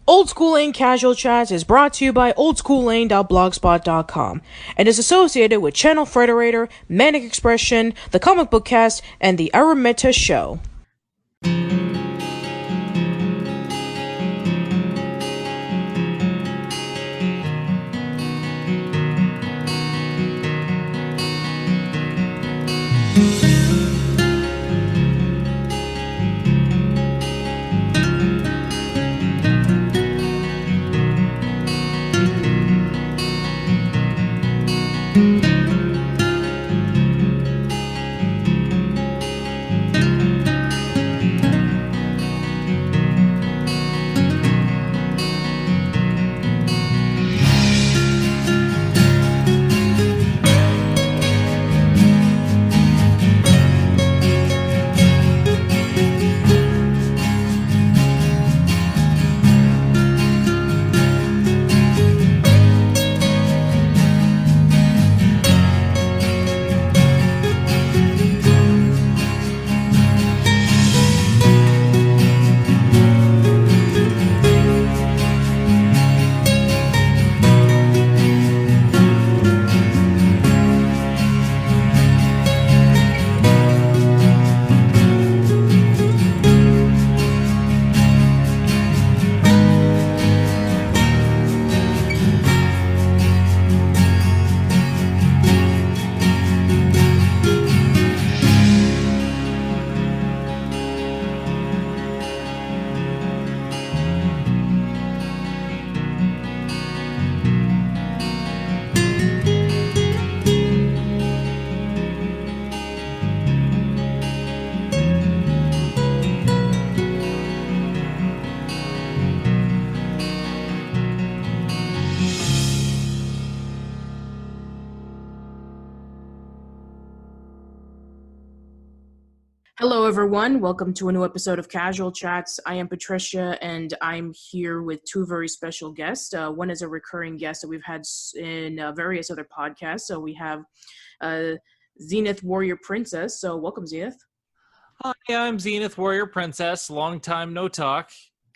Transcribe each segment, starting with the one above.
Old School Lane Casual Chats is brought to you by oldschoollane.blogspot.com and is associated with Channel Frederator, Manic Expression, The Comic Book Cast, and The Arameta Show. Hello, everyone. Welcome to a new episode of Casual Chats. I am Patricia, and I'm here with two very special guests. One is a recurring guest that we've had in various other podcasts. So we have Zenith Warrior Princess. So welcome, Zenith. Hi, I'm Zenith Warrior Princess. Long time no talk.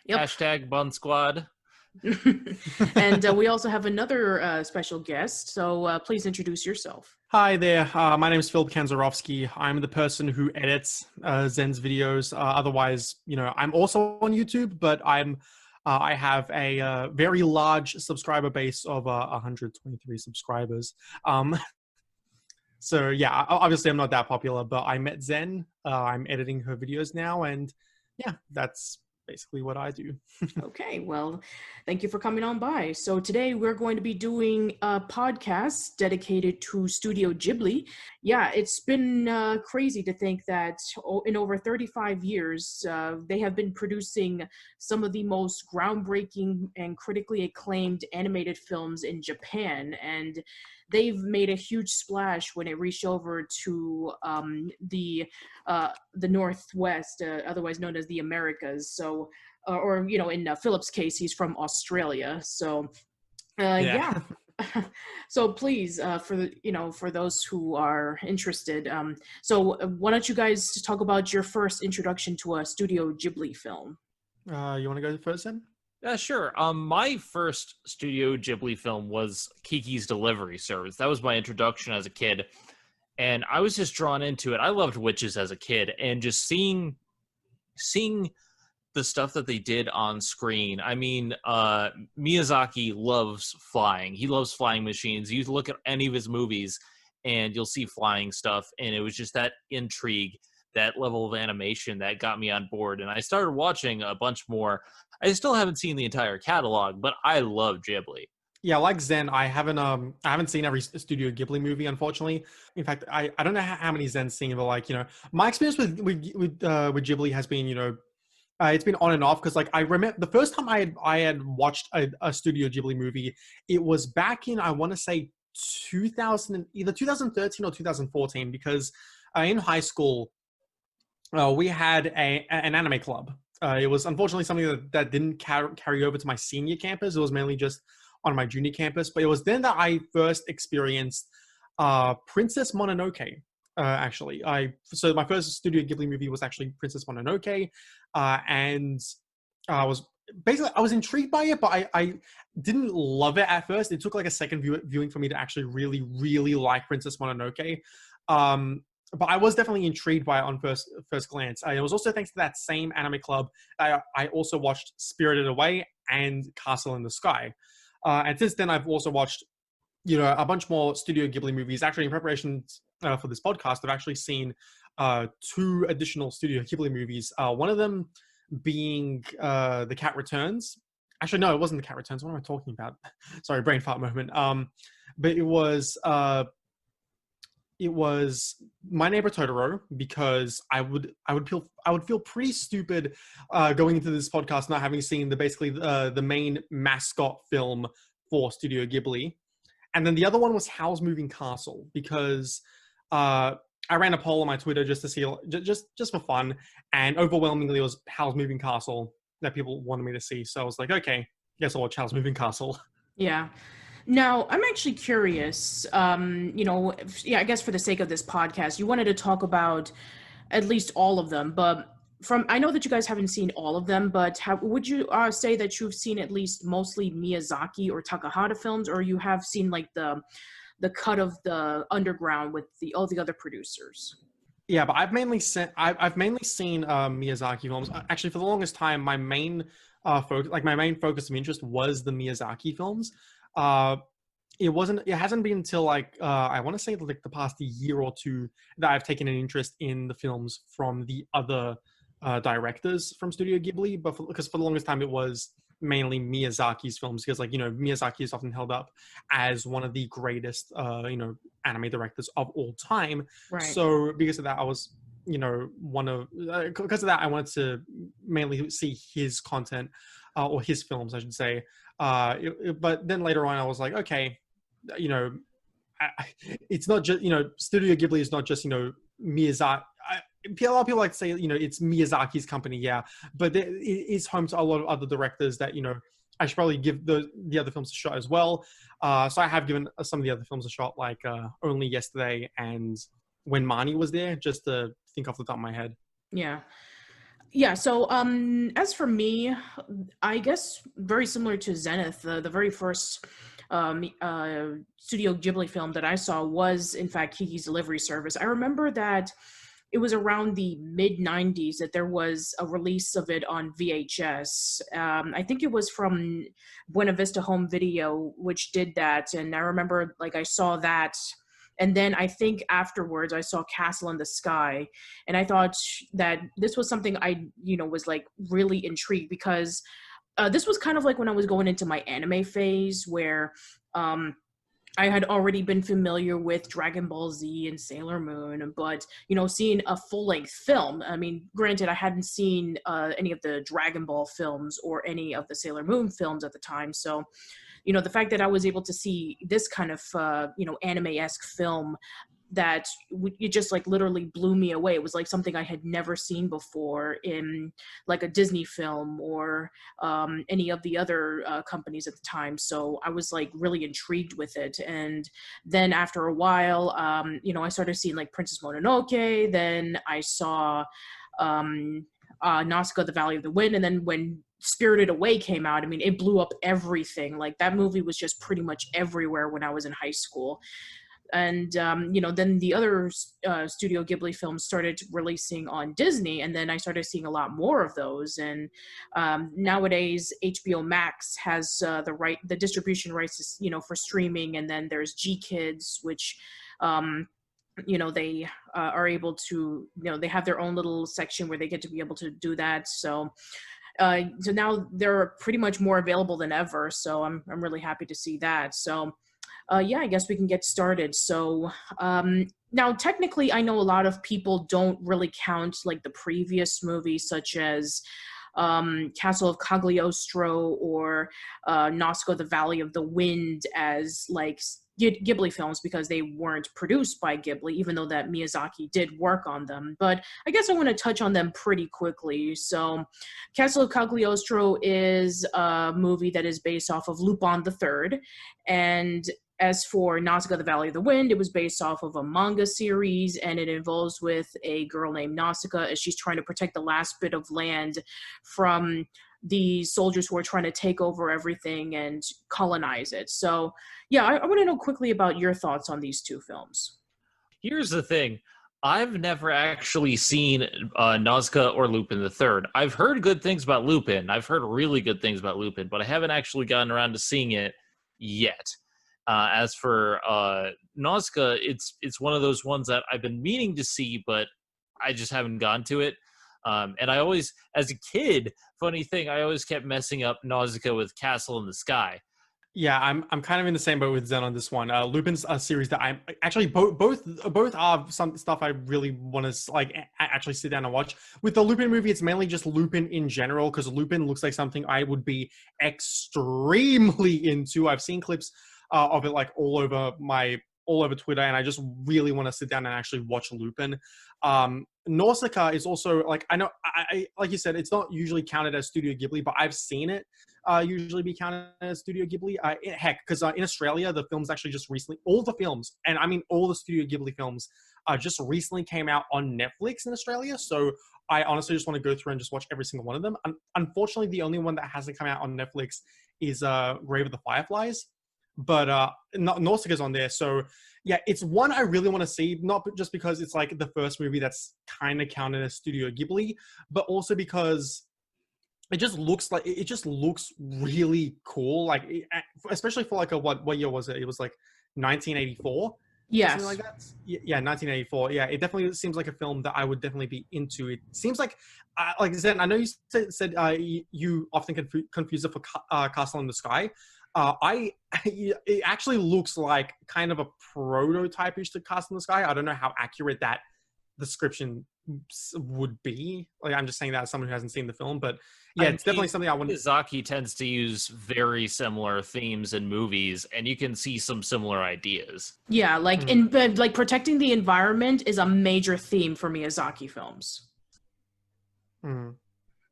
Yep. Hashtag Bun Squad. And we also have another special guest. So please introduce yourself. Hi there, my name is Filip Kanzurovski. I'm the person who edits Zen's videos. Otherwise, I'm also on YouTube, but I have a very large subscriber base of 123 subscribers. So yeah, obviously I'm not that popular, but I met Zen. I'm editing her videos now, and yeah, that's basically what I do. Okay, well, thank you for coming on by. So today we're going to be doing a podcast dedicated to Studio Ghibli. Yeah, it's been crazy to think that in over 35 years, they have been producing some of the most groundbreaking and critically acclaimed animated films in Japan. And they've made a huge splash when it reached over to the Northwest, otherwise known as the Americas. So, or in Philip's case, he's from Australia. So, yeah. So please, for those who are interested, why don't you guys talk about your first introduction to a Studio Ghibli film? You want to go first, Zen? Yeah, sure. My first Studio Ghibli film was Kiki's Delivery Service. That was my introduction as a kid, and I was just drawn into it. I loved witches as a kid, and just seeing the stuff that they did on screen. I mean, Miyazaki loves flying. He loves flying machines. You look at any of his movies, and you'll see flying stuff, and it was just that intrigue, that level of animation that got me on board, and I started watching a bunch more. I still haven't seen the entire catalog, but I love Ghibli. Yeah, like Zen, I haven't seen every Studio Ghibli movie, unfortunately. In fact, I don't know how many Zen's seen, but my experience with Ghibli has been it's been on and off, because I remember the first time I had watched a Studio Ghibli movie, it was back in, I want to say, 2013 or 2014, because in high school we had an anime club. It was unfortunately something that didn't carry over to my senior campus. It was mainly just on my junior campus. But it was then that I first experienced Princess Mononoke. Actually, so my first Studio Ghibli movie was actually Princess Mononoke, and basically I was intrigued by it, but I didn't love it at first. It took like a second viewing for me to actually really, really like Princess Mononoke. But I was definitely intrigued by it on first glance. It was also thanks to that same anime club I also watched Spirited Away and Castle in the Sky. And since then, I've also watched, a bunch more Studio Ghibli movies. Actually, in preparation for this podcast, I've actually seen 2 additional Studio Ghibli movies. One of them being The Cat Returns. Actually, no, it wasn't The Cat Returns. What am I talking about? Sorry, brain fart moment. But it was My Neighbor Totoro, because I would feel pretty stupid going into this podcast not having seen the main mascot film for Studio Ghibli. And then the other one was Howl's Moving Castle, because I ran a poll on my Twitter just to see, just for fun, and overwhelmingly it was Howl's Moving Castle that people wanted me to see. So I was like, okay, guess I'll watch Howl's Moving Castle. Yeah. Now, I'm actually curious, I guess for the sake of this podcast, you wanted to talk about at least all of them, but I know that you guys haven't seen all of them, but would you say that you've seen at least mostly Miyazaki or Takahata films, or you have seen like the cut of the underground with all the other producers? Yeah, but I've mainly seen Miyazaki films. Actually, for the longest time, my main focus of interest was the Miyazaki films. It hasn't been until I want to say like the past year or two that I've taken an interest in the films from the other directors from Studio Ghibli, because for the longest time it was mainly Miyazaki's films, because Miyazaki is often held up as one of the greatest anime directors of all time. Right. So because of that, I was because of that I wanted to mainly see his content or his films, I should say. But then later on I was like, okay, it's not just Studio Ghibli is not just Miyazaki. A lot of people like to say it's Miyazaki's company, yeah, but it is home to a lot of other directors that I should probably give the other films a shot as well. So I have given some of the other films a shot, like Only Yesterday and When Marnie Was There, just to think off the top of my head. Yeah, so as for me, I guess very similar to Zenith, the very first Studio Ghibli film that I saw was, in fact, Kiki's Delivery Service. I remember that it was around the mid-90s that there was a release of it on VHS. I think it was from Buena Vista Home Video, which did that. And I remember, I saw that. And then I think afterwards I saw Castle in the Sky. And I thought that this was something I, was, really intrigued, because this was kind of like when I was going into my anime phase, where I had already been familiar with Dragon Ball Z and Sailor Moon, but, seeing a full-length film, I mean, granted, I hadn't seen any of the Dragon Ball films or any of the Sailor Moon films at the time. So, the fact that I was able to see this kind of, anime-esque film, that it just literally blew me away. It was like something I had never seen before in a Disney film or any of the other companies at the time. So I was really intrigued with it. And then after a while, I started seeing Princess Mononoke. Then I saw Nausicaa, the Valley of the Wind. And then when Spirited Away came out, I mean, it blew up everything. That movie was just pretty much everywhere when I was in high school. And, then the other Studio Ghibli films started releasing on Disney, and then I started seeing a lot more of those. And nowadays, HBO Max has the distribution rights, for streaming. And then there's G-Kids, which, they are able to, they have their own little section where they get to be able to do that. So now they're pretty much more available than ever. So I'm really happy to see that. So I guess we can get started. So now technically I know a lot of people don't really count the previous movies, such as Castle of Cagliostro or Nausicaa, the Valley of the Wind, as Ghibli films, because they weren't produced by Ghibli, even though that Miyazaki did work on them. But I guess I want to touch on them pretty quickly. So Castle of Cagliostro is a movie that is based off of Lupin III. And as for Nausicaa, the Valley of the Wind, it was based off of a manga series, and it involves with a girl named Nausicaa as she's trying to protect the last bit of land from the soldiers who are trying to take over everything and colonize it. So yeah, I want to know quickly about your thoughts on these two films. Here's the thing. I've never actually seen Nausicaa or Lupin the Third. I've heard good things about Lupin. I've heard really good things about Lupin, but I haven't actually gotten around to seeing it yet. As for Nausicaa, it's one of those ones that I've been meaning to see, but I just haven't gone to it. And I always, as a kid, funny thing, I always kept messing up Nausicaa with Castle in the Sky. Yeah, I'm kind of in the same boat with Zen on this one. Lupin's a series that I'm actually both are some stuff I really want to like actually sit down and watch. With the Lupin movie, it's mainly just Lupin in general because Lupin looks like something I would be extremely into. I've seen clips of it like all over Twitter, and I just really want to sit down and actually watch Lupin. Nausicaa is also like, I know I like you said, it's not usually counted as Studio Ghibli, but I've seen it usually be counted as Studio Ghibli. Heck, because in Australia, the films actually just recently, all the films, and I mean all the Studio Ghibli films, just recently came out on Netflix in Australia. So I honestly just want to go through and just watch every single one of them. Unfortunately, the only one that hasn't come out on Netflix is Grave of the Fireflies. But Nausicaa's on there, so yeah, it's one I really want to see, not just because it's like the first movie that's kind of counted as Studio Ghibli, but also because it just looks really cool, like especially for like a what year was it? It was like 1984. Yes. Something like that. Yeah, 1984. Yeah, it definitely seems like a film that I would definitely be into. It seems like I said, I know you said you often confuse it for Castle in the Sky. It actually looks like kind of a prototype-ish to Castle in the Sky. I don't know how accurate that description would be. Like, I'm just saying that as someone who hasn't seen the film, but yeah, it's definitely something I want. Miyazaki tends to use very similar themes in movies, and you can see some similar ideas. Yeah, like like protecting the environment is a major theme for Miyazaki films.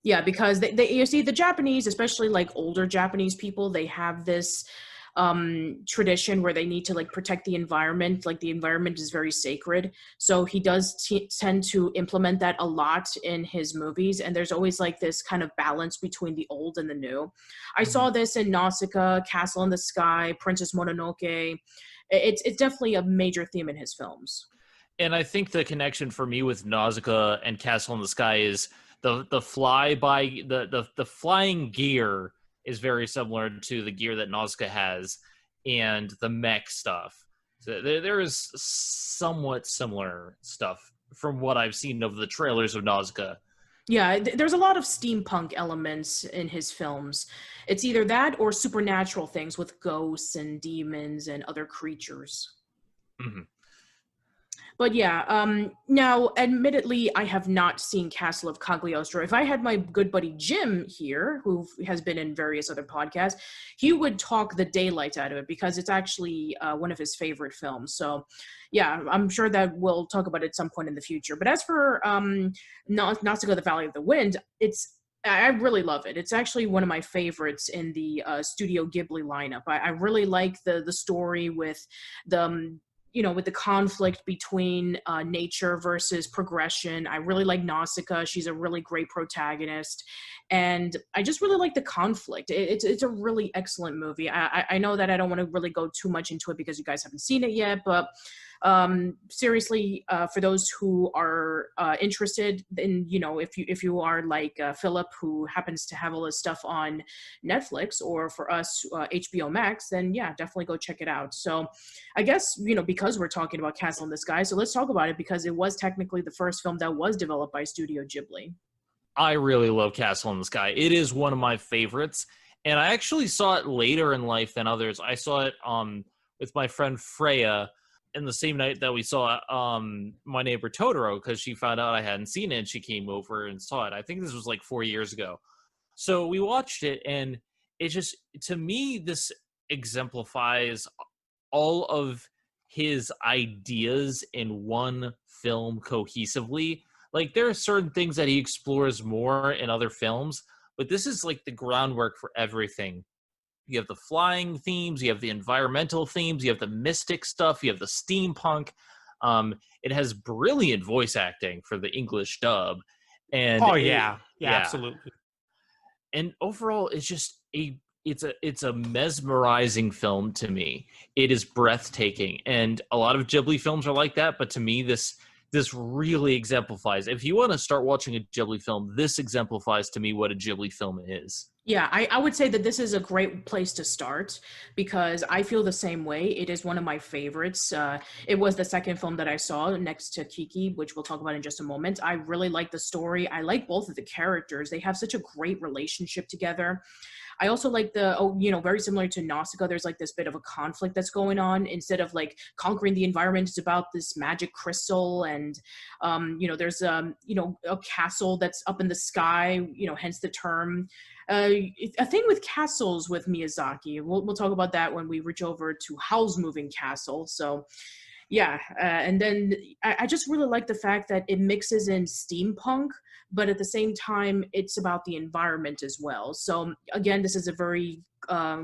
Yeah, because they you see the Japanese, especially like older Japanese people, they have this tradition where they need to like protect the environment. Like the environment is very sacred. So he does tend to implement that a lot in his movies. And there's always like this kind of balance between the old and the new. I saw this in Nausicaa, Castle in the Sky, Princess Mononoke. It's definitely a major theme in his films. And I think the connection for me with Nausicaa and Castle in the Sky is the flying gear is very similar to the gear that Nausicaa has, and the mech stuff. So there is somewhat similar stuff from what I've seen of the trailers of Nausicaa. Yeah, there's a lot of steampunk elements in his films. It's either that or supernatural things with ghosts and demons and other creatures. Mm-hmm. But yeah, now, admittedly, I have not seen Castle of Cagliostro. If I had my good buddy Jim here, who has been in various other podcasts, he would talk the daylight out of it because it's actually one of his favorite films. So yeah, I'm sure that we'll talk about it at some point in the future. But as for Nausicaa, the Valley of the Wind, I really love it. It's actually one of my favorites in the Studio Ghibli lineup. I really like the story with the with the conflict between nature versus progression. I really like Nausicaa. She's a really great protagonist. And I just really like the conflict. It's a really excellent movie. I know that I don't want to really go too much into it because you guys haven't seen it yet, but seriously, for those who are interested in, if you are like Filip, who happens to have all this stuff on Netflix, or for us, HBO Max, then yeah, definitely go check it out. So I guess, because we're talking about Castle in the Sky, so let's talk about it because it was technically the first film that was developed by Studio Ghibli. I really love Castle in the Sky. It is one of my favorites. And I actually saw it later in life than others. I saw it with my friend Freya in the same night that we saw My Neighbor Totoro, because she found out I hadn't seen it and she came over and saw it. I think this was like 4 years ago. So we watched it, and it just, to me, this exemplifies all of his ideas in one film cohesively. Like, there are certain things that he explores more in other films, but this is like the groundwork for everything. You have the flying themes, you have the environmental themes, you have the mystic stuff, you have the steampunk. It has brilliant voice acting for the English dub. And yeah, absolutely. and overall, it's just it's a mesmerizing film to me. It is breathtaking, and a lot of Ghibli films are like that. But to me, this really exemplifies. If you want to start watching a Ghibli film, this exemplifies to me what a Ghibli film is. Yeah, I would say that this is a great place to start because I feel the same way. It is one of my favorites. It was the second film that I saw next to Kiki, which we'll talk about in just a moment. I really like the story. I like both of the characters. They have such a great relationship together. I also like very similar to Nausicaa, there's like this bit of a conflict that's going on. Instead of like conquering the environment, it's about this magic crystal. And, there's, a castle that's up in the sky, hence the term. A thing with castles with Miyazaki. We'll talk about that when we reach over to Howl's Moving Castle. So, yeah, and then I just really like the fact that it mixes in steampunk, but at the same time, it's about the environment as well. So again, this is a very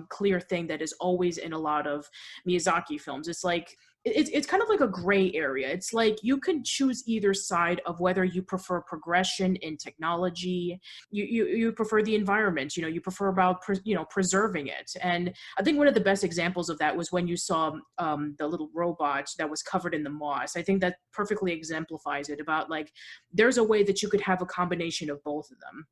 clear thing that is always in a lot of Miyazaki films. It's like it's kind of like a gray area. It's like you can choose either side of whether you prefer progression in technology, you prefer the environment, you prefer about preserving it. And I think one of the best examples of that was when you saw the little robot that was covered in the moss. I think that perfectly exemplifies it, about like there's a way that you could have a combination of both of them.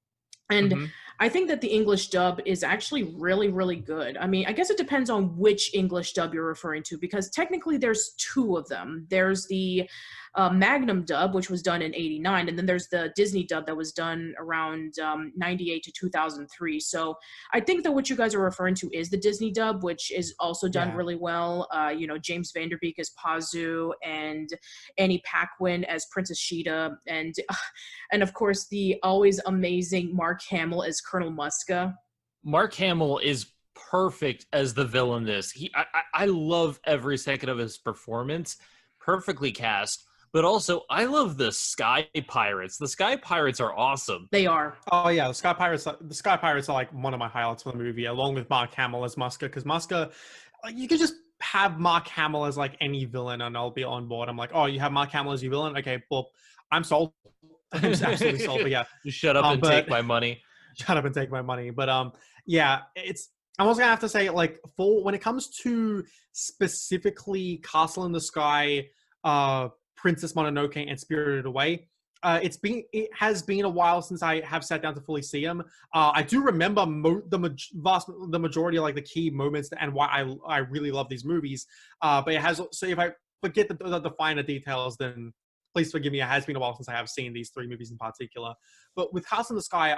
And I think that the English dub is actually really, really good. I mean, I guess it depends on which English dub you're referring to, because technically there's two of them. There's the Magnum dub, which was done in '89, and then there's the Disney dub that was done around '98 to 2003. So I think that what you guys are referring to is the Disney dub, which is also done really well. James Vanderbeek as Pazu, and Annie Paquin as Princess Sheeta, and of course the always amazing Mark Hamill as Colonel Muska. Mark Hamill is perfect as the villain. I love every second of his performance. Perfectly cast. But also, I love the Sky Pirates. The Sky Pirates are awesome. They are. Oh yeah, the Sky Pirates. The Sky Pirates are like one of my highlights for the movie, along with Mark Hamill as Muska. Because Muska, you could just have Mark Hamill as like any villain, and I'll be on board. I'm like, oh, you have Mark Hamill as your villain? Okay, well, I'm sold. I'm absolutely sold. But yeah, just shut up and take my money. Shut up and take my money. But yeah, I'm also gonna have to say, like, when it comes to specifically Castle in the Sky, Princess Mononoke, and Spirited Away, it has been a while since I have sat down to fully see them. I do remember the majority of like the key moments and why I really love these movies. But if I forget the finer details, then please forgive me. It has been a while since I have seen these three movies in particular. But with Castle in the Sky,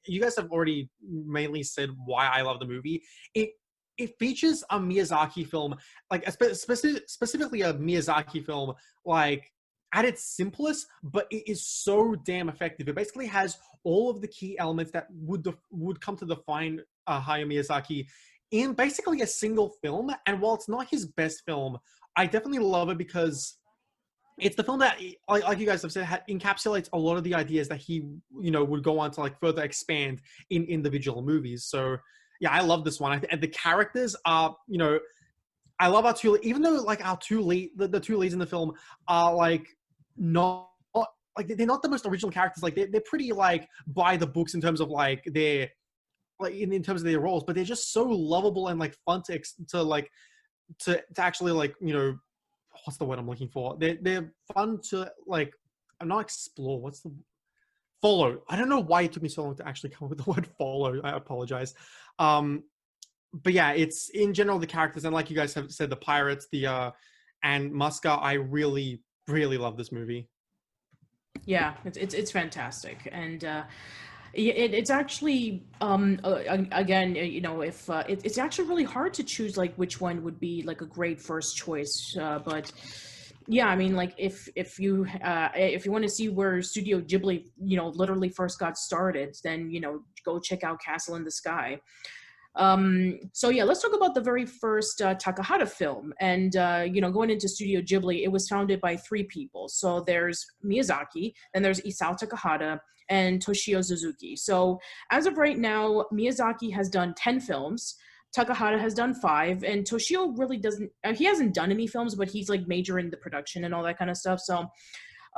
you guys have already mainly said why I love the movie. It features a Miyazaki film, like specifically a Miyazaki film, like at its simplest, but it is so damn effective. It basically has all of the key elements that would come to define Hayao Miyazaki in basically a single film. And while it's not his best film, I definitely love it because it's the film that, like you guys have said, encapsulates a lot of the ideas that he, would go on to like further expand in individual movies. So yeah, I love this one. And the characters are, I love our two, even though like our two the two leads in the film are like not like they're not the most original characters. Like they're pretty like by the books in terms of like their like in terms of their roles, but they're just so lovable and like fun to actually like what's the word I'm looking for? They're fun to like. I'm not explore. What's the follow? I don't know why it took me so long to actually come up with the word follow. I apologize. But yeah, it's in general the characters, and like you guys have said, the pirates, and Muska. I really, really love this movie. Yeah, it's fantastic, and it's actually again, if it's actually really hard to choose like which one would be like a great first choice, but yeah, I mean, like if you want to see where Studio Ghibli literally first got started, then go check out Castle in the Sky. So yeah, let's talk about the very first Takahata film. And going into Studio Ghibli, it was founded by three people. So there's Miyazaki, then there's Isao Takahata, and Toshio Suzuki. So as of right now, Miyazaki has done 10 films. Takahata has done 5, and Toshio really he hasn't done any films, but he's like majoring the production and all that kind of stuff. So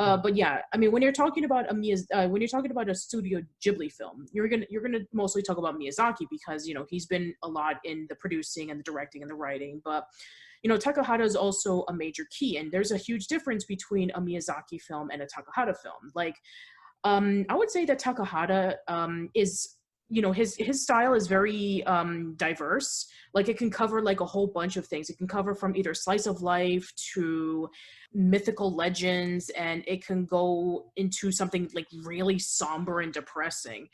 But yeah, I mean, when you're talking about when you're talking about a Studio Ghibli film, you're gonna mostly talk about Miyazaki because he's been a lot in the producing and the directing and the writing. But Takahata is also a major key, and there's a huge difference between a Miyazaki film and a Takahata film. Like, I would say that Takahata is his style is very diverse. Like, it can cover like a whole bunch of things. It can cover from either slice of life to mythical legends, and it can go into something like really somber and depressing.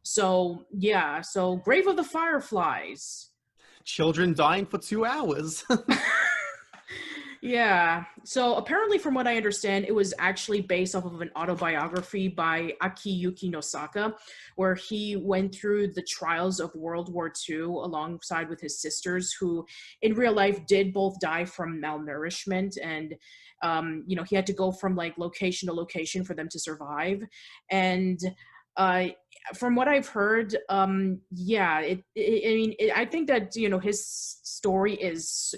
So yeah, so Grave of the Fireflies. Children dying for 2 hours. Yeah. So apparently, from what I understand, it was actually based off of an autobiography by Akiyuki Nosaka, where he went through the trials of World War II alongside with his sisters, who in real life did both die from malnourishment. And, he had to go from like location to location for them to survive. And uh, from what I've heard, yeah, I mean, I think that, his story is,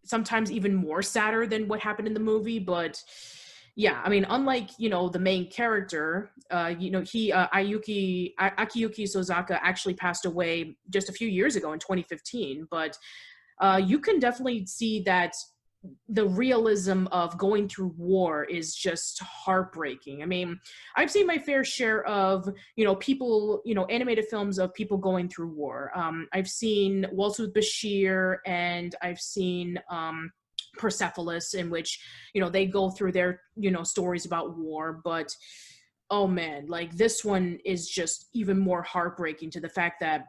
sometimes even more sadder than what happened in the movie. But yeah, I mean, unlike the main character, Akiyuki Sozaka actually passed away just a few years ago in 2015. But you can definitely see that the realism of going through war is just heartbreaking. I mean, I've seen my fair share of, people, animated films of people going through war. I've seen Waltz with Bashir, and I've seen Persepolis, in which, they go through their, stories about war. But, oh man, like, this one is just even more heartbreaking to the fact that,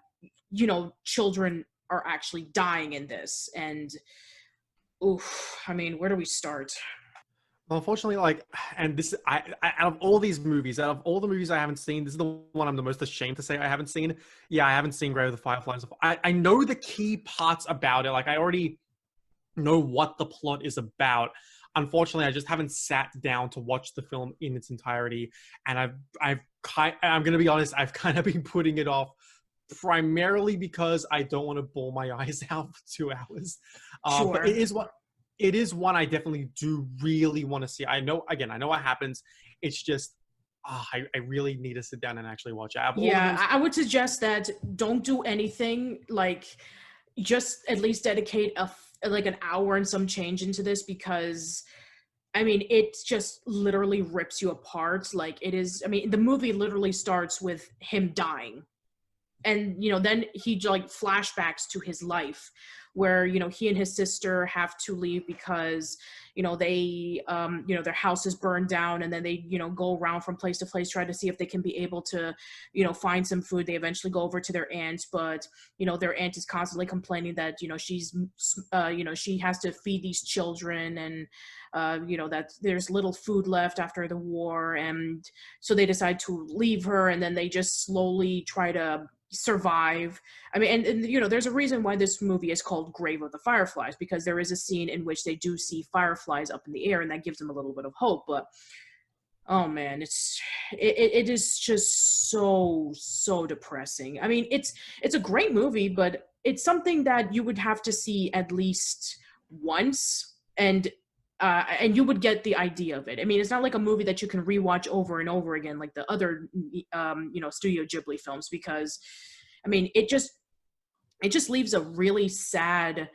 children are actually dying in this. And oof, I mean, where do we start? Well, unfortunately, like, and this, out of all these movies, out of all the movies I haven't seen, this is the one I'm the most ashamed to say I haven't seen. Yeah, I haven't seen Grave of the Fireflies. I know the key parts about it. Like, I already know what the plot is about. Unfortunately, I just haven't sat down to watch the film in its entirety. And I'm going to be honest, I've kind of been putting it off primarily because I don't want to bawl my eyes out for 2 hours. Sure. But it is one I definitely do really want to see. I know what happens. It's just, I really need to sit down and actually watch it. I would suggest that don't do anything. Like, just at least dedicate like an hour and some change into this, because I mean, it just literally rips you apart. Like, it is, I mean, the movie literally starts with him dying. And, then he like flashbacks to his life where, he and his sister have to leave because, they, their house is burned down, and then they, go around from place to place, try to see if they can be able to, find some food. They eventually go over to their aunt, but, their aunt is constantly complaining that, she's, she has to feed these children, and, that there's little food left after the war. And so they decide to leave her, and then they just slowly try to survive. I mean, and there's a reason why this movie is called Grave of the Fireflies, because there is a scene in which they do see fireflies up in the air, and that gives them a little bit of hope. But oh man, it is just so depressing. I mean, it's a great movie, but it's something that you would have to see at least once, and you would get the idea of it. I mean, it's not like a movie that you can rewatch over and over again like the other, Studio Ghibli films, because, I mean, it just leaves a really sad,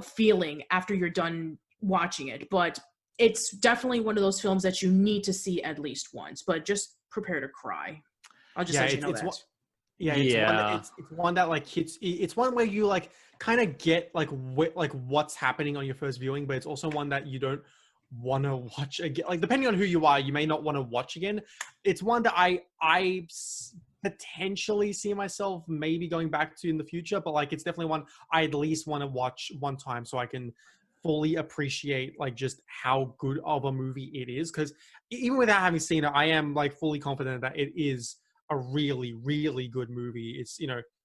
feeling after you're done watching it. But it's definitely one of those films that you need to see at least once, but just prepare to cry. I'll just let you know that. It's one that like hits. It's one where you like kind of get like what's happening on your first viewing, but it's also one that you don't want to watch again. Like, depending on who you are, you may not want to watch again. It's one that I potentially see myself maybe going back to in the future, but like, it's definitely one I at least want to watch one time so I can fully appreciate like just how good of a movie it is. Because even without having seen it, I am like fully confident that it is a really, really good movie. It's,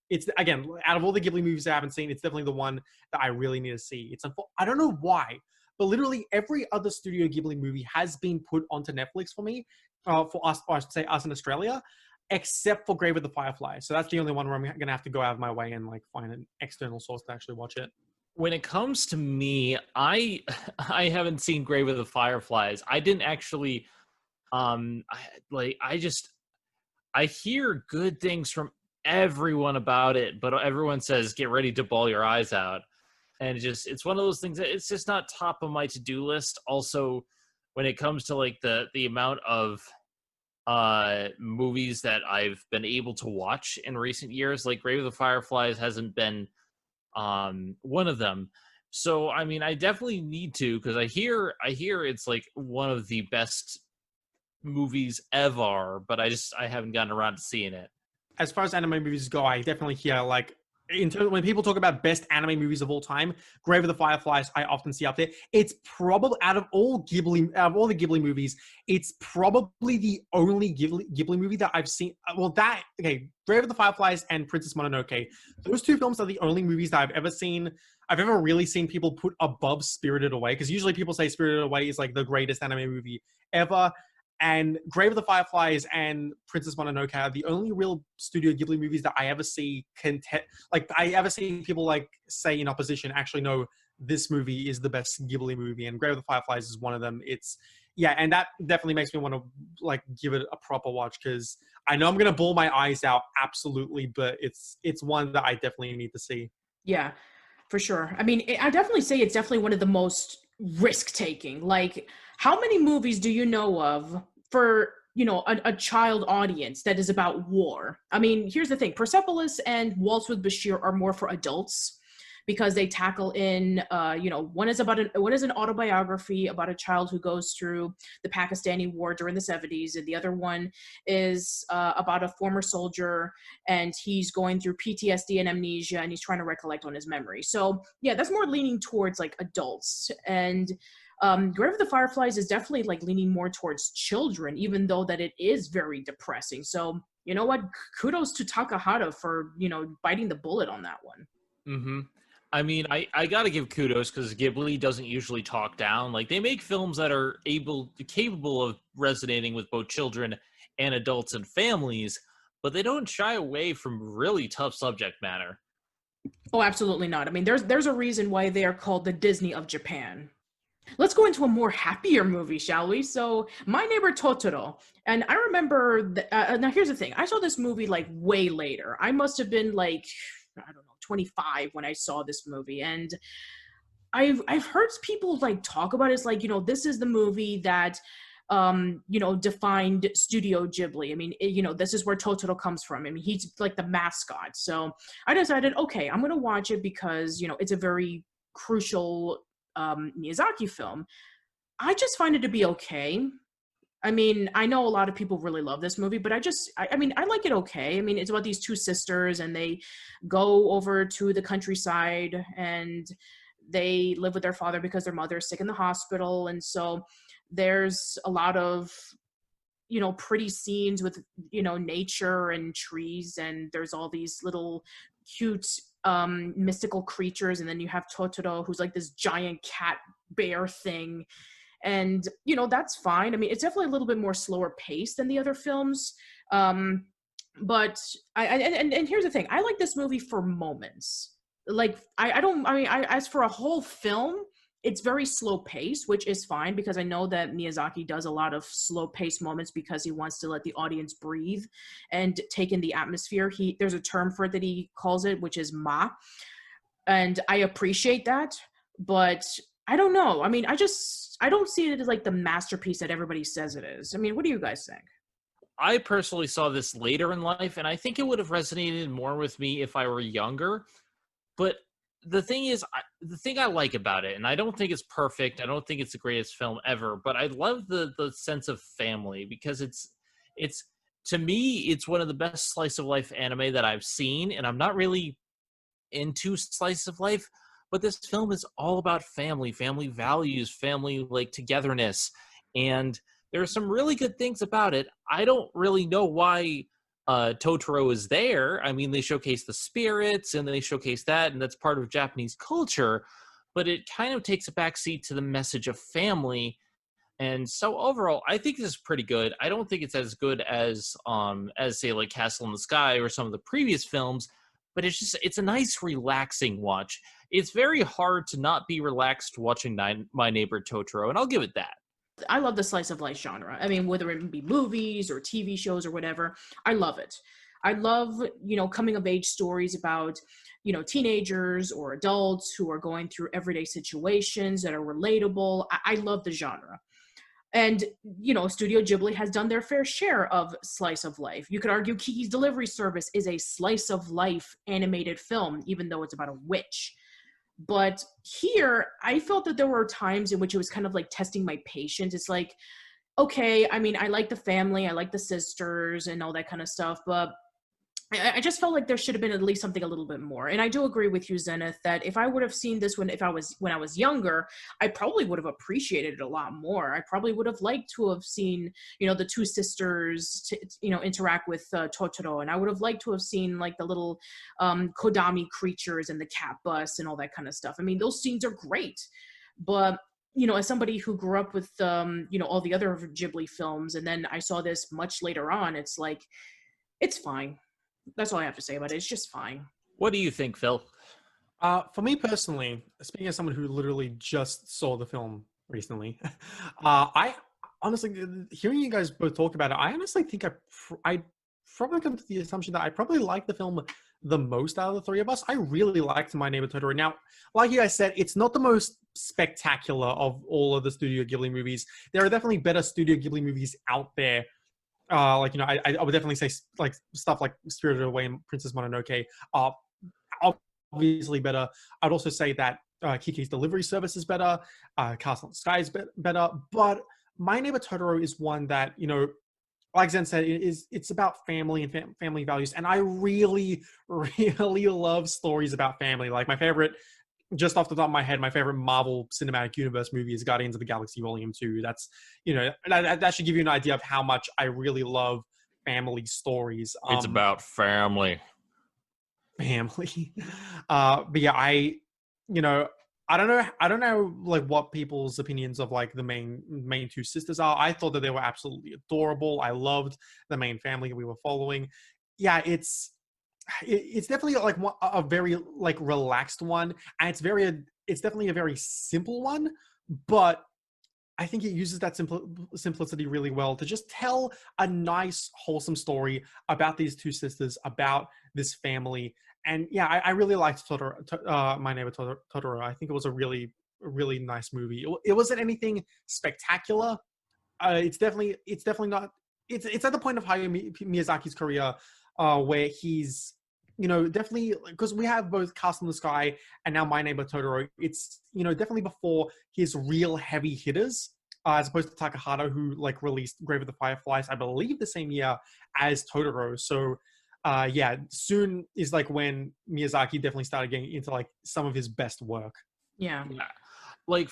it's, again, out of all the Ghibli movies I haven't seen, it's definitely the one that I really need to see. I don't know why, but literally every other Studio Ghibli movie has been put onto Netflix for me, for us, or I should say us in Australia, except for Grave of the Fireflies. So that's the only one where I'm going to have to go out of my way and like find an external source to actually watch it. When it comes to me, I I haven't seen Grave of the Fireflies. I didn't actually I just I hear good things from everyone about it, but everyone says get ready to bawl your eyes out. And it's one of those things that it's just not top of my to-do list. Also, when it comes to like the amount of movies that I've been able to watch in recent years, like Grave of the Fireflies hasn't been one of them. So I mean, I definitely need to, because I hear it's like one of the best movies ever, but I haven't gotten around to seeing it. As far as anime movies go, I definitely hear like in terms, when people talk about best anime movies of all time, Grave of the Fireflies I often see up there. It's probably out of all the Ghibli movies, it's probably the only Ghibli movie that I've seen. Grave of the Fireflies and Princess Mononoke. Those two films are the only movies that I've ever really seen people put above Spirited Away, because usually people say Spirited Away is like the greatest anime movie ever. And Grave of the Fireflies and Princess Mononoke are the only real Studio Ghibli movies that I ever see I ever see people like say in opposition, actually, no, this movie is the best Ghibli movie, and Grave of the Fireflies is one of them. And that definitely makes me want to like give it a proper watch, because I know I'm gonna bawl my eyes out, absolutely, but it's one that I definitely need to see. Yeah, for sure. I mean, I definitely say it's definitely one of the most risk-taking. Like, how many movies do you know of for, a child audience that is about war? I mean, here's the thing. Persepolis and Waltz with Bashir are more for adults, because they tackle in, one is an autobiography about a child who goes through the Pakistani war during the 70s, and the other one is about a former soldier, and he's going through PTSD and amnesia, and he's trying to recollect on his memory. So yeah, that's more leaning towards like adults. And Grave of the Fireflies is definitely like leaning more towards children, even though that it is very depressing. So you know what? Kudos to Takahata for biting the bullet on that one. Mm-hmm. I mean, I gotta give kudos, because Ghibli doesn't usually talk down. Like, they make films that are capable of resonating with both children and adults and families, but they don't shy away from really tough subject matter. Oh, absolutely not. I mean, there's a reason why they are called the Disney of Japan. Let's go into a more happier movie, shall we? So, My Neighbor Totoro. And I remember, now here's the thing. I saw this movie like way later. I must have been like, I don't know, 25 when I saw this movie. And I've heard people like talk about it as like, this is the movie that, defined Studio Ghibli. I mean, this is where Totoro comes from. I mean, he's like the mascot. So I decided, okay, I'm going to watch it because, it's a very crucial Miyazaki film. I just find it to be okay. I mean, I know a lot of people really love this movie, but I mean, I like it okay. I mean, it's about these two sisters, and they go over to the countryside, and they live with their father because their mother is sick in the hospital. And so there's a lot of, pretty scenes with, nature and trees, and there's all these little cute mystical creatures. And then you have Totoro, who's like this giant cat bear thing. And that's fine. I mean, it's definitely a little bit more slower paced than the other films, but and here's the thing. I like this movie for moments. Like, as for a whole film, it's very slow paced, which is fine, because I know that Miyazaki does a lot of slow paced moments because he wants to let the audience breathe and take in the atmosphere. There's a term for it that he calls it, which is ma, and I appreciate that. But I don't know. I mean, I don't see it as like the masterpiece that everybody says it is. I mean, what do you guys think? I personally saw this later in life, and I think it would have resonated more with me if I were younger. But the thing is, the thing I like about it, and I don't think it's perfect, I don't think it's the greatest film ever, but I love the sense of family, because it's to me, it's one of the best slice of life anime that I've seen, and I'm not really into slice of life, but this film is all about family values, family like togetherness, and there are some really good things about it. I don't really know why Totoro is there. I mean, they showcase the spirits and they showcase that, and that's part of Japanese culture, but it kind of takes a backseat to the message of family. And so overall, I think this is pretty good. I don't think it's as good as say like Castle in the Sky or some of the previous films, but it's a nice, relaxing watch. It's very hard to not be relaxed watching My Neighbor Totoro, and I'll give it that. I love the slice of life genre. I mean, whether it be movies or TV shows or whatever, I love it. I love, coming of age stories about, teenagers or adults who are going through everyday situations that are relatable. I love the genre. And, Studio Ghibli has done their fair share of slice of life. You could argue Kiki's Delivery Service is a slice of life animated film, even though it's about a witch. But here, I felt that there were times in which it was kind of like testing my patience. It's like, okay, I mean, I like the family, I like the sisters and all that kind of stuff, but I just felt like there should have been at least something a little bit more. And I do agree with you, Zenith, that if I would have seen this when I was younger, I probably would have appreciated it a lot more. I probably would have liked to have seen, the two sisters, interact with Totoro, and I would have liked to have seen like the little Kodami creatures and the cat bus and all that kind of stuff. I mean, those scenes are great, but as somebody who grew up with all the other Ghibli films, and then I saw this much later on, it's like, it's fine. That's all I have to say about it. It's just fine. What do you think, Phil? For me personally, speaking as someone who literally just saw the film recently, I honestly, hearing you guys both talk about it, I honestly think I probably come to the assumption that I probably like the film the most out of the three of us. I really liked My Neighbor Totoro. Now, like you guys said, it's not the most spectacular of all of the Studio Ghibli movies. There are definitely better Studio Ghibli movies out there. I would definitely say like stuff like Spirited Away and Princess Mononoke are obviously better. I'd also say that Kiki's Delivery Service is better. Castle in the Sky is better. But My Neighbor Totoro is one that, like Zen said, it's about family and family values. And I really, really love stories about family. Like my favorite, just off the top of my head, my favorite Marvel Cinematic Universe movie is Guardians of the Galaxy Volume 2. That's, that should give you an idea of how much I really love family stories. It's about family. Family. But yeah, I don't know like what people's opinions of like the main two sisters are. I thought that they were absolutely adorable. I loved the main family we were following. Yeah, it's definitely like a very like relaxed one, and it's definitely a very simple one, but I think it uses that simplicity really well to just tell a nice, wholesome story about these two sisters, about this family. And yeah, I really liked My Neighbor Totoro. I think it was a really, really nice movie. It wasn't anything spectacular. It's definitely not. It's at the point of Hayao Miyazaki's career where he's, definitely, because we have both Castle in the Sky and now My Neighbor Totoro. It's, definitely before his real heavy hitters, as opposed to Takahata, who like released Grave of the Fireflies, I believe the same year as Totoro. So yeah, soon is like when Miyazaki definitely started getting into like some of his best work. Yeah. Like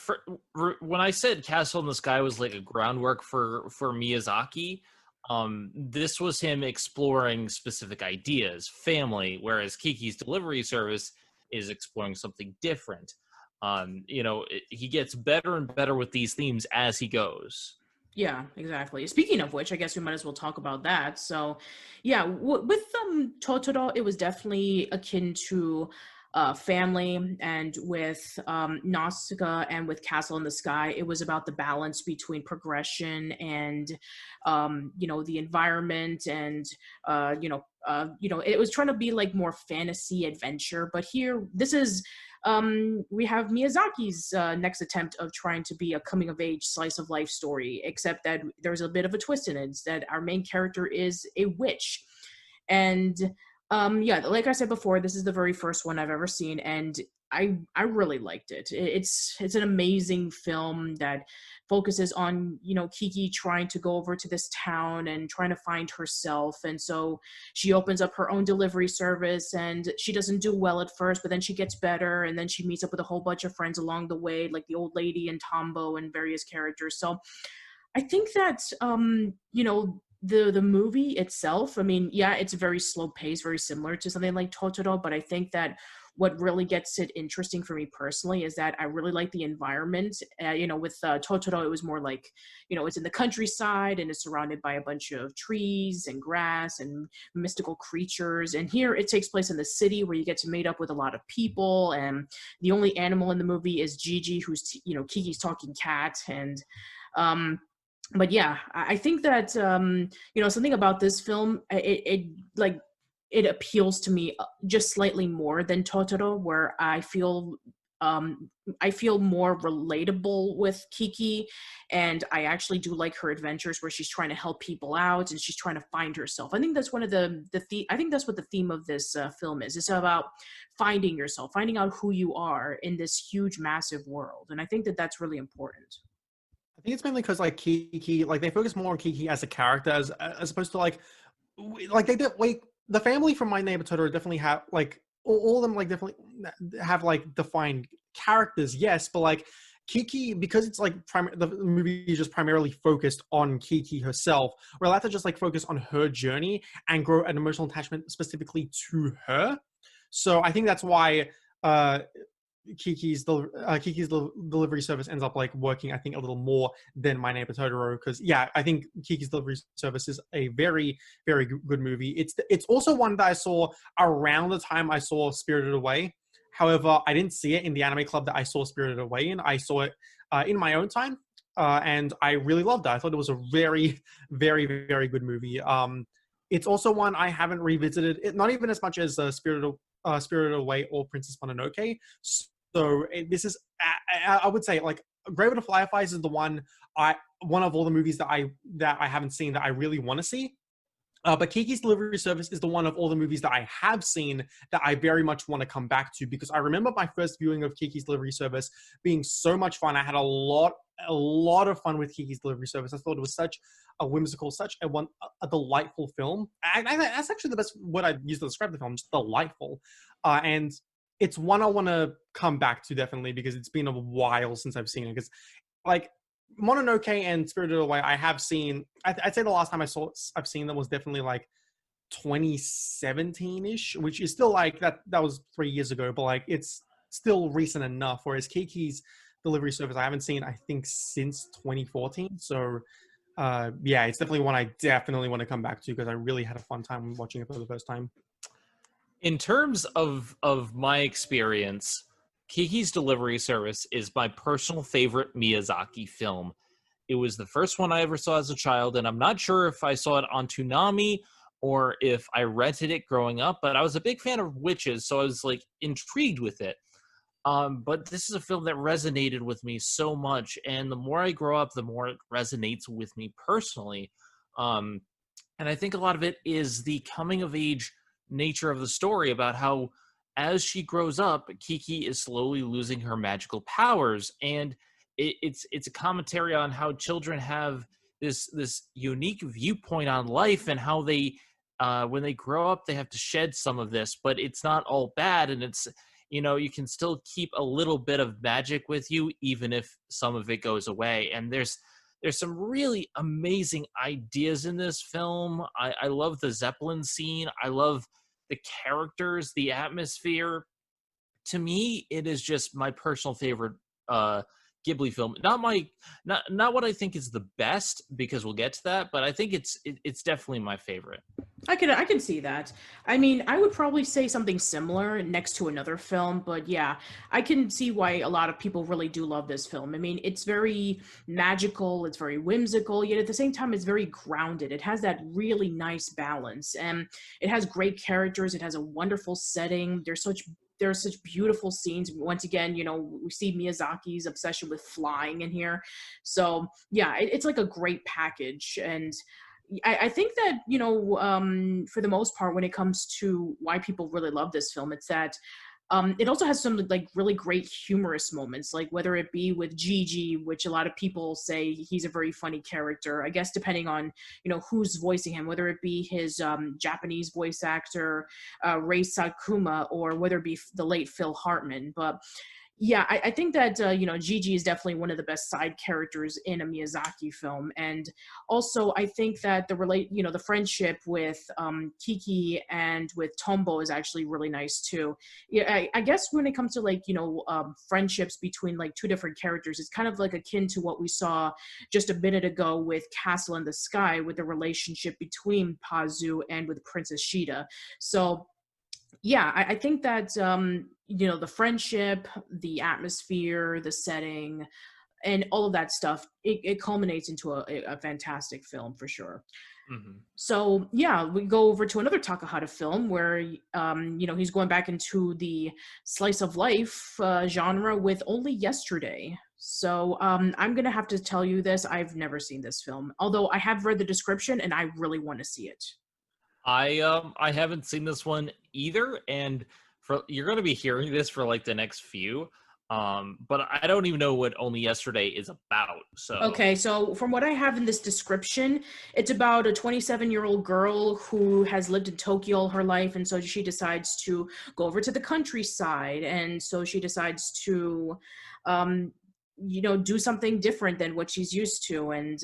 when I said Castle in the Sky was like a groundwork for Miyazaki, this was him exploring specific ideas, family, whereas Kiki's Delivery Service is exploring something different. He gets better and better with these themes as he goes. Yeah, exactly. Speaking of which, I guess we might as well talk about that. So, yeah, with Totoro, it was definitely akin to family, and with Nausicaa and with Castle in the Sky, it was about the balance between progression and the environment, and it was trying to be like more fantasy adventure. But here, this is we have Miyazaki's next attempt of trying to be a coming of age slice of life story, except that there's a bit of a twist in it. It's that our main character is a witch. And yeah, like I said before, this is the very first one I've ever seen, and I really liked it. It's an amazing film that focuses on Kiki trying to go over to this town and trying to find herself. And so she opens up her own delivery service, and she doesn't do well at first, but then she gets better, and then she meets up with a whole bunch of friends along the way, like the old lady and Tombo and various characters. So I think that the movie itself, I mean, yeah, it's very slow paced, very similar to something like Totoro, but I think that what really gets it interesting for me personally is that I really like the environment. With Totoro, it was more like, it's in the countryside and it's surrounded by a bunch of trees and grass and mystical creatures. And here it takes place in the city where you get to meet up with a lot of people. And the only animal in the movie is Gigi, who's, Kiki's talking cat. And, but yeah, I think that something about this film, it appeals to me just slightly more than Totoro, where I feel more relatable with Kiki, and I actually do like her adventures where she's trying to help people out and she's trying to find herself. I think that's one of I think that's what the theme of this film is. It's about finding yourself, finding out who you are in this huge, massive world, and I think that that's really important. I think it's mainly because like Kiki, like they focus more on Kiki as a character as opposed to like they did like the family from My Neighbor Totoro definitely have like all of them like definitely have like defined characters, yes, but like Kiki, because it's like the movie is just primarily focused on Kiki herself, we're allowed to just like focus on her journey and grow an emotional attachment specifically to her. So I think that's why Kiki's delivery service ends up like working, I think, a little more than My Neighbor Totoro, because yeah, I think Kiki's delivery service is a very, very good movie. It's also one that I saw around the time I saw Spirited Away. However, I didn't see it in the anime club that I saw Spirited Away in. I saw it in my own time, and I really loved it. I thought it was a very, very, very good movie. It's also one I haven't revisited, not even as much as Spirited Away or Princess Mononoke. So this is, I would say, like Grave of the Fireflies is the one of all the movies that I haven't seen that I really want to see. But Kiki's Delivery Service is the one of all the movies that I have seen that I very much want to come back to, because I remember my first viewing of Kiki's Delivery Service being so much fun. I had a lot of fun with Kiki's Delivery Service. I thought it was such a whimsical, such a delightful film. That's actually the best word I'd use to describe the film, just delightful. And it's one I want to come back to definitely, because it's been a while since I've seen it. Because like Mononoke and Spirited Away, I have seen. I'd say the last time I've seen them was definitely like 2017-ish, which is still like that was 3 years ago, but like it's still recent enough. Whereas Kiki's Delivery Service I haven't seen, I think, since 2014. So yeah, it's definitely one I definitely want to come back to, because I really had a fun time watching it for the first time. In terms of my experience, Kiki's Delivery Service is my personal favorite Miyazaki film. It was the first one I ever saw as a child, and I'm not sure if I saw it on Toonami or if I rented it growing up, but I was a big fan of witches, so I was like intrigued with it. But this is a film that resonated with me so much, and the more I grow up, the more it resonates with me personally. And I think a lot of it is the coming of age nature of the story, about how as she grows up, Kiki is slowly losing her magical powers, and it's a commentary on how children have this unique viewpoint on life, and how they when they grow up they have to shed some of this, but it's not all bad, and it's, you can still keep a little bit of magic with you even if some of it goes away. And there's some really amazing ideas in this film. I love the Zeppelin scene. I love the characters, the atmosphere. To me, it is just my personal favorite Ghibli film. Not what I think is the best, because we'll get to that, but I think it's definitely my favorite. I can see that. I mean, I would probably say something similar next to another film, but yeah, I can see why a lot of people really do love this film. I mean, it's very magical, it's very whimsical, yet at the same time, it's very grounded. It has that really nice balance, and it has great characters. It has a wonderful setting. There are such beautiful scenes. Once again, we see Miyazaki's obsession with flying in here. So yeah, it's like a great package. And I think that, for the most part, when it comes to why people really love this film, it's that it also has some like really great humorous moments, like whether it be with Gigi, which a lot of people say he's a very funny character, I guess, depending on, who's voicing him, whether it be his Japanese voice actor, Rei Sakuma, or whether it be the late Phil Hartman. But Yeah, I think that Gigi is definitely one of the best side characters in a Miyazaki film, and also I think that the friendship with Kiki and with Tombo is actually really nice too. Yeah, I guess when it comes to friendships between like two different characters, it's kind of like akin to what we saw just a minute ago with Castle in the Sky, with the relationship between Pazu and with Princess Shida. So yeah, I think that the friendship, the atmosphere, the setting, and all of that stuff, it culminates into a fantastic film for sure. Hmm. So yeah, we go over to another Takahata film where he's going back into the slice of life genre with Only Yesterday. So I'm gonna have to tell you this: I've never seen this film, although I have read the description and I really want to see it. I haven't seen this one either, and you're going to be hearing this for like the next few, but I don't even know what Only Yesterday is about. So Okay, so from what I have in this description, it's about a 27-year-old girl who has lived in Tokyo all her life, and so she decides to go over to the countryside, and so she decides to, do something different than what she's used to, and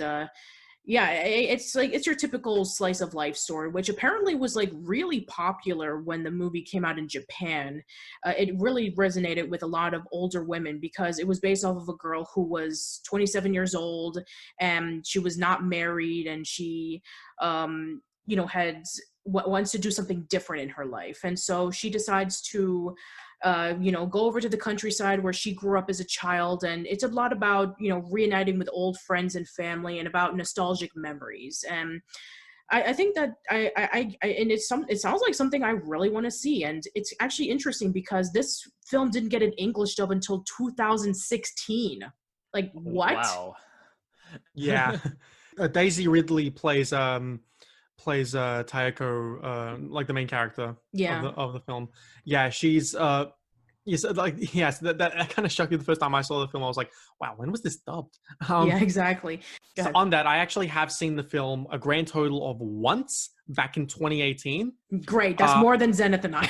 yeah, it's your typical slice of life story, which apparently was like really popular when the movie came out in Japan. It really resonated with a lot of older women because it was based off of a girl who was 27 years old and she was not married, and she had wants to do something different in her life, and so she decides to go over to the countryside where she grew up as a child, and it's a lot about reuniting with old friends and family and about nostalgic memories. And I think that and it sounds like something I really want to see, and it's actually interesting because this film didn't get an English dub until 2016. Like what? wow. Yeah. Daisy Ridley plays Tayako, like the main character Yeah. of the film. Yeah, she's yes, like yes, that kind of shocked me the first time I saw the film. I was like, wow, when was this dubbed? Yeah, exactly. So on that, I actually have seen the film a grand total of once back in 2018. Great, that's more than Zenith and I.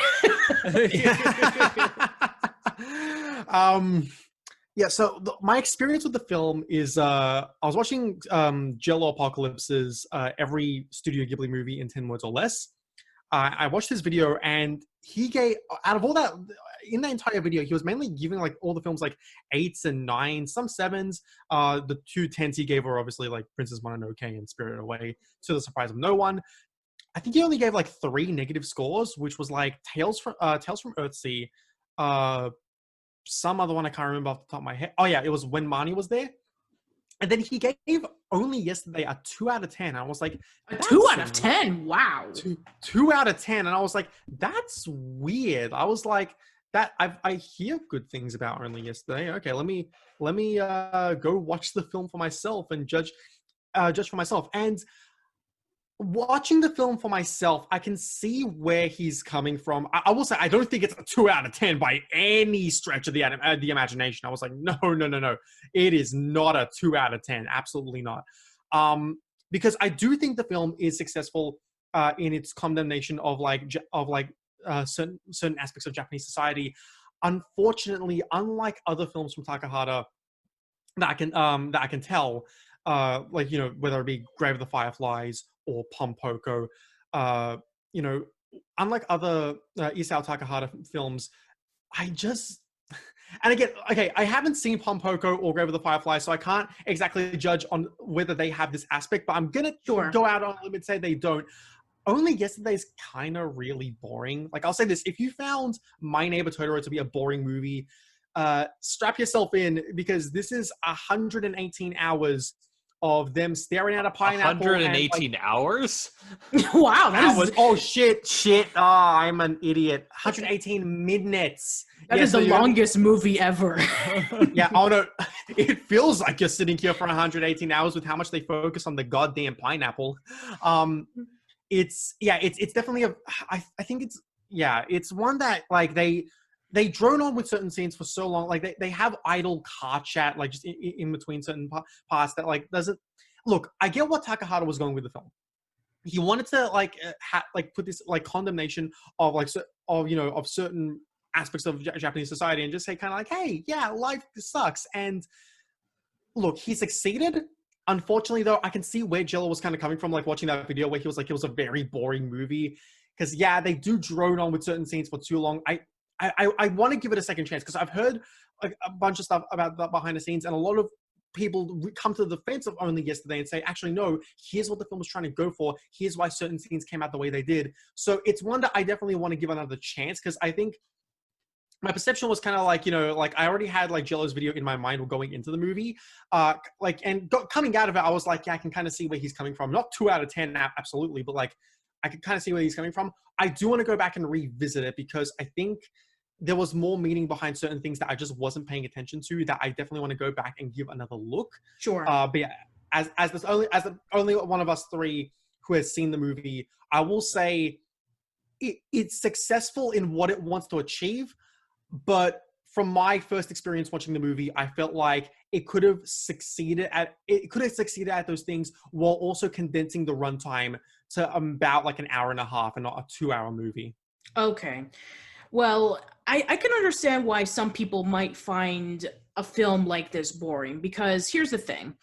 Yeah, so my experience with the film is I was watching Jello Apocalypse's every Studio Ghibli movie in 10 words or less. I watched his video, and he gave, out of all that, in the entire video, he was mainly giving like all the films like 8s and 9s, some 7s. The 2 10s he gave were obviously like Princess Mononoke and Spirited Away, to the surprise of no one. I think he only gave like 3 negative scores, which was like Tales from Earthsea, some other one I can't remember off the top of my head. Oh yeah, it was When Marnie Was There. And then he gave Only Yesterday a 2 out of 10. And I was like, a 2 out of 10? Wow. 2 out of 10. And I was like, that's weird. I was like, I hear good things about Only Yesterday. Okay, let me go watch the film for myself and judge for myself. And watching the film for myself, I can see where he's coming from. I will say, I don't think it's a 2 out of 10 by any stretch of the imagination. I was like, no. It is not a 2 out of 10. Absolutely not. Because I do think the film is successful in its condemnation of certain aspects of Japanese society. Unfortunately, unlike other films from Takahata that I can tell, whether it be Grave of the Fireflies or Pompoko, unlike other Isao Takahata films, and again, okay, I haven't seen Pompoko or Grave of the Fireflies, so I can't exactly judge on whether they have this aspect, but I'm gonna go out on a limb and say they don't. Only Yesterday's kind of really boring. Like, I'll say this, if you found My Neighbor Totoro to be a boring movie, strap yourself in, because this is 118 hours of them staring at a pineapple. 118 hours? Wow, that is... Oh, shit. Oh, I'm an idiot. 118 minutes. That is the longest movie ever. Yeah, oh no. It feels like you're sitting here for 118 hours with how much they focus on the goddamn pineapple. It's definitely I think it's one that like they drone on with certain scenes for so long. Like they have idle car chat, like just in between certain parts that like doesn't look. I get what Takahata was going with the film. He wanted to put this like condemnation of of certain aspects of Japanese society and just say kind of like, hey, yeah, life sucks. And look, he succeeded. Unfortunately, though, I can see where Jello was kind of coming from, like watching that video where he was like, it was a very boring movie. Because yeah, they do drone on with certain scenes for too long. I want to give it a second chance because I've heard like a bunch of stuff about that behind the scenes, and a lot of people come to the defense of Only Yesterday and say, actually, no, here's what the film was trying to go for. Here's why certain scenes came out the way they did. So it's one that I definitely want to give another chance because I think my perception was kind of like, like I already had like Jello's video in my mind going into the movie. Coming out of it, I was like, yeah, I can kind of see where he's coming from. Not 2 out of 10, absolutely, but like I can kind of see where he's coming from. I do want to go back and revisit it because I think there was more meaning behind certain things that I just wasn't paying attention to that I definitely want to go back and give another look. Sure. But yeah, as the only one of us three who has seen the movie, I will say it's successful in what it wants to achieve. But from my first experience watching the movie, I felt like it could have succeeded at those things while also condensing the runtime to about like an hour and a half and not a 2-hour movie. Okay. Well, I can understand why some people might find a film like this boring, because here's the thing.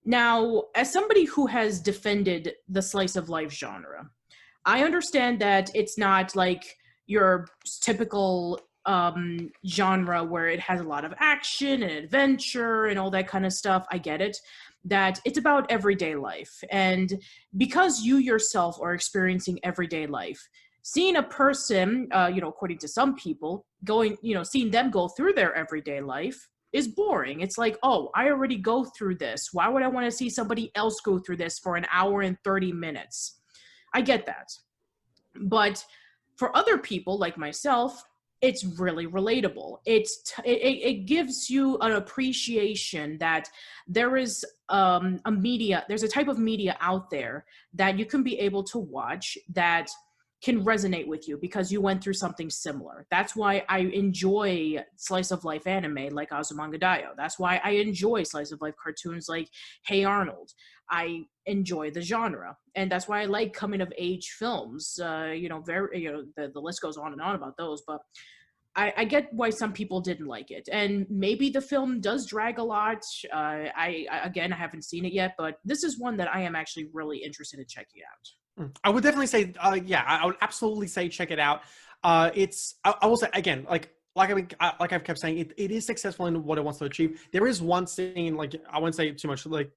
Now, as somebody who has defended the slice of life genre, I understand that it's not like your typical genre where it has a lot of action and adventure and all that kind of stuff. I get it, that it's about everyday life. And because you yourself are experiencing everyday life, seeing a person, according to some people, seeing them go through their everyday life is boring. It's like, oh, I already go through this. Why would I want to see somebody else go through this for an hour and 30 minutes? I get that. But for other people like myself, it's really relatable. It gives you an appreciation that there is there's a type of media out there that you can be able to watch that can resonate with you because you went through something similar. That's why I enjoy slice of life anime like Azumanga Daioh. That's why I enjoy slice of life cartoons like Hey Arnold. I enjoy the genre, and that's why I like coming of age films. The list goes on and on about those, but I get why some people didn't like it, and maybe the film does drag a lot. I haven't seen it yet, but this is one that I am actually really interested in checking out. I would definitely say, I would absolutely say check it out. I will say again, like I've kept saying, it is successful in what it wants to achieve. There is one scene, like I won't say too much, like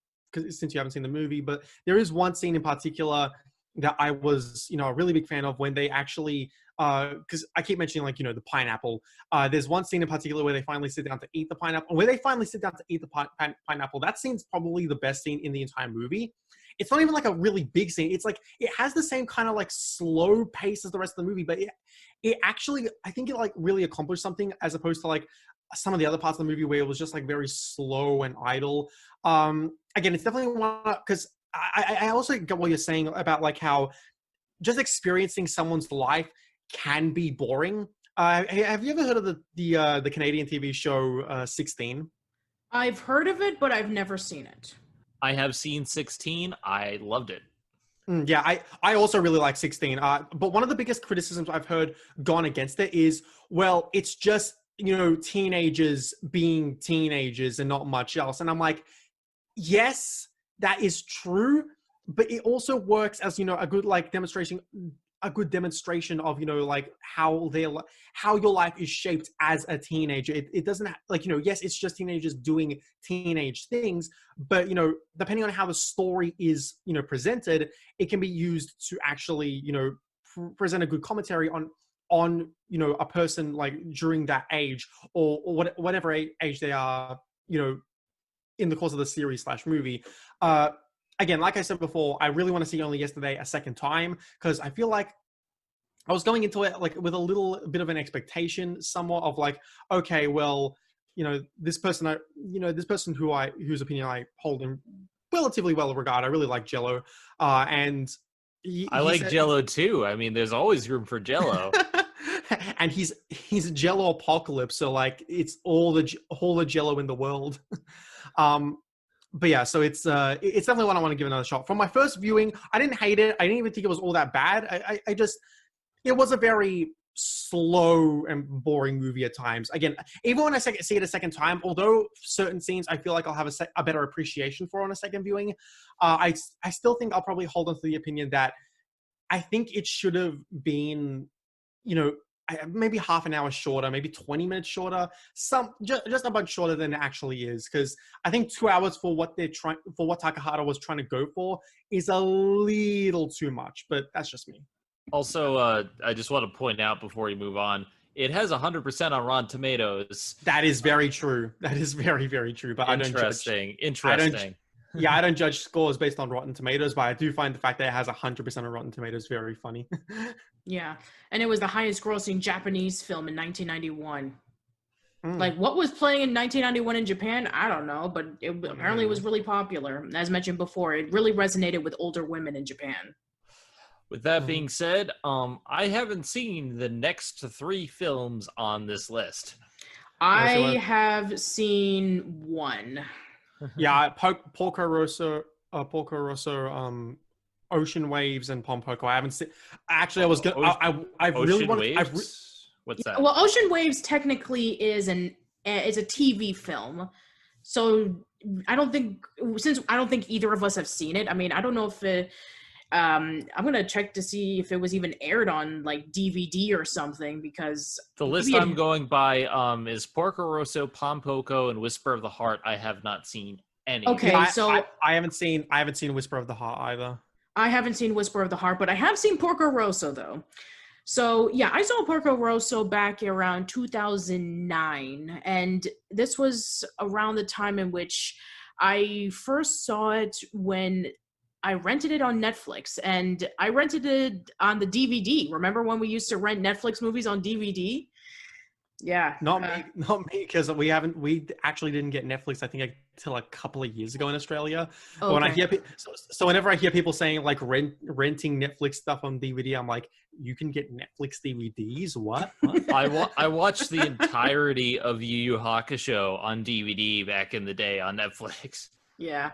since you haven't seen the movie, but there is one scene in particular that I was, a really big fan of when they actually, because I keep mentioning like, the pineapple. There's one scene in particular where they finally sit down to eat the pineapple. Where they finally sit down to eat the pineapple, that scene's probably the best scene in the entire movie. It's not even like a really big scene. It's like, it has the same kind of like slow pace as the rest of the movie, but it actually, I think it like really accomplished something as opposed to like some of the other parts of the movie where it was just like very slow and idle. Again, it's definitely one, because I also get what you're saying about like how just experiencing someone's life can be boring. Have you ever heard of the Canadian TV show 16? I've heard of it, but I've never seen it. I have seen 16. I loved it. Yeah, I also really like 16. But one of the biggest criticisms I've heard gone against it is, well, it's just, teenagers being teenagers and not much else. And I'm like, yes, that is true, but it also works as, a good like demonstration of, like how your life is shaped as a teenager. It doesn't like, yes, it's just teenagers doing teenage things, but, depending on how the story is, presented, it can be used to actually, present a good commentary on, a person like during that age or whatever age they are, in the course of the series / movie. Again, like I said before, I really want to see Only Yesterday a second time because I feel like I was going into it like with a little bit of an expectation, somewhat of like, okay, well, this person, whose opinion I hold in relatively well regard. I really like Jello, and I like Jello too. I mean, there's always room for Jello. And he's Jello apocalypse, so like it's all the Jello in the world. But yeah, so it's definitely one I want to give another shot. From my first viewing, I didn't hate it. I didn't even think it was all that bad. I just, it was a very slow and boring movie at times. Again, even when I see it a second time, although certain scenes I feel like I'll have a better appreciation for on a second viewing, I still think I'll probably hold on to the opinion that I think it should have been, maybe half an hour shorter, maybe 20 minutes shorter, just a bunch shorter than it actually is. Because I think 2 hours for what Takahata was trying to go for is a little too much. But that's just me. Also, I just want to point out before we move on, it has 100% on Rotten Tomatoes. That is very true. That is very, very true. But Interesting. I don't judge scores based on Rotten Tomatoes, but I do find the fact that it has 100% on Rotten Tomatoes very funny. Yeah, and it was the highest grossing Japanese film in 1991. Mm. Like, what was playing in 1991 in Japan? I don't know, but apparently it was really popular. As mentioned before, it really resonated with older women in Japan. With that being said, I haven't seen the next 3 films on this list. I have seen one. Yeah, Porco Rosso, Ocean Waves, and Pompoko. I haven't seen. Actually, I was gonna. I really want. What's that? Well, Ocean Waves technically is a TV film, so I don't think either of us have seen it. I mean, I don't know if it. I'm gonna check to see if it was even aired on like DVD or something, because the list I'm going by is Porco Rosso, Pompoko, and Whisper of the Heart. I have not seen any. Okay, yeah, so I haven't seen Whisper of the Heart either. I haven't seen Whisper of the Heart, but I have seen Porco Rosso though. So yeah, I saw Porco Rosso back around 2009, and this was around the time in which I first saw it when I rented it on Netflix, and I rented it on the DVD. Remember when we used to rent Netflix movies on DVD? Yeah. Not me, because we actually didn't get Netflix, I think, until a couple of years ago in Australia. Okay. When I hear so whenever I hear people saying like renting Netflix stuff on DVD, I'm like, you can get Netflix DVDs? What? I watched the entirety of Yu Yu Hakusho on DVD back in the day on Netflix. Yeah.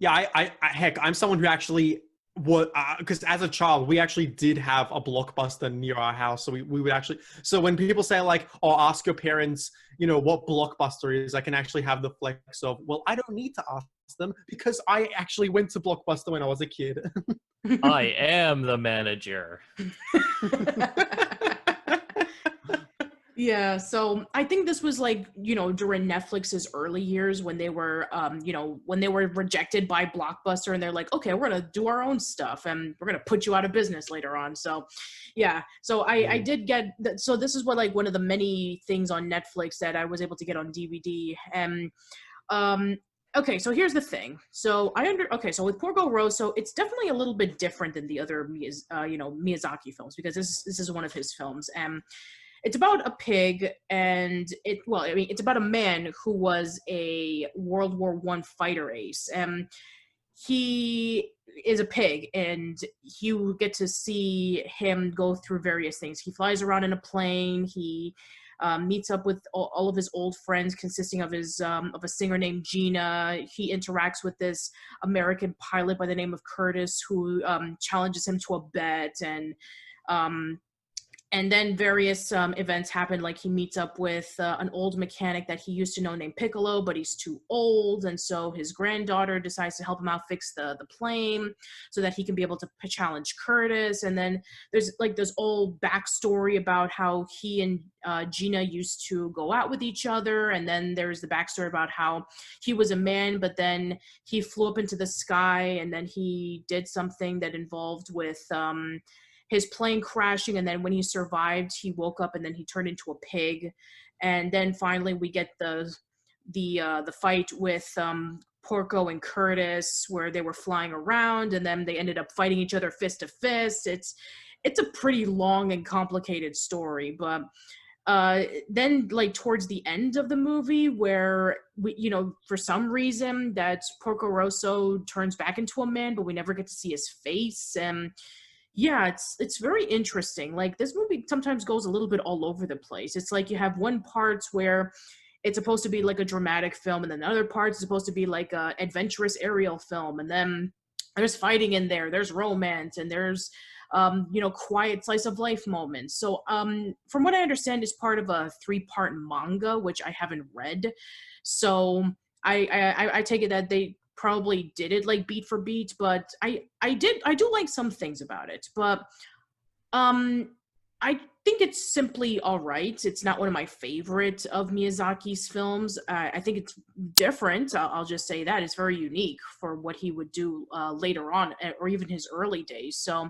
Yeah, heck, I'm someone who actually would, because as a child, we actually did have a Blockbuster near our house. So we would actually, so when people say like, oh, ask your parents, what Blockbuster is, I can actually have the flex of, well, I don't need to ask them because I actually went to Blockbuster when I was a kid. I am the manager. Yeah, so I think this was like, during Netflix's early years when they were, when they were rejected by Blockbuster, and they're like, okay, we're going to do our own stuff and we're going to put you out of business later on. So, yeah, so I did get, so this is what like one of the many things on Netflix that I was able to get on DVD. And, okay, so here's the thing. So so with Porco Rosso, it's definitely a little bit different than the other, Miyazaki films, because this is one of his films. And it's about a pig, and it's about a man who was a World War I fighter ace. He is a pig, and you get to see him go through various things. He flies around in a plane. He meets up with all of his old friends, consisting of of a singer named Gina. He interacts with this American pilot by the name of Curtis, who challenges him to a bet, and then various events happen, like he meets up with an old mechanic that he used to know named Piccolo, but he's too old, and so his granddaughter decides to help him out fix the plane so that he can be able to challenge Curtis. And then there's like this old backstory about how he and Gina used to go out with each other, and then there's the backstory about how he was a man, but then he flew up into the sky, and then he did something that involved with his plane crashing, and then when he survived, he woke up and then he turned into a pig. And then finally we get the fight with Porco and Curtis, where they were flying around, and then they ended up fighting each other fist to fist. It's a pretty long and complicated story, but then like towards the end of the movie, where we, for some reason that Porco Rosso turns back into a man, but we never get to see his face. And yeah, it's very interesting. Like, this movie sometimes goes a little bit all over the place. It's like you have one part where it's supposed to be like a dramatic film, and then other parts is supposed to be like a adventurous aerial film, and then there's fighting in there, there's romance, and there's quiet slice of life moments. So from what I understand, it's part of a 3-part manga, which I haven't read. So I take it that they probably did it like beat for beat, but I do like some things about it. But I think it's simply all right. It's not one of my favorite of Miyazaki's films. I think it's different. I'll just say that it's very unique for what he would do later on, or even his early days. So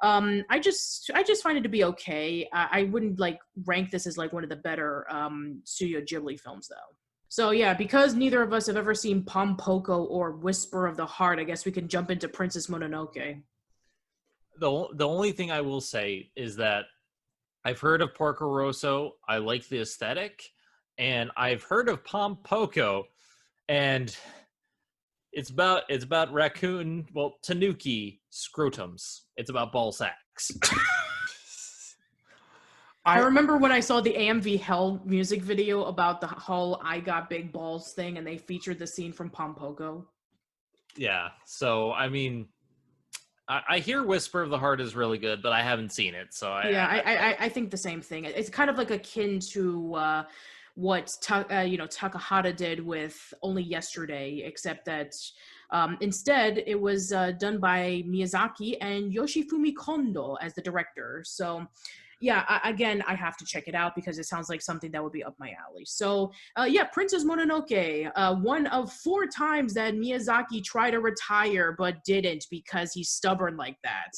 I just find it to be okay. I wouldn't like rank this as like one of the better Studio Ghibli films though. So yeah, because neither of us have ever seen Poko or Whisper of the Heart, I guess we can jump into Princess Mononoke. The only thing I will say is that I've heard of Porco Rosso. I like the aesthetic, and I've heard of Poko, and it's about raccoon, tanuki scrotums. It's about ball sacks. I remember when I saw the AMV Hell music video about the whole I Got Big Balls thing, and they featured the scene from Poko. Yeah, so I mean, I hear Whisper of the Heart is really good, but I haven't seen it. So I think the same thing. It's kind of like akin to what Takahata did with Only Yesterday, except that instead it was done by Miyazaki and Yoshifumi Kondo as the director. So yeah, I have to check it out because it sounds like something that would be up my alley. So Princess Mononoke, one of 4 times that Miyazaki tried to retire but didn't because he's stubborn like that.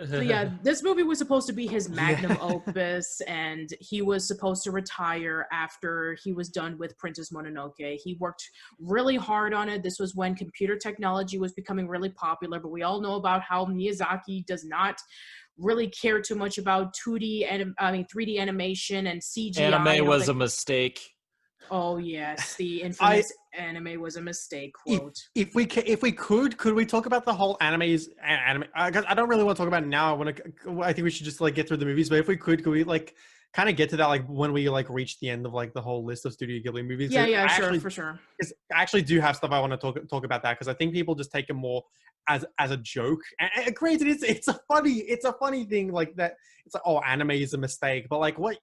So yeah, this movie was supposed to be his magnum opus, and he was supposed to retire after he was done with Princess Mononoke. He worked really hard on it. This was when computer technology was becoming really popular, but we all know about how Miyazaki does not really care too much about 3D animation and CGI. Anime was a mistake. Oh yes, the infamous anime was a mistake quote. If we could we talk about the whole anime? Because I don't really want to talk about it now. I think we should just like get through the movies. But if we could we like kind of get to that like when we like reach the end of like the whole list of Studio Ghibli movies? Yeah, sure, for sure. Because I actually do have stuff I want to talk about that because I think people just take it more as a joke. And granted, it's a funny thing like that. It's like, oh, anime is a mistake, but like what?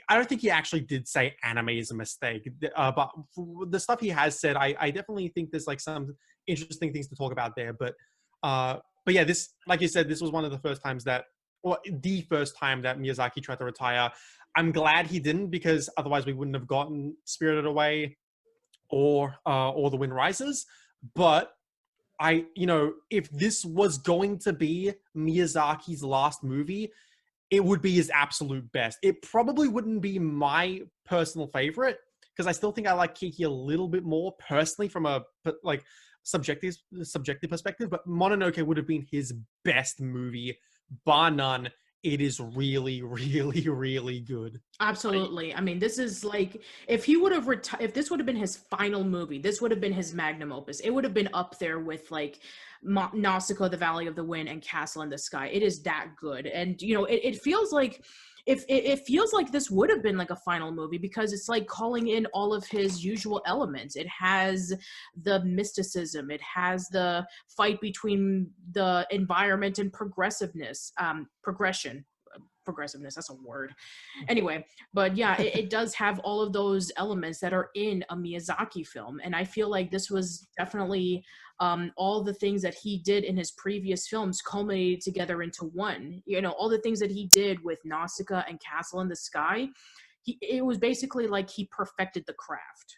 I don't think he actually did say anime is a mistake, but the stuff he has said, I definitely think there's like some interesting things to talk about there. But yeah, this, like you said, this was one of the first times the first time that Miyazaki tried to retire. I'm glad he didn't, because otherwise we wouldn't have gotten Spirited Away or The Wind Rises. But if this was going to be Miyazaki's last movie, it would be his absolute best. It probably wouldn't be my personal favorite, because I still think I like Kiki a little bit more personally from a like subjective perspective. But Mononoke would have been his best movie, bar none. It is really, really, really good. Absolutely. I mean, this is like, if he would have if this would have been his final movie, this would have been his magnum opus. It would have been up there with like Nausicaa, The Valley of the Wind, and Castle in the Sky. It is that good. And it feels like it feels like this would have been like a final movie, because it's like calling in all of his usual elements. It has the mysticism, it has the fight between the environment and progressiveness, progressiveness, that's a word. Anyway, but yeah, it does have all of those elements that are in a Miyazaki film. And I feel like this was definitely all the things that he did in his previous films culminated together into one. All the things that he did with Nausicaa and Castle in the Sky, it was basically like he perfected the craft.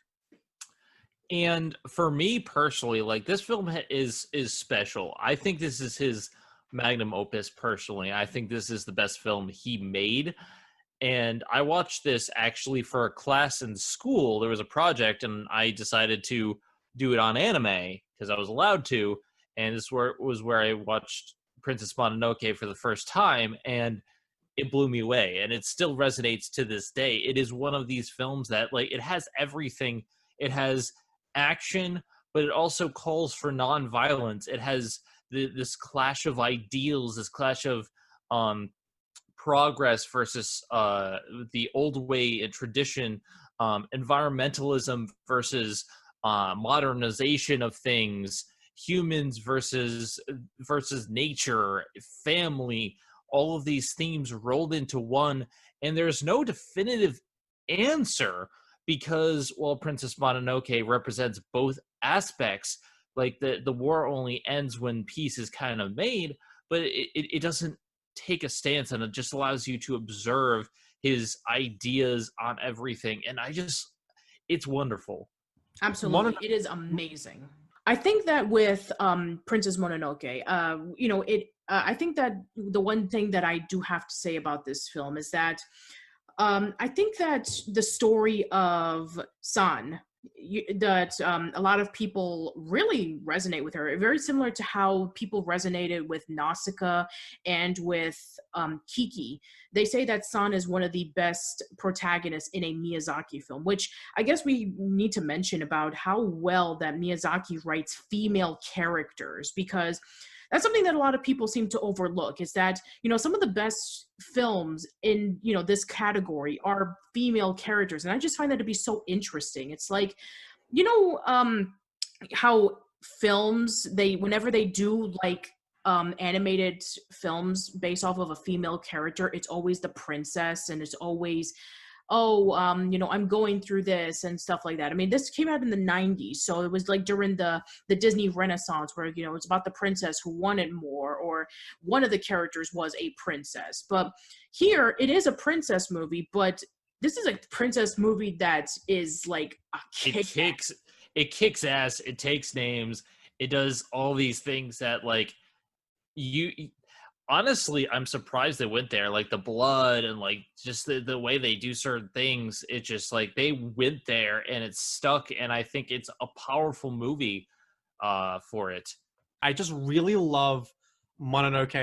And for me personally, like, this film is special. I think this is his magnum opus personally. I think this is the best film he made. And I watched this actually for a class in school. There was a project, and I decided to do it on anime because I was allowed to. And this was where I watched Princess Mononoke for the first time, and it blew me away. And it still resonates to this day. It is one of these films that, like, it has everything. It has action, but it also calls for non-violence. It has this clash of ideals, this clash of progress versus the old way and tradition, environmentalism versus modernization of things. humans versus nature, family, all of these themes rolled into one, and there's no definitive answer because, well, Princess Mononoke represents both aspects. Like the war only ends when peace is kind of made, but it doesn't take a stance, and it just allows you to observe his ideas on everything. And it's wonderful. Absolutely, it is amazing. I think that with Princess Mononoke, I think that the one thing that I do have to say about this film is that I think that the story of San, that a lot of people really resonate with her, very similar to how people resonated with Nausicaa and with Kiki. They say that San is one of the best protagonists in a Miyazaki film, which I guess we need to mention about how well that Miyazaki writes female characters, because that's something that a lot of people seem to overlook, is that, some of the best films in, this category are female characters. And I just find that to be so interesting. It's like, how films, whenever they do like animated films based off of a female character, it's always the princess, and it's always, I'm going through this and stuff like that. I mean, this came out in the 90s, so it was like during the Disney Renaissance, where, it's about the princess who wanted more, or one of the characters was a princess. But here, it is a princess movie, but this is a princess movie that is like a it kicks ass, it takes names, it does all these things that, like, honestly, I'm surprised they went there. Like the blood and like just the way they do certain things, it's just like they went there and it's stuck. And I think it's a powerful movie for it. I just really love Mononoke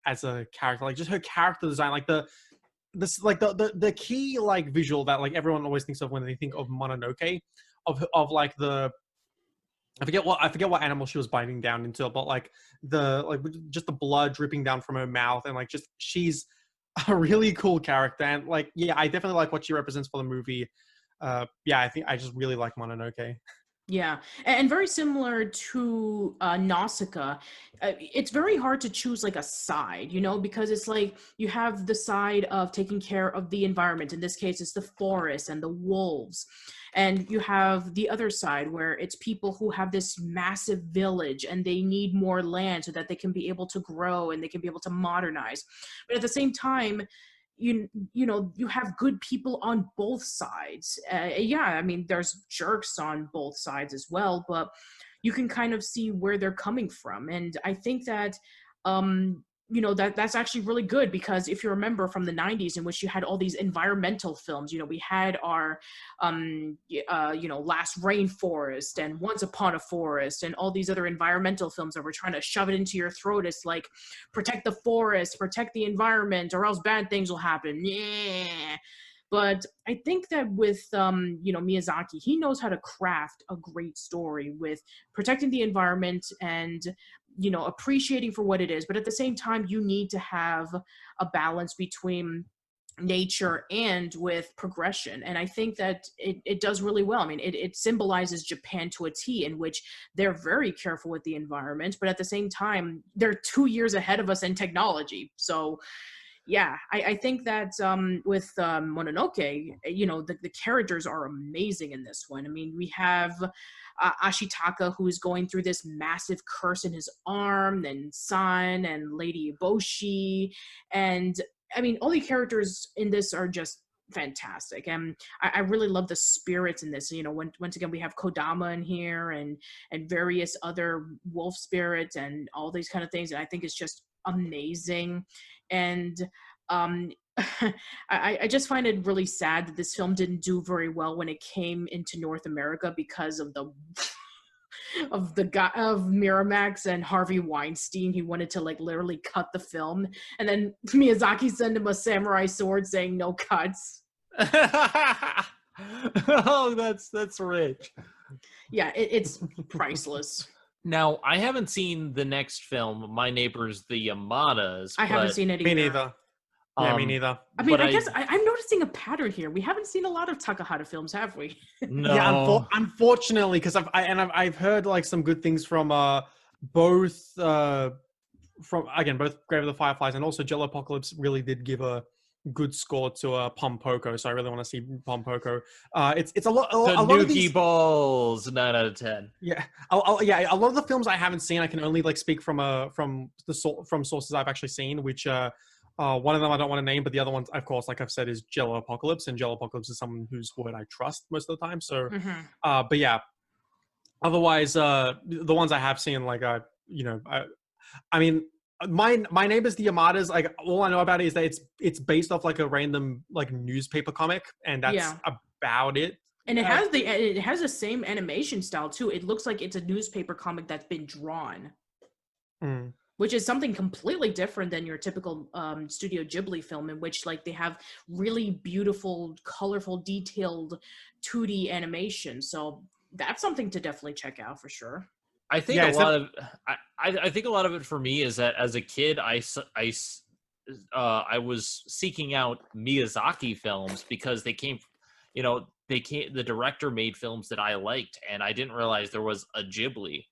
as a character, like just her character design, like the key like visual that like everyone always thinks of when they think of Mononoke, of like the I forget what animal she was biting down into, but like just the blood dripping down from her mouth, and like just she's a really cool character. And like, yeah, I definitely like what she represents for the movie. I think I just really like Mononoke. Yeah, and very similar to Nausicaa, it's very hard to choose like a side, because it's like you have the side of taking care of the environment. In this case, it's the forest and the wolves. And you have the other side where it's people who have this massive village and they need more land so that they can be able to grow and they can be able to modernize. But at the same time, you have good people on both sides. I mean, there's jerks on both sides as well, but you can kind of see where they're coming from. And I think that that's actually really good, because if you remember from the 90s, in which you had all these environmental films, we had our Last Rainforest and Once Upon a Forest and all these other environmental films that were trying to shove it into your throat. It's like, protect the forest, protect the environment, or else bad things will happen. Yeah. But I think that with Miyazaki, he knows how to craft a great story with protecting the environment and appreciating for what it is. But at the same time, you need to have a balance between nature and with progression. And I think that it does really well. I mean, it symbolizes Japan to a T, in which they're very careful with the environment, but at the same time, they're 2 years ahead of us in technology. So yeah, I think that with Mononoke, the characters are amazing in this one. I mean, we have Ashitaka, who is going through this massive curse in his arm, and San and Lady Eboshi. And I mean, all the characters in this are just fantastic. And I really love the spirits in this. Once again, we have Kodama in here and various other wolf spirits and all these kind of things. And I think it's just amazing. And I just find it really sad that this film didn't do very well when it came into North America, because of the guy of Miramax and Harvey Weinstein. He wanted to like literally cut the film, and then Miyazaki sent him a samurai sword saying no cuts. Oh, that's rich. Yeah, it's priceless. Now, I haven't seen the next film, My Neighbors the Yamadas. I haven't seen it either. Me neither. Yeah, me neither. I mean, I guess I'm noticing a pattern here. We haven't seen a lot of Takahata films, have we? No. Yeah, unfortunately, because I've heard like some good things from both both Grave of the Fireflies and also Jello Apocalypse really did give a good score to Pompoko, so I really want to see Pompoko. It's a lot of these Balls, 9 out of 10. Yeah, a lot of the films I haven't seen, I can only like speak from sources I've actually seen, which one of them I don't want to name, but the other ones, of course, like I've said, is Jello Apocalypse, and Jello Apocalypse is someone whose word I trust most of the time. So, but yeah, otherwise, the ones I have seen, like I mean, my neighbors the Yamadas, like all I know about it is that it's based off like a random like newspaper comic, and that's about it. And it has the same animation style too. It looks like it's a newspaper comic that's been drawn, which is something completely different than your typical Studio Ghibli film, in which like they have really beautiful, colorful, detailed 2D animation. So that's something to definitely check out for sure. I think I think a lot of it for me is that as a kid, I was seeking out Miyazaki films because they came, the director made films that I liked, and I didn't realize there was a Ghibli.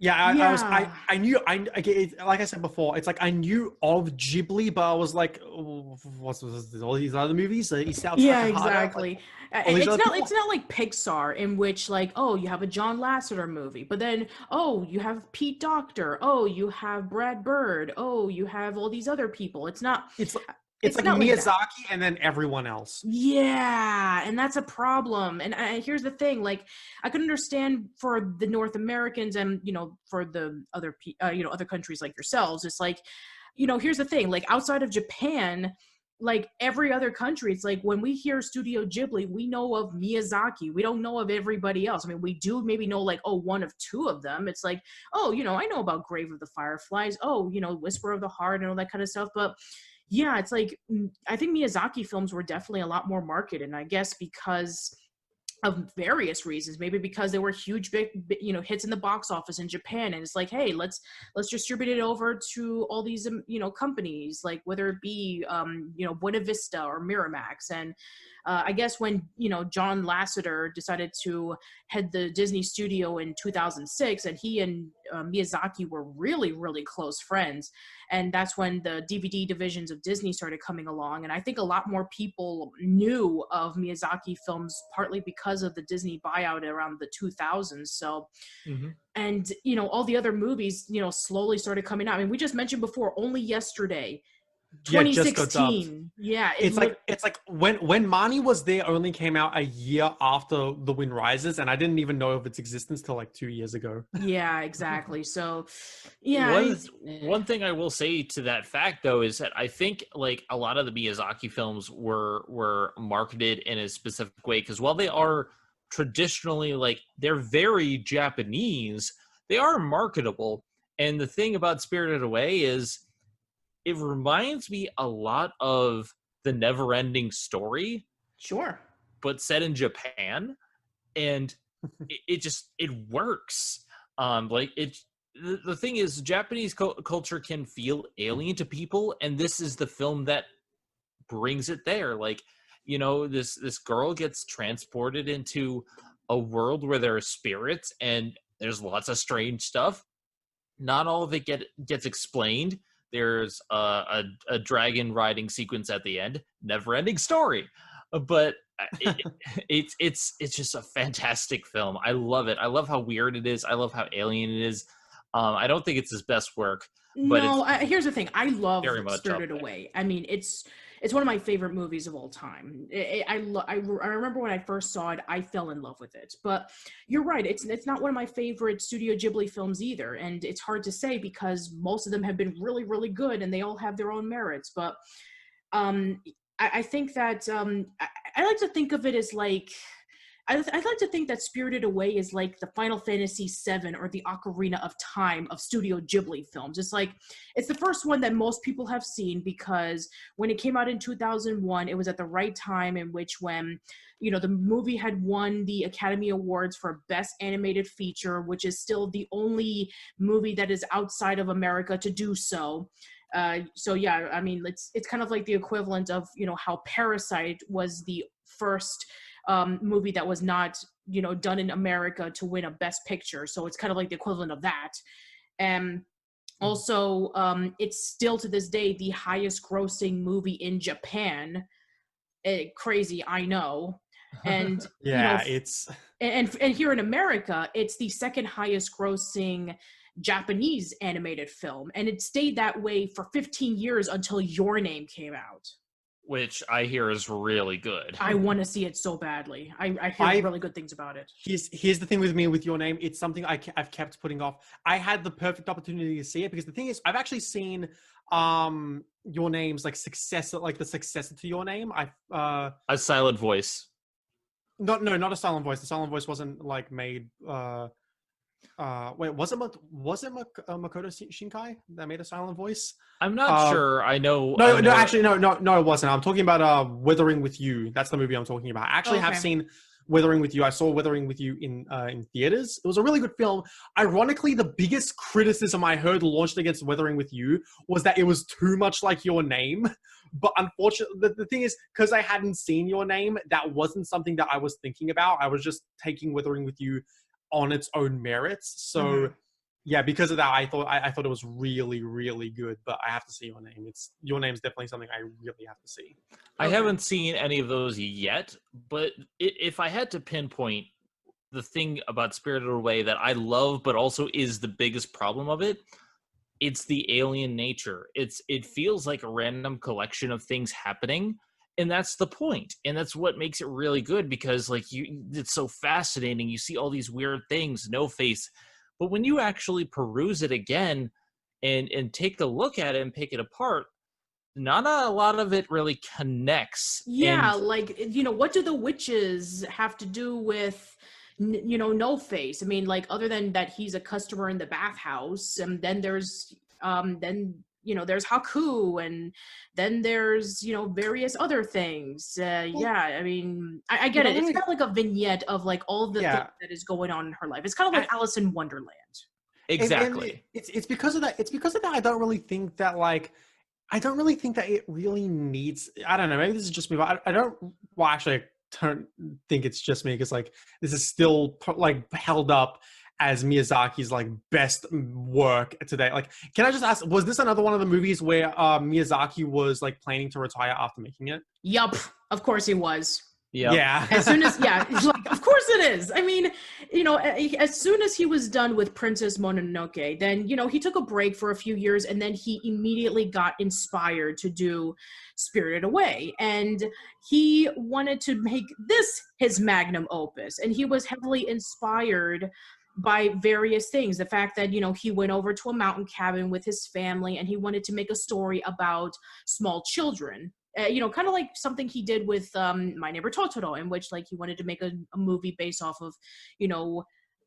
I knew, like I said before, it's like I knew of Ghibli, but I was like, what's all these other movies? Isao Takahata, yeah, exactly. Like, it's not like Pixar, in which like, oh, you have a John Lasseter movie, but then oh, you have Pete Docter, oh, you have Brad Bird, oh, you have all these other people. It's like Miyazaki like and then everyone else. Yeah, and that's a problem. And here's the thing: like, I could understand for the North Americans and for the other other countries like yourselves. It's like, here's the thing: like outside of Japan, like every other country, it's like when we hear Studio Ghibli, we know of Miyazaki. We don't know of everybody else. I mean, we do maybe know like, oh, one of two of them. It's like, oh, I know about Grave of the Fireflies. Oh, Whisper of the Heart and all that kind of stuff, but. Yeah, it's like, I think Miyazaki films were definitely a lot more marketed, and I guess because of various reasons, maybe because they were huge, big, hits in the box office in Japan, and it's like, hey, let's distribute it over to all these, companies, like whether it be, Buena Vista or Miramax, and I guess when John Lasseter decided to head the Disney studio in 2006, and he and Miyazaki were really, really close friends, and that's when the DVD divisions of Disney started coming along, and I think a lot more people knew of Miyazaki films partly because of the Disney buyout around the 2000s. So, and all the other movies slowly started coming out. I mean, we just mentioned before, only yesterday. 2016. Yeah, it's like when Marnie was there only came out a year after The Wind Rises, and I didn't even know of its existence till like 2 years ago. Yeah, exactly. So, yeah. One thing I will say to that fact though is that I think like a lot of the Miyazaki films were marketed in a specific way, because while they are traditionally like they're very Japanese, they are marketable. And the thing about Spirited Away is it reminds me a lot of The Never-Ending Story. Sure. But set in Japan. And it works. The thing is, Japanese culture can feel alien to people, and this is the film that brings it there. Like, this girl gets transported into a world where there are spirits, and there's lots of strange stuff. Not all of it gets explained. There's a dragon riding sequence at the end. Never-ending story, but it's just a fantastic film. I love it. I love how weird it is. I love how alien it is. I don't think it's his best work. But here's the thing. I love Spirited Away. I mean, it's one of my favorite movies of all time. I remember when I first saw it, I fell in love with it. But you're right. It's not one of my favorite Studio Ghibli films either. And it's hard to say because most of them have been really, really good and they all have their own merits. But I think that I like to think of it as like, I'd like to think that Spirited Away is like the Final Fantasy VII or the Ocarina of Time of Studio Ghibli films. It's like, it's the first one that most people have seen because when it came out in 2001, it was at the right time in which when, the movie had won the Academy Awards for Best Animated Feature, which is still the only movie that is outside of America to do so. So yeah, I mean, it's kind of like the equivalent of, how Parasite was the first movie that was not done in America to win a Best Picture, so it's kind of like the equivalent of that. And also, it's still to this day the highest grossing movie in Japan. Crazy, I know. And Yeah, it's and here in America, it's the second highest grossing Japanese animated film, and it stayed that way for 15 years until Your Name came out. which I hear is really good. I want to see it so badly. I hear really good things about it. Here's the thing with me with Your Name. It's something I've kept putting off. I had the perfect opportunity to see it because the thing is, I've actually seen Your Name's like the successor to Your Name. A Silent Voice. Not a Silent Voice. The Silent Voice wasn't like made. Wait, was it Makoto Shinkai that made a Silent Voice? I'm not sure. I know. No, actually, no, it wasn't. I'm talking about Withering with You. That's the movie I'm talking about. I actually have seen Withering with You. I saw Withering with You in theaters. It was a really good film. Ironically, the biggest criticism I heard launched against Withering with You was that it was too much like Your Name. But unfortunately, the thing is, because I hadn't seen Your Name, that wasn't something that I was thinking about. I was just taking Withering with You on its own merits. So yeah, because of that, I thought it was really, really good. But I have to see Your Name. Your Name's definitely something I really have to see. I haven't seen any of those yet, but if I had to pinpoint the thing about Spirited Away that I love, but also is the biggest problem of it, it's the alien nature. It feels like a random collection of things happening, and that's the point. And that's what makes it really good, because like it's so fascinating. You see all these weird things, no face. But when you actually peruse it again and take a look at it and pick it apart, not a lot of it really connects. Yeah, And like, what do the witches have to do with, No Face? I mean, like, other than that he's a customer in the bathhouse, and then there's, there's Haku, and then there's, various other things. Yeah, I mean, I get it. It's kind of like a vignette of, like, all the things that is going on in her life. It's kind of like Alice in Wonderland. exactly. And it's because of that. It's because of that. I don't really think that it really needs. I don't know. Maybe this is just me, but I don't. Well, actually, I don't think it's just me, because like this is still like held up as Miyazaki's like best work today. Like, can I just ask, was this another one of the movies where Miyazaki was like planning to retire after making it? Yup, of course he was. Yep. Yeah. As soon as, like, of course it is. I mean, as soon as he was done with Princess Mononoke, then, he took a break for a few years, and then he immediately got inspired to do Spirited Away. And he wanted to make this his magnum opus. And he was heavily inspired by various things. The fact that, he went over to a mountain cabin with his family, and he wanted to make a story about small children. Kind of like something he did with My Neighbor Totoro, in which like he wanted to make a movie based off of,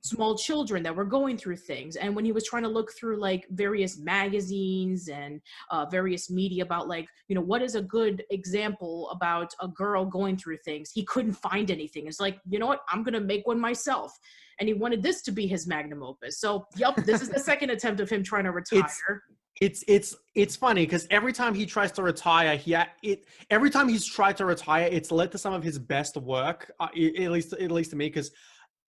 small children that were going through things. And when he was trying to look through like various magazines and various media about like, what is a good example about a girl going through things, he couldn't find anything. It's like, you know what, I'm gonna make one myself. And he wanted this to be his magnum opus. So, this is the second attempt of him trying to retire. It's funny because every time he tries to retire, every time he's tried to retire, it's led to some of his best work. At least to me, because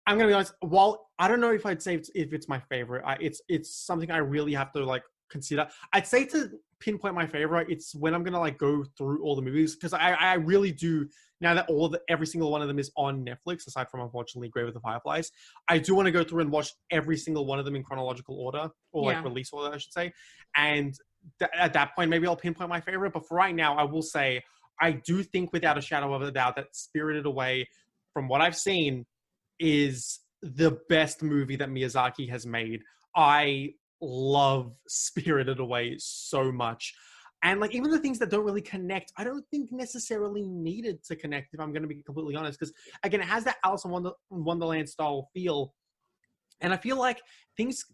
I'm gonna be honest. While I don't know if I'd say if it's my favorite, it's something I really have to like consider. I'd say to pinpoint my favorite, it's when I'm gonna like go through all the movies, because I really do, now that every single one of them is on Netflix, aside from unfortunately Grave of the Fireflies, I do want to go through and watch every single one of them in chronological order, or like release order, I should say. And at that point, maybe I'll pinpoint my favorite. But for right now, I will say I do think without a shadow of a doubt that Spirited Away, from what I've seen, is the best movie that Miyazaki has made. I love Spirited Away so much. And like even the things that don't really connect, I don't think necessarily needed to connect, if I'm going to be completely honest. Because again, it has that Alice in Wonderland style feel. And I feel like things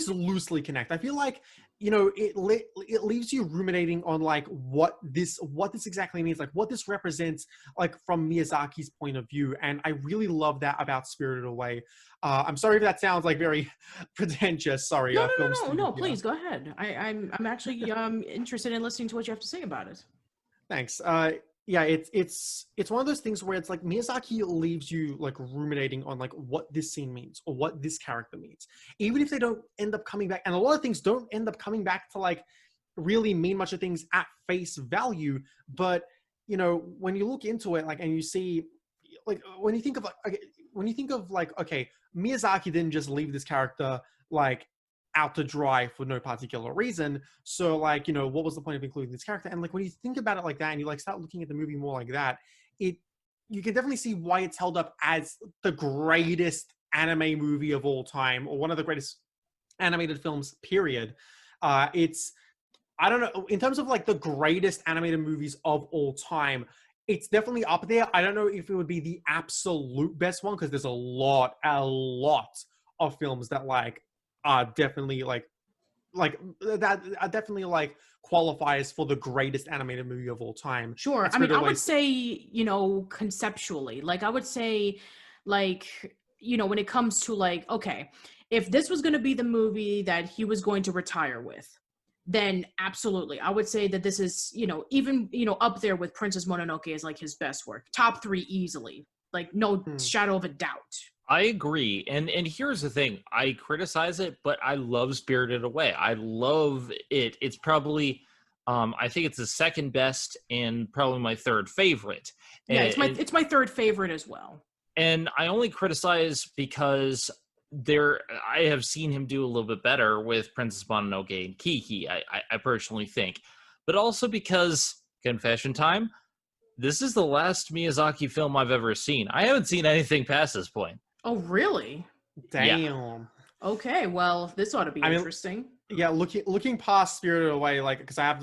loosely connect. I feel like, it leaves you ruminating on like what this exactly means, like what this represents, like from Miyazaki's point of view. And I really love that about Spirited Away. I'm sorry if that sounds like very pretentious. Sorry. No, please go ahead. I'm actually interested in listening to what you have to say about it. Thanks. yeah, it's one of those things where it's like Miyazaki leaves you like ruminating on like what this scene means or what this character means, even if they don't end up coming back. And a lot of things don't end up coming back to like really mean much of things at face value. But you know, when you look into it, like, and you see, like, when you think of like, okay, okay, Miyazaki didn't just leave this character like out to dry for no particular reason. So like, you know, what was the point of including this character? And like, when you think about it like that and you like start looking at the movie more like that, you can definitely see why it's held up as the greatest anime movie of all time, or one of the greatest animated films, period. It's, I don't know, in terms of like the greatest animated movies of all time, it's definitely up there. I don't know if it would be the absolute best one, because there's a lot of films that like are definitely like that are definitely like qualifies for the greatest animated movie of all time. Sure. I mean, I would say, you know, conceptually, like I would say, like, you know, when it comes to like, okay, if this was going to be the movie that he was going to retire with, then absolutely, I would say that this is, you know, even, you know, up there with Princess Mononoke as like his best work, top 3 easily, like no shadow of a doubt. I agree. And here's the thing. I criticize it, but I love Spirited Away. I love it. It's probably I think it's the second best and probably my third favorite. Yeah, it's my third favorite as well. And I only criticize because I have seen him do a little bit better with Princess Mononoke and Kiki, I personally think. But also because, confession time, this is the last Miyazaki film I've ever seen. I haven't seen anything past this point. Oh, really? Damn. Yeah. Okay, well, this ought to be interesting. Yeah, looking past Spirited Away, like, because I have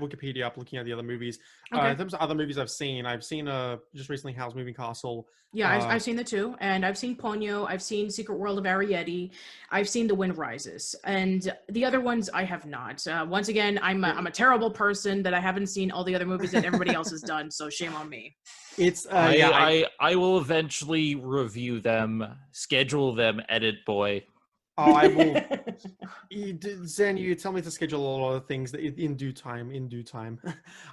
Wikipedia up looking at the other movies. Okay. In terms of other movies I've seen just recently Howl's Moving Castle. Yeah, I've seen the 2, and I've seen Ponyo, I've seen Secret World of Arrietty, I've seen The Wind Rises, and the other ones I have not. Once again, I'm a terrible person that I haven't seen all the other movies that everybody else has done, so shame on me. It's I will eventually review them, schedule them, edit boy. Oh, I will. Zen, you tell me to schedule a lot of things in due time.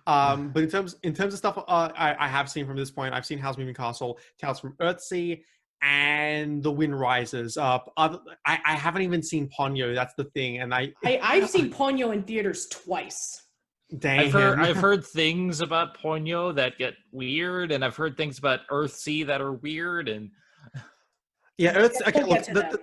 But in terms of stuff I have seen from this point, I've seen Howl's Moving Castle, Tales from Earthsea, and The Wind Rises. I haven't even seen Ponyo. That's the thing, and I've seen Ponyo in theaters twice. Damn. I've heard things about Ponyo that get weird, and I've heard things about Earthsea that are weird, and yeah, Earthsea. Okay, look.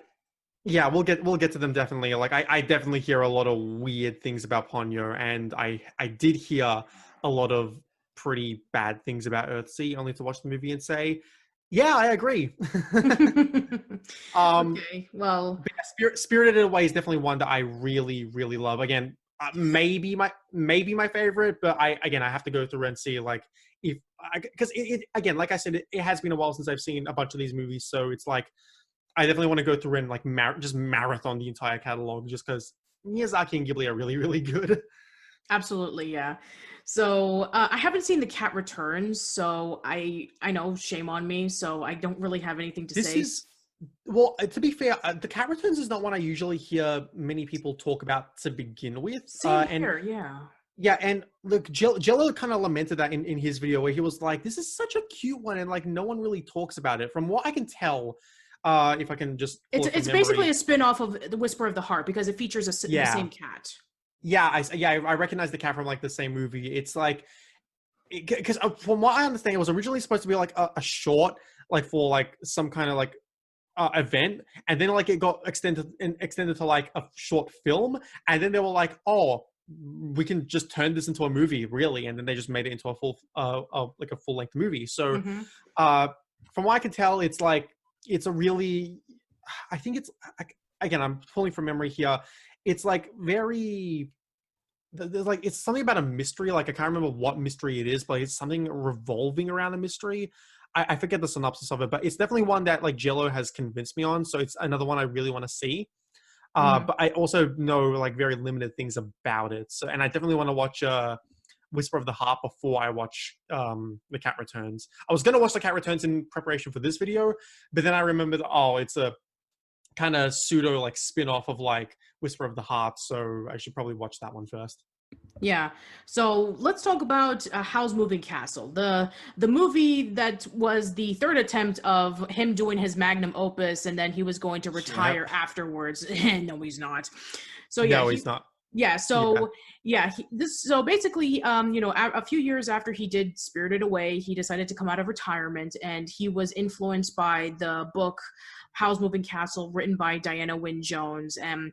Yeah, we'll get to them definitely. Like I definitely hear a lot of weird things about Ponyo, and I did hear a lot of pretty bad things about Earthsea, only to watch the movie and say, yeah, I agree. Okay, well, Spirited Away is definitely one that I really, really love. Again, maybe my favorite, but I have to go through and see like because it again, like I said, it has been a while since I've seen a bunch of these movies, so it's like I definitely want to go through and like just marathon the entire catalog, just because Miyazaki and Ghibli are really, really good. Absolutely, yeah. So I haven't seen The Cat Returns, so I know, shame on me. So I don't really have anything to say. Well, to be fair, The Cat Returns is not one I usually hear many people talk about to begin with. Same here, yeah. Yeah, and look, Jello kind of lamented that in his video, where he was like, "This is such a cute one, and like no one really talks about it." From what I can tell. If I can just it's basically a spin-off of The Whisper of the Heart, because it features the same cat. Yeah, I recognize the cat from like the same movie. It's like, because from what I understand, it was originally supposed to be like a short, like for like some kind of like event, and then like it got extended to like a short film, and then they were like, oh, we can just turn this into a movie, really, and then they just made it into a full like a full-length movie. So from what I can tell, it's like, it's a really, I think it's, again, I'm pulling from memory here. It's like very, there's like, it's something about a mystery. Like, I can't remember what mystery it is, but it's something revolving around a mystery. I forget the synopsis of it, but it's definitely one that like Jello has convinced me on. So it's another one I really want to see. But I also know like very limited things about it. So, and I definitely want to watch Whisper of the Heart before I watch The Cat Returns. I was going to watch The Cat Returns in preparation for this video, but then I remembered, oh, it's a kind of pseudo like spin-off of like Whisper of the Heart, so I should probably watch that one first. Yeah. So let's talk about Howl's Moving Castle, the movie that was the third attempt of him doing his magnum opus, and then he was going to retire Yep. afterwards. No, he's not. So yeah, No, he he's not. yeah. Yeah. So yeah, so basically, a few years after he did Spirited Away, he decided to come out of retirement, and he was influenced by the book Howl's Moving Castle, written by Diana Wynne Jones, and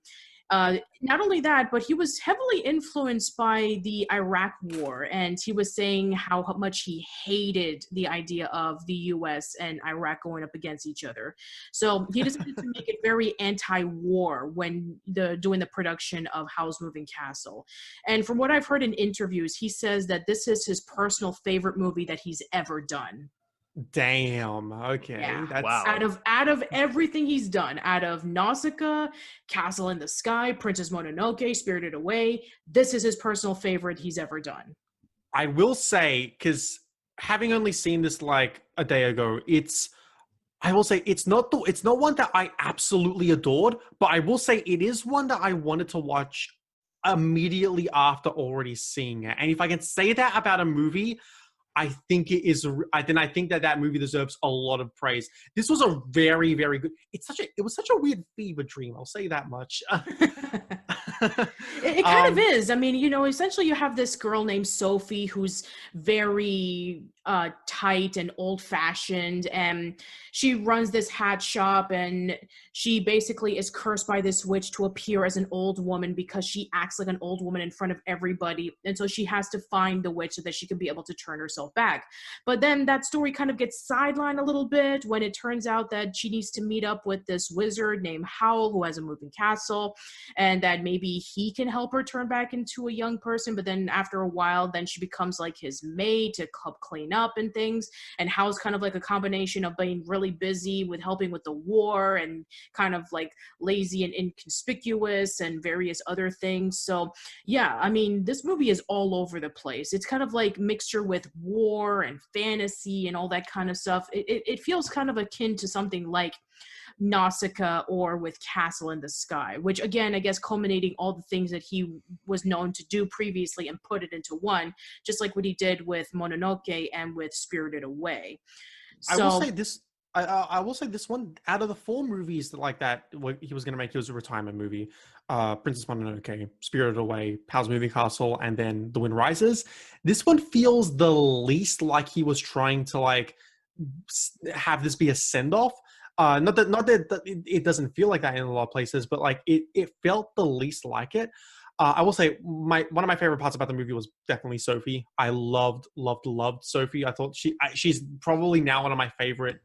not only that, but he was heavily influenced by the Iraq War, and he was saying how much he hated the idea of the U.S. and Iraq going up against each other. So he decided to make it very anti-war when doing the production of Howl's Moving Castle. And from what I've heard in interviews, he says that this is his personal favorite movie that he's ever done. Damn. Okay. Yeah. That's Wow. Out of everything he's done, out of Nausicaa, Castle in the Sky, Princess Mononoke, Spirited Away, this is his personal favorite he's ever done. I will say, because having only seen this like a day ago, I will say it's not one that I absolutely adored, but I will say it is one that I wanted to watch immediately after already seeing it. And if I can say that about a movie, I think it is. I think that movie deserves a lot of praise. This was a very, very good. It was such a weird fever dream. I'll say that much. It kind of is. I mean, essentially you have this girl named Sophie who's very tight and old-fashioned, and she runs this hat shop, and she basically is cursed by this witch to appear as an old woman because she acts like an old woman in front of everybody, and so she has to find the witch so that she can be able to turn herself back. But then that story kind of gets sidelined a little bit when it turns out that she needs to meet up with this wizard named Howl who has a moving castle, and that maybe he can help her turn back into a young person. But then after a while, then she becomes like his maid to help clean up and things. And How's kind of like a combination of being really busy with helping with the war and kind of like lazy and inconspicuous and various other things. So yeah, I mean, this movie is all over the place. It's kind of like mixture with war and fantasy and all that kind of stuff. It feels kind of akin to something like Nausicaa or with Castle in the Sky, which again, I guess culminating all the things that he was known to do previously and put it into one, just like what he did with Mononoke and with Spirited Away. I will So say this. I will say this one out of the four movies that like that what he was going to make, it was a retirement movie. Princess Mononoke, Spirited Away, Howl's Moving Castle, and then The Wind Rises. This one feels the least like he was trying to like have this be a send off. Not that it doesn't feel like that in a lot of places, but like it felt the least like it. I will say one of my favorite parts about the movie was definitely Sophie. I loved Sophie. I thought she's probably now one of my favorite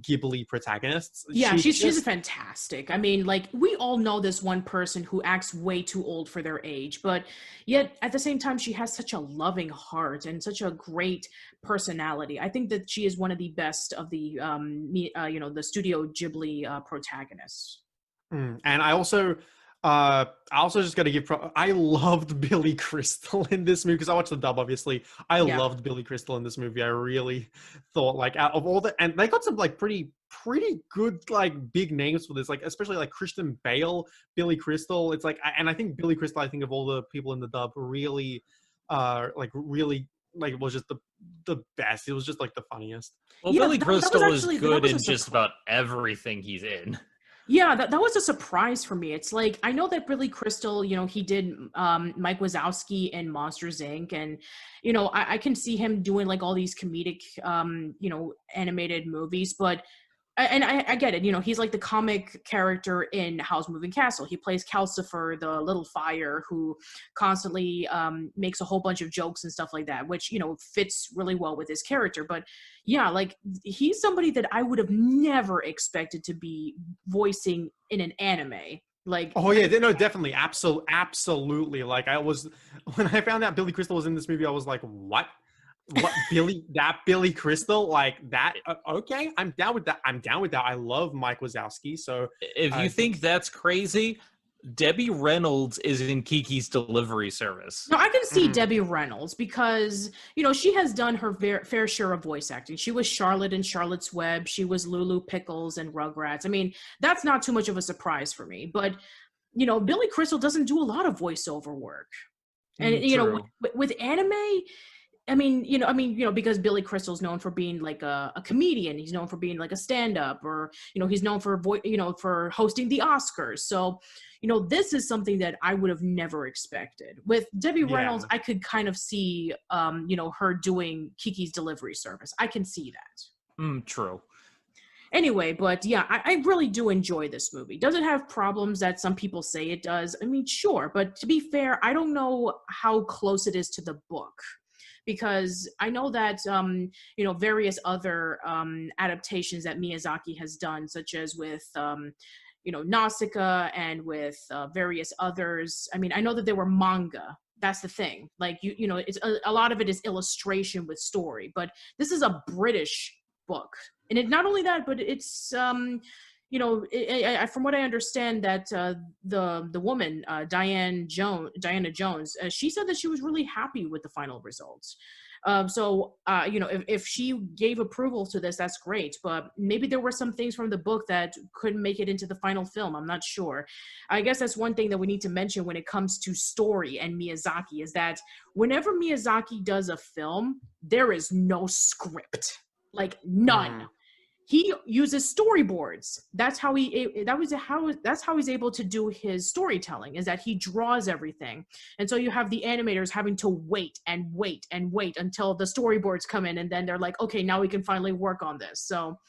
Ghibli protagonists. yeah, she's fantastic. I mean, like we all know this one person who acts way too old for their age, but yet at the same time she has such a loving heart and such a great personality. I think that she is one of the best of the the Studio Ghibli protagonists. And I also just got to give. I loved Billy Crystal in this movie because I watched the dub. Obviously, I Yeah. loved Billy Crystal in this movie. I really thought like out of all the, and they got some like pretty good like big names for this, like especially like Christian Bale, Billy Crystal. It's like, and I think Billy Crystal, I think of all the people in the dub, really, really like was just the best. It was just like the funniest. Well, Yeah, Billy that was Crystal is actually good in just about everything he's in. Yeah, that was a surprise for me. It's like I know that Billy Crystal, he did Mike Wazowski in Monsters Inc. And I can see him doing like all these comedic animated movies, but I get it. He's like the comic character in Howl's Moving Castle. He plays Calcifer, the little fire who constantly makes a whole bunch of jokes and stuff like that, which fits really well with his character. But yeah, like he's somebody that I would have never expected to be voicing in an anime. Like, Oh yeah, no, definitely, absolutely. Like I was when I found out Billy Crystal was in this movie, I was like, what? What Billy Crystal, like that? Okay, I'm down with that. I love Mike Wazowski, so If you think that's crazy, Debbie Reynolds is in Kiki's Delivery Service. no, I can see Debbie Reynolds because, she has done her fair share of voice acting. She was Charlotte in Charlotte's Web. She was Lulu Pickles and Rugrats. I mean, that's not too much of a surprise for me. But, Billy Crystal doesn't do a lot of voiceover work. And True. with anime, because Billy Crystal's known for being like a comedian. He's known for being like a stand-up, or he's known for for hosting the Oscars. So, this is something that I would have never expected. With Debbie Reynolds, I could kind of see, her doing Kiki's Delivery Service. I can see that. True. Anyway, but yeah, I really do enjoy this movie. Does it have problems that some people say it does? I mean, sure, but to be fair, I don't know how close it is to the book. Because I know that, various other adaptations that Miyazaki has done, such as with, Nausicaa and with various others. I mean, I know that there were manga. That's the thing. Like, it's a lot of it is illustration with story. But this is a British book. And not only that, but it's... from what I understand, that the woman Diana Jones, she said that she was really happy with the final results. If she gave approval to this, that's great. But maybe there were some things from the book that couldn't make it into the final film. I'm not sure. I guess that's one thing that we need to mention when it comes to story and Miyazaki, is that whenever Miyazaki does a film, there is no script, like none. He uses storyboards. That's how he's able to do his storytelling, is that he draws everything. And so you have the animators having to wait and wait and wait until the storyboards come in, and then they're like, okay, now we can finally work on this. So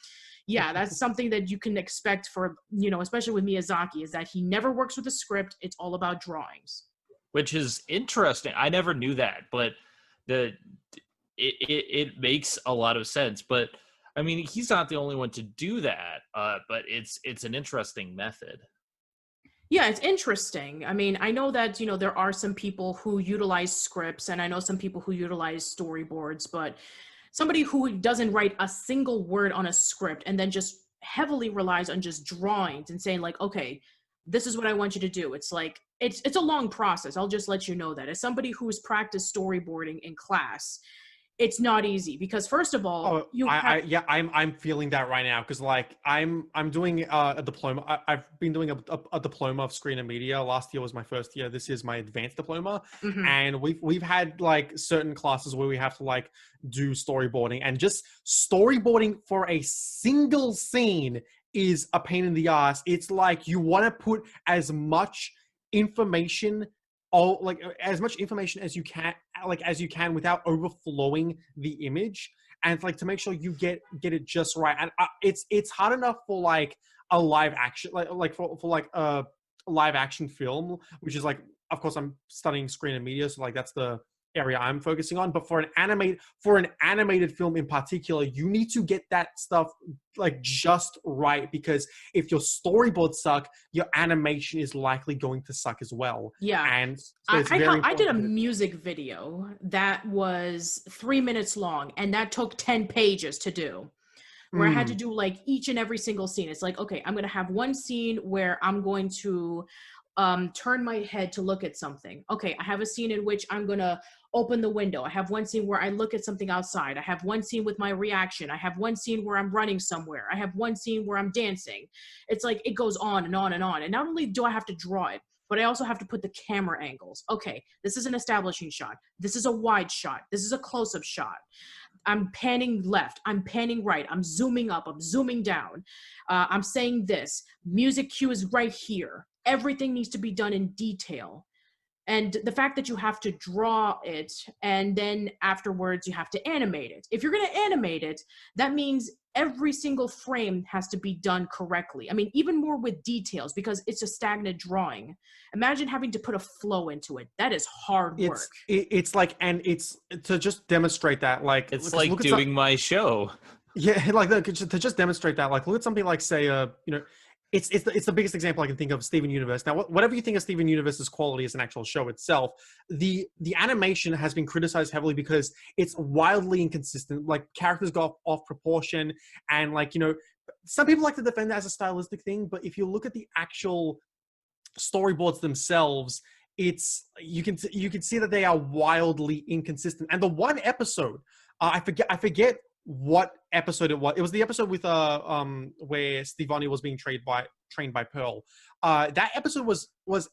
yeah, that's something that you can expect for, especially with Miyazaki, is that he never works with a script. It's all about drawings. Which is interesting. I never knew that, but it makes a lot of sense. But I mean, he's not the only one to do that, but it's an interesting method. Yeah, it's interesting. I mean, I know that, there are some people who utilize scripts, and I know some people who utilize storyboards, but somebody who doesn't write a single word on a script and then just heavily relies on just drawings and saying like, okay, this is what I want you to do. It's like, it's a long process. I'll just let you know that. As somebody who's practiced storyboarding in class, it's not easy, because first of all, I'm feeling that right now, because like I'm doing a diploma. I've been doing a diploma of screen and media. Last year was my first year. This is my advanced diploma, and we've had like certain classes where we have to like do storyboarding, and just storyboarding for a single scene is a pain in the ass. It's like you want to put as much information as much information as you can without overflowing the image, and like to make sure you get it just right. And it's hard enough for like a live action, for a live action film, which is like, of course I'm studying screen and media, so like that's the area I'm focusing on. But for an animated film in particular, you need to get that stuff like just right, because if your storyboards suck, your animation is likely going to suck as well. Yeah. And so I did a music video that was 3 minutes long, and that took 10 pages to do, where I had to do like each and every single scene. It's like, okay, I'm going to have one scene where I'm going to turn my head to look at something. Okay, I have a scene in which I'm going to open the window. I have one scene where I look at something outside. I have one scene with my reaction. I have one scene where I'm running somewhere. I have one scene where I'm dancing. It's like, it goes on and on and on. And not only do I have to draw it, but I also have to put the camera angles. Okay, this is an establishing shot. This is a wide shot. This is a close-up shot. I'm panning left. I'm panning right. I'm zooming up. I'm zooming down. I'm saying this. Music cue is right here. Everything needs to be done in detail. And the fact that you have to draw it and then afterwards you have to animate it. If you're going to animate it, that means every single frame has to be done correctly. I mean, even more with details, because it's a stagnant drawing. Imagine having to put a flow into it. That is hard work. It's like, and it's to just demonstrate that, like, it's like doing my show. Yeah, like to just demonstrate that, like, look at something like, say, it's the biggest example I can think of, Steven Universe. Now, whatever you think of Steven Universe's quality as an actual show itself, the animation has been criticized heavily because it's wildly inconsistent. Like, characters go off proportion, and like, some people like to defend that as a stylistic thing, but if you look at the actual storyboards themselves, you can see that they are wildly inconsistent. And the one episode, I forget what episode it was. It was the episode with where Stevonnie was being Trained by Pearl. That episode was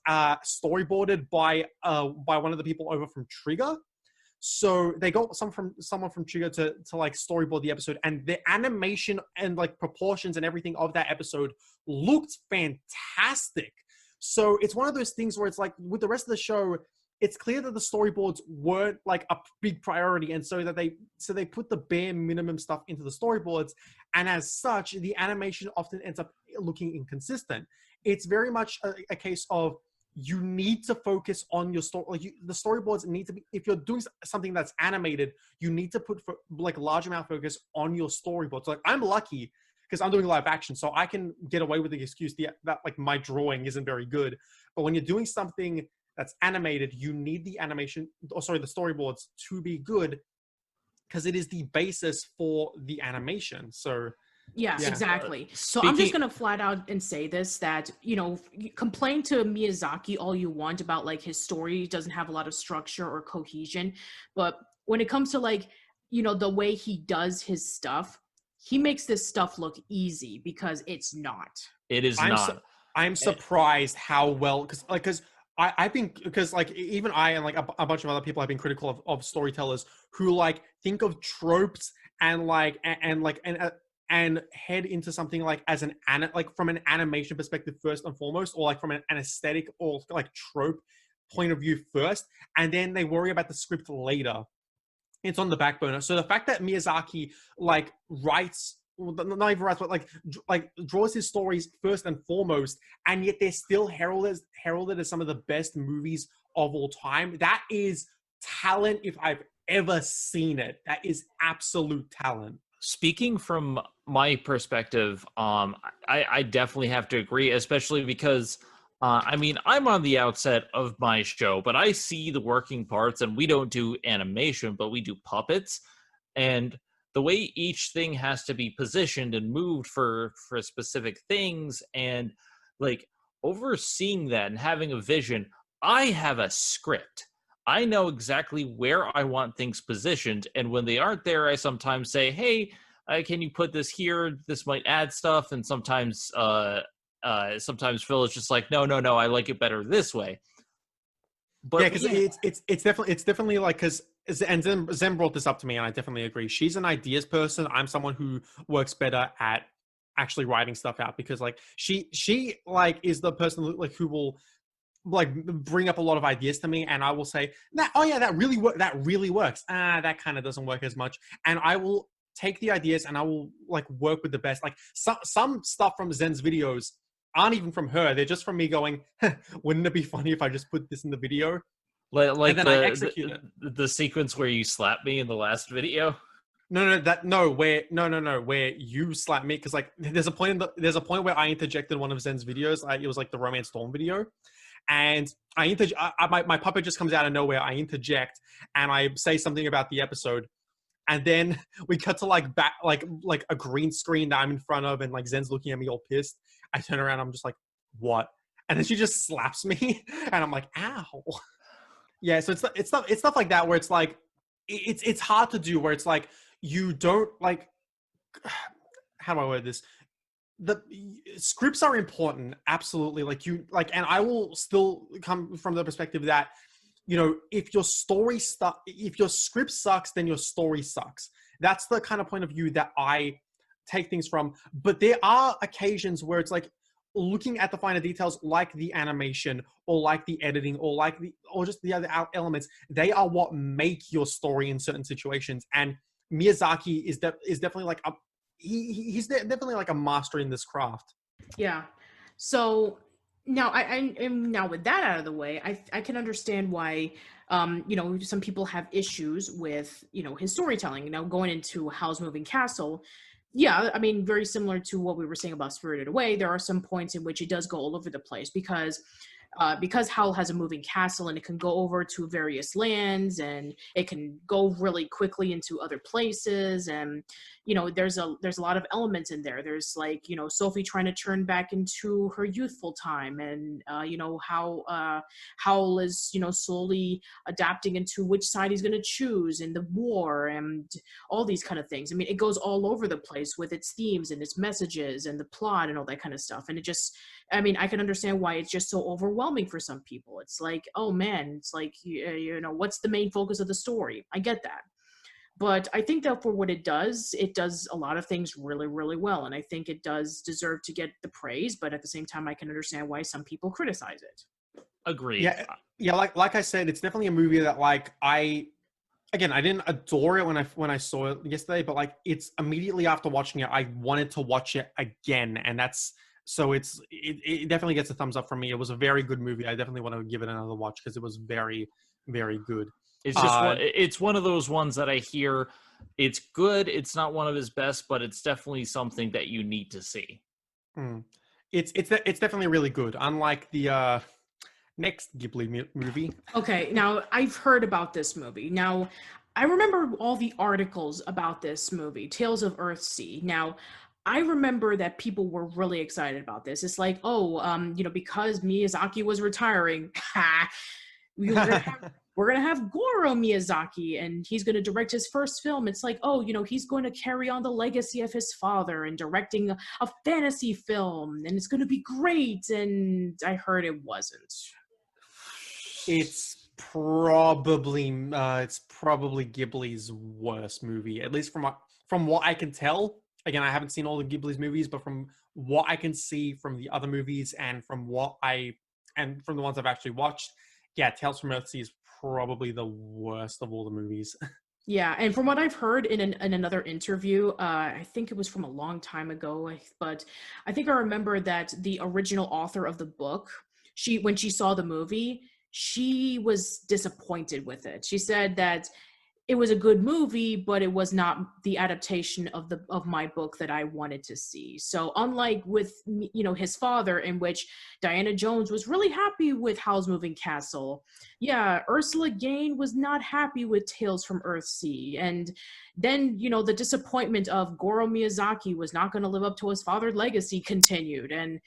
storyboarded by one of the people over from Trigger. So they got someone from Trigger to like storyboard the episode, and the animation and like proportions and everything of that episode looked fantastic. So it's one of those things where it's like with the rest of the show, it's clear that the storyboards weren't like a big priority, and so they put the bare minimum stuff into the storyboards, and as such, the animation often ends up looking inconsistent. It's very much a case of you need to focus on your story. Like the storyboards need to be, if you're doing something that's animated, you need to put like large amount of focus on your storyboards. Like I'm lucky because I'm doing live action, so I can get away with the excuse that like my drawing isn't very good. But when you're doing something that's animated, you need the the storyboards to be good because it is the basis for the animation. So yeah, exactly. So Speaking... I'm just gonna flat out and say this, that, you know, complain to Miyazaki all you want about like his story doesn't have a lot of structure or cohesion, but when it comes to like, you know, the way he does his stuff, he makes this stuff look easy because it's not. It is not. I'm surprised how well, because I think, because like even I and like a bunch of other people have been critical of storytellers who like think of tropes and like and head into something like as like from an animation perspective first and foremost, or like from an aesthetic or like trope point of view first, and then they worry about the script later. It's on the back burner. So the fact that Miyazaki like writes, not even writes, but like draws his stories first and foremost, and yet they're still heralded as some of the best movies of all time, that is talent if I've ever seen it. That is absolute talent. Speaking from my perspective, I definitely have to agree, especially because, I mean, I'm on the outset of my show, but I see the working parts, and we don't do animation, but we do puppets. And the way each thing has to be positioned and moved for specific things, and like overseeing that and having a vision, I have a script. I know exactly where I want things positioned, and when they aren't there, I sometimes say, hey, can you put this here? This might add stuff. And sometimes Phil is just like, no, I like it better this way. But yeah, because it's definitely like, because, and Zen brought this up to me, and I definitely agree. She's an ideas person. I'm someone who works better at actually writing stuff out, because like she like is the person like who will like bring up a lot of ideas to me, and I will say, oh yeah, that really works. That kind of doesn't work as much, and I will take the ideas and I will like work with the best. Like some stuff from Zen's videos aren't even from her; they're just from me going, wouldn't it be funny if I just put this in the video? Like and then I execute the sequence where you slapped me in the last video. Where you slapped me, because like there's a point where I interjected one of Zen's videos. It was like the Romance Dawn video. And my puppet just comes out of nowhere. I interject and I say something about the episode, and then we cut to like back like a green screen that I'm in front of, and like Zen's looking at me all pissed. I turn around, I'm just like, what? And then she just slaps me, and I'm like, ow. Yeah, so it's stuff like that where it's like it's hard to do, where it's like you don't like, how do I word this? The scripts are important, absolutely. And I will still come from the perspective that, you know, if your script sucks, then your story sucks. That's the kind of point of view that I take things from. But there are occasions where it's like looking at the finer details, like the animation or like the editing or just the other elements. They are what make your story in certain situations. And Miyazaki is definitely like he's definitely like a master in this craft. Yeah. So now now with that out of the way, I can understand why you know, some people have issues with, you know, his storytelling. Now going into Howl's Moving Castle, yeah, I mean, very similar to what we were saying about Spirited Away, there are some points in which it does go all over the place because Howl has a moving castle and it can go over to various lands and it can go really quickly into other places. And, there's a lot of elements in there. There's like, Sophie trying to turn back into her youthful time, and how Howl is, slowly adapting into which side he's going to choose in the war, and all these kind of things. I mean, it goes all over the place with its themes and its messages and the plot and all that kind of stuff. And I can understand why it's just so overwhelming for some people. It's like, oh man, it's like, what's the main focus of the story? I get that. But I think that for what it does a lot of things really, really well. And I think it does deserve to get the praise, but at the same time, I can understand why some people criticize it. Agreed. Yeah. Like I said, it's definitely a movie that I didn't adore it when I saw it yesterday, but like it's immediately after watching it, I wanted to watch it again. And it definitely gets a thumbs up from me. It was a very good movie. I definitely want to give it another watch because it was very, very good. It's just it's one of those ones that I hear it's good. It's not one of his best, but it's definitely something that you need to see. It's definitely really good. Unlike the next Ghibli movie. Okay, now I've heard about this movie. Now, I remember all the articles about this movie, Tales of Earthsea. Now, I remember that people were really excited about this. It's like, because Miyazaki was retiring, we're gonna have Goro Miyazaki, and he's gonna direct his first film. It's like, he's going to carry on the legacy of his father and directing a fantasy film, and it's gonna be great. And I heard it wasn't. It's probably Ghibli's worst movie, at least from what I can tell. Again, I haven't seen all of Ghibli's movies, but from what I can see from the other movies and from the ones I've actually watched, yeah, Tales from Earthsea is probably the worst of all the movies. Yeah, and from what I've heard in another interview, I think it was from a long time ago, but I think I remember that the original author of the book, when she saw the movie, she was disappointed with it. She said that it was a good movie, but it was not the adaptation of my book that I wanted to see. So unlike with, his father, in which Diana Jones was really happy with Howl's Moving Castle, yeah, Ursula Gain was not happy with Tales from Earthsea. And then, the disappointment of Goro Miyazaki was not going to live up to his father's legacy continued. And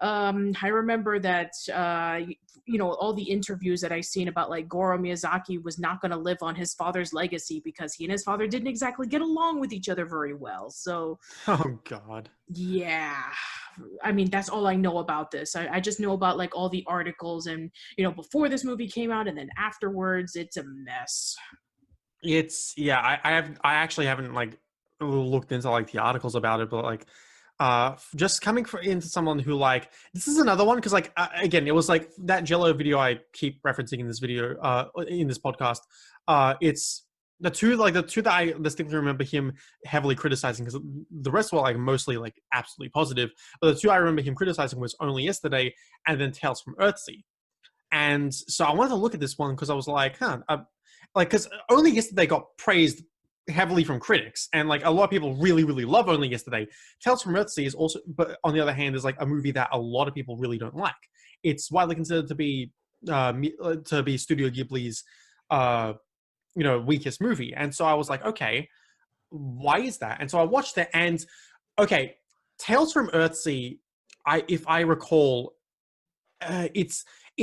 I remember that, all the interviews that I've seen about like Goro Miyazaki was not going to live on his father's legacy because he and his father didn't exactly get along with each other very well. So, oh God. Yeah. I mean, that's all I know about this. I just know about like all the articles and, before this movie came out and then afterwards, it's a mess. I actually haven't like looked into like the articles about it, but like, just coming into someone who like, this is another one because like again, it was like that Jello video I keep referencing in this video, in this podcast. It's the two that I distinctly remember him heavily criticizing, because the rest were like mostly like absolutely positive. But the two I remember him criticizing was Only Yesterday and then Tales from Earthsea. And so I wanted to look at this one because I was like, because Only Yesterday got praised heavily from critics, and like a lot of people really, really love Only Yesterday. Tales from Earthsea is also, but on the other hand, is like a movie that a lot of people really don't like. It's widely considered to be Studio Ghibli's weakest movie. And so I was like, okay, why is that? And so I watched it, and okay, Tales from Earthsea, if I recall, it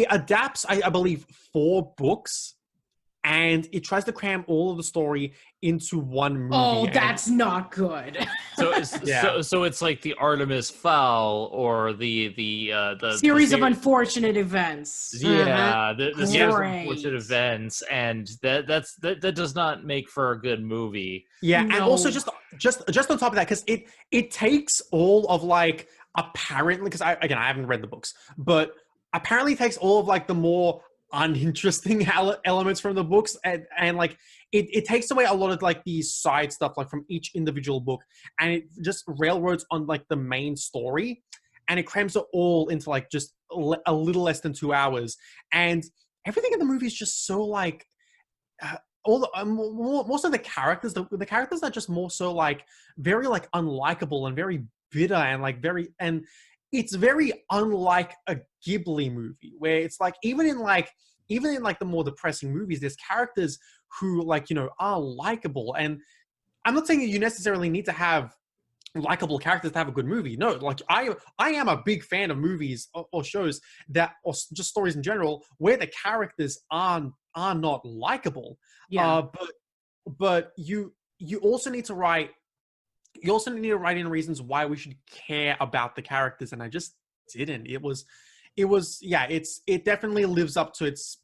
adapts, I believe, 4 books, and it tries to cram all of the story into one movie. Oh, that's not good. So it's like the Artemis Fowl or the series of unfortunate events. Yeah, the series of unfortunate events, and that does not make for a good movie. Yeah, no. And also just on top of that, because it takes all of like, apparently, because I haven't read the books, but apparently it takes all of like the more uninteresting elements from the books, and like it takes away a lot of like the side stuff like from each individual book, and it just railroads on like the main story, and it crams it all into like just a little less than 2 hours, and everything in the movie is just so like most of the characters are just more so like very like unlikable and very bitter and like it's very unlike a Ghibli movie, where it's like even in the more depressing movies, there's characters who like are likable, and I'm not saying that you necessarily need to have likable characters to have a good movie. No, like I am a big fan of movies or shows that, or just stories in general, where the characters are not likable. Yeah. But you also need to write. You also need to write in reasons why we should care about the characters, and I just didn't. Yeah. It definitely lives up to its.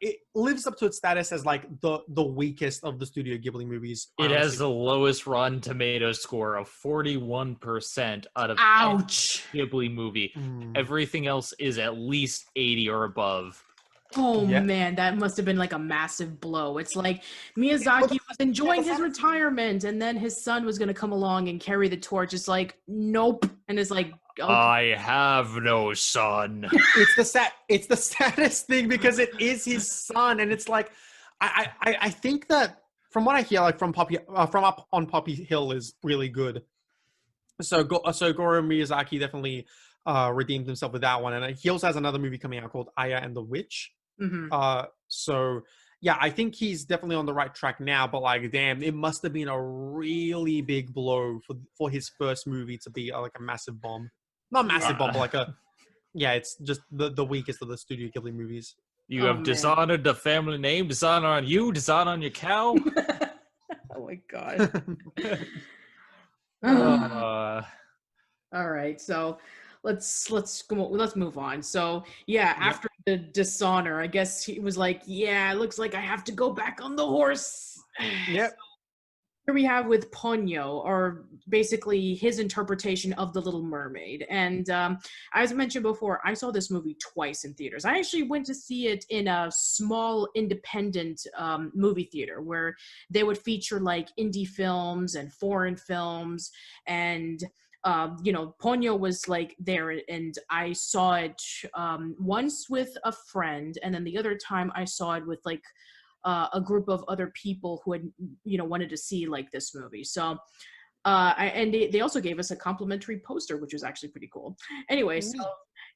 It lives up to its status as like the weakest of the Studio Ghibli movies. It Honestly. has the lowest Rotten Tomato score of 41% out of Ouch. any Ghibli movie. Everything else is at least 80 or above. Oh Yeah. man, that must have been like a massive blow. It's like Miyazaki was enjoying his retirement, and then his son was going to come along and carry the torch. It's like, nope. And it's like, okay. I have no son. It's the saddest thing because it is his son, and it's like I think that from what I hear, like from Up on Poppy Hill is really good. So Goro Miyazaki definitely redeemed himself with that one, and he also has another movie coming out called Aya and the Witch. So yeah, I think he's definitely on the right track now. But like, damn, it must have been a really big blow for his first movie to be like a massive bomb. Not massive bomb, but like it's just the weakest of the Studio Ghibli movies. You have dishonored the family name, dishonor on you, dishonor on your cow. Oh my god. All right, so let's move on. So yeah, after the dishonor, I guess he was like, yeah, it looks like I have to go back on the horse. Yep. Here we have with Ponyo, or basically his interpretation of The Little Mermaid. And as I mentioned before, I saw this movie twice in theaters. I actually went to see it in a small independent movie theater where they would feature like indie films and foreign films. And Ponyo was like there, and I saw it once with a friend, and then the other time I saw it with like a group of other people who had wanted to see like this movie. So they also gave us a complimentary poster, which was actually pretty cool. Anyway, so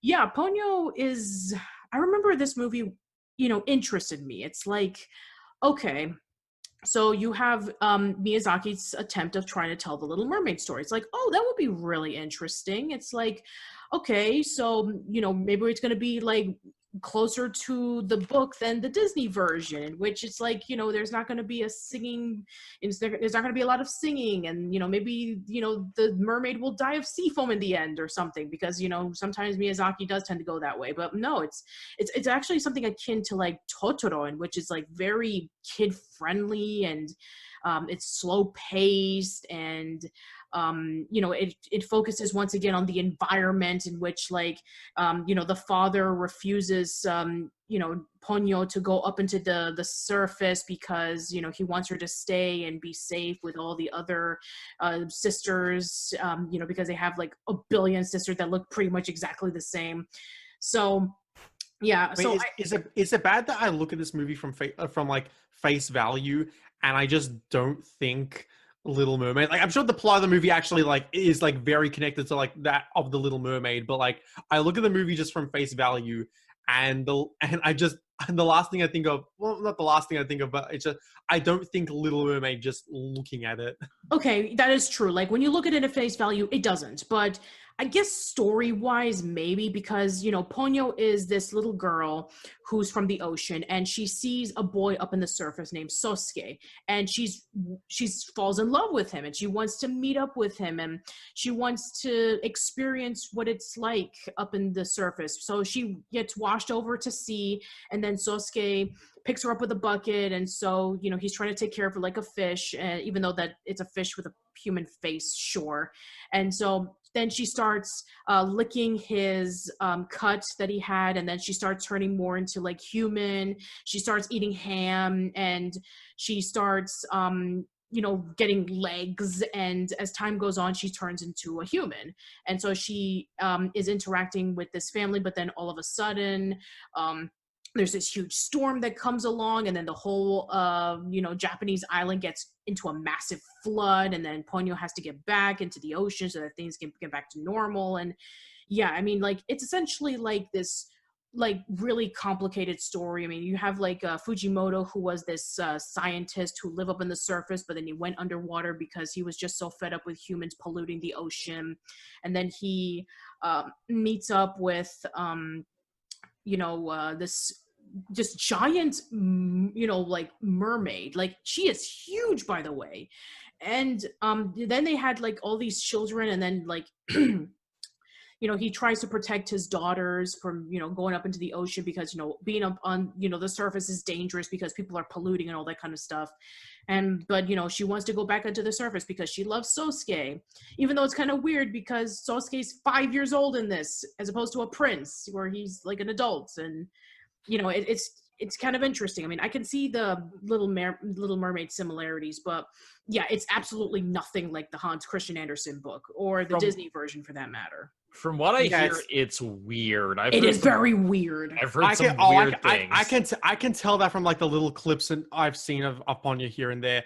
yeah, Ponyo is, I remember this movie interested me. It's like, okay, so you have Miyazaki's attempt of trying to tell the Little Mermaid story. It's like, oh, that would be really interesting. It's like, okay, so maybe it's going to be like closer to the book than the Disney version, in which it's like, there's not going to be a singing, there's not going to be a lot of singing, and maybe the mermaid will die of sea foam in the end or something, because sometimes Miyazaki does tend to go that way. But no, it's actually something akin to like Totoro, in which is like very kid friendly, and it's slow paced, and it focuses once again on the environment, in which like the father refuses Ponyo to go up into the surface because he wants her to stay and be safe with all the other sisters, because they have like a billion sisters that look pretty much exactly the same. So yeah. Wait, so is it bad that I look at this movie from like face value, and I just don't think Little Mermaid? Like, I'm sure the plot of the movie actually like is like very connected to like that of the Little Mermaid, but like I look at the movie just from face value, and the last thing I think of, well, not the last thing I think of, but it's just I don't think Little Mermaid just looking at it. Okay, that is true. Like when you look at it at face value, it doesn't. But I guess story-wise, maybe, because Ponyo is this little girl who's from the ocean, and she sees a boy up in the surface named Sosuke, and she falls in love with him, and she wants to meet up with him, and she wants to experience what it's like up in the surface. So she gets washed over to sea, and then Sosuke picks her up with a bucket, and so he's trying to take care of her like a fish, even though that it's a fish with a human face, sure. And so then she starts licking his cut that he had, and then she starts turning more into like human. She starts eating ham, and she starts getting legs, and as time goes on, she turns into a human. And so she is interacting with this family, but then all of a sudden there's this huge storm that comes along, and then the whole Japanese island gets into a massive flood, and then Ponyo has to get back into the ocean so that things can get back to normal. And yeah, I mean, like, it's essentially like this like really complicated story. I mean, you have like Fujimoto, who was this scientist who lived up in the surface, but then he went underwater because he was just so fed up with humans polluting the ocean. And then he meets up with this just giant like mermaid. Like, she is huge, by the way. And then they had like all these children, and then like he tries to protect his daughters from, going up into the ocean because, being up on, the surface is dangerous because people are polluting and all that kind of stuff. But she wants to go back onto the surface because she loves Sosuke, even though it's kind of weird because Sosuke's 5 years old in this, as opposed to a prince where he's like an adult. And, it's kind of interesting. I mean, I can see the Little Mermaid similarities, but yeah, it's absolutely nothing like the Hans Christian Andersen book or the Disney version for that matter. From what I hear, it's weird. It is very weird. I've heard some weird things. I can tell that from like the little clips I've seen of Ponyo here and there.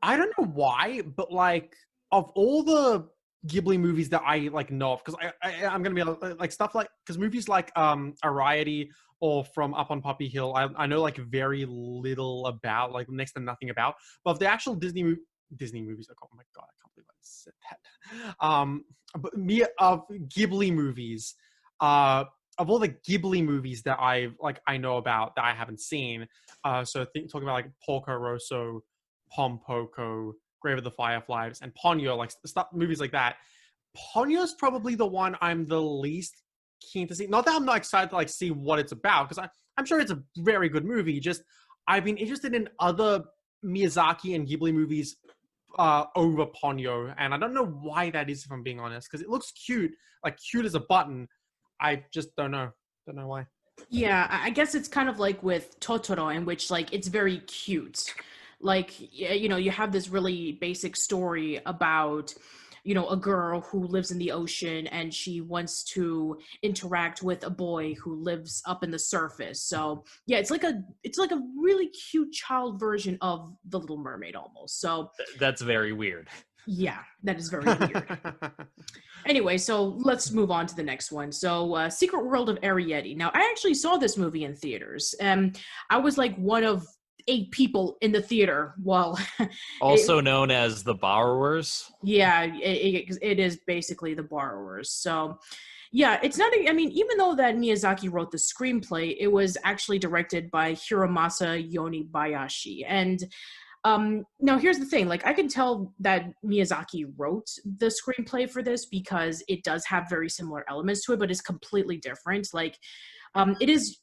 I don't know why, but like of all the Ghibli movies that I like know of, because I'm gonna be like stuff like, because movies like Arrietty or From Up on Poppy Hill, I know like very little about, like next to nothing about. But of the actual Disney movies, oh my god, I can't believe I said that. But of Ghibli movies, of all the Ghibli movies that I know about that I haven't seen, so talking about like Porco Rosso, Pompoko, Grave of the Fireflies, and Ponyo, like stuff, movies like that. Ponyo's probably the one I'm the least keen to see. Not that I'm not excited to like see what it's about, because I'm sure it's a very good movie. Just I've been interested in other Miyazaki and Ghibli movies over Ponyo, and I don't know why that is, if I'm being honest, because it looks cute as a button. I just don't know why. Yeah, I guess it's kind of like with Totoro, in which like it's very cute. Like, you have this really basic story about a girl who lives in the ocean, and she wants to interact with a boy who lives up in the surface. So yeah, it's like a really cute child version of The Little Mermaid almost. So that's very weird. Yeah, that is very weird. Anyway, so let's move on to the next one. So Secret World of Arrietty. Now, I actually saw this movie in theaters, and I was like one of 8 people in the theater. Well, also known as the borrowers. Yeah, it is basically the borrowers. So yeah, it's not, I mean, even though that Miyazaki wrote the screenplay, it was actually directed by Hiromasa Yonibayashi. And now here's the thing, like I can tell that Miyazaki wrote the screenplay for this because it does have very similar elements to it, but it's completely different. Like it is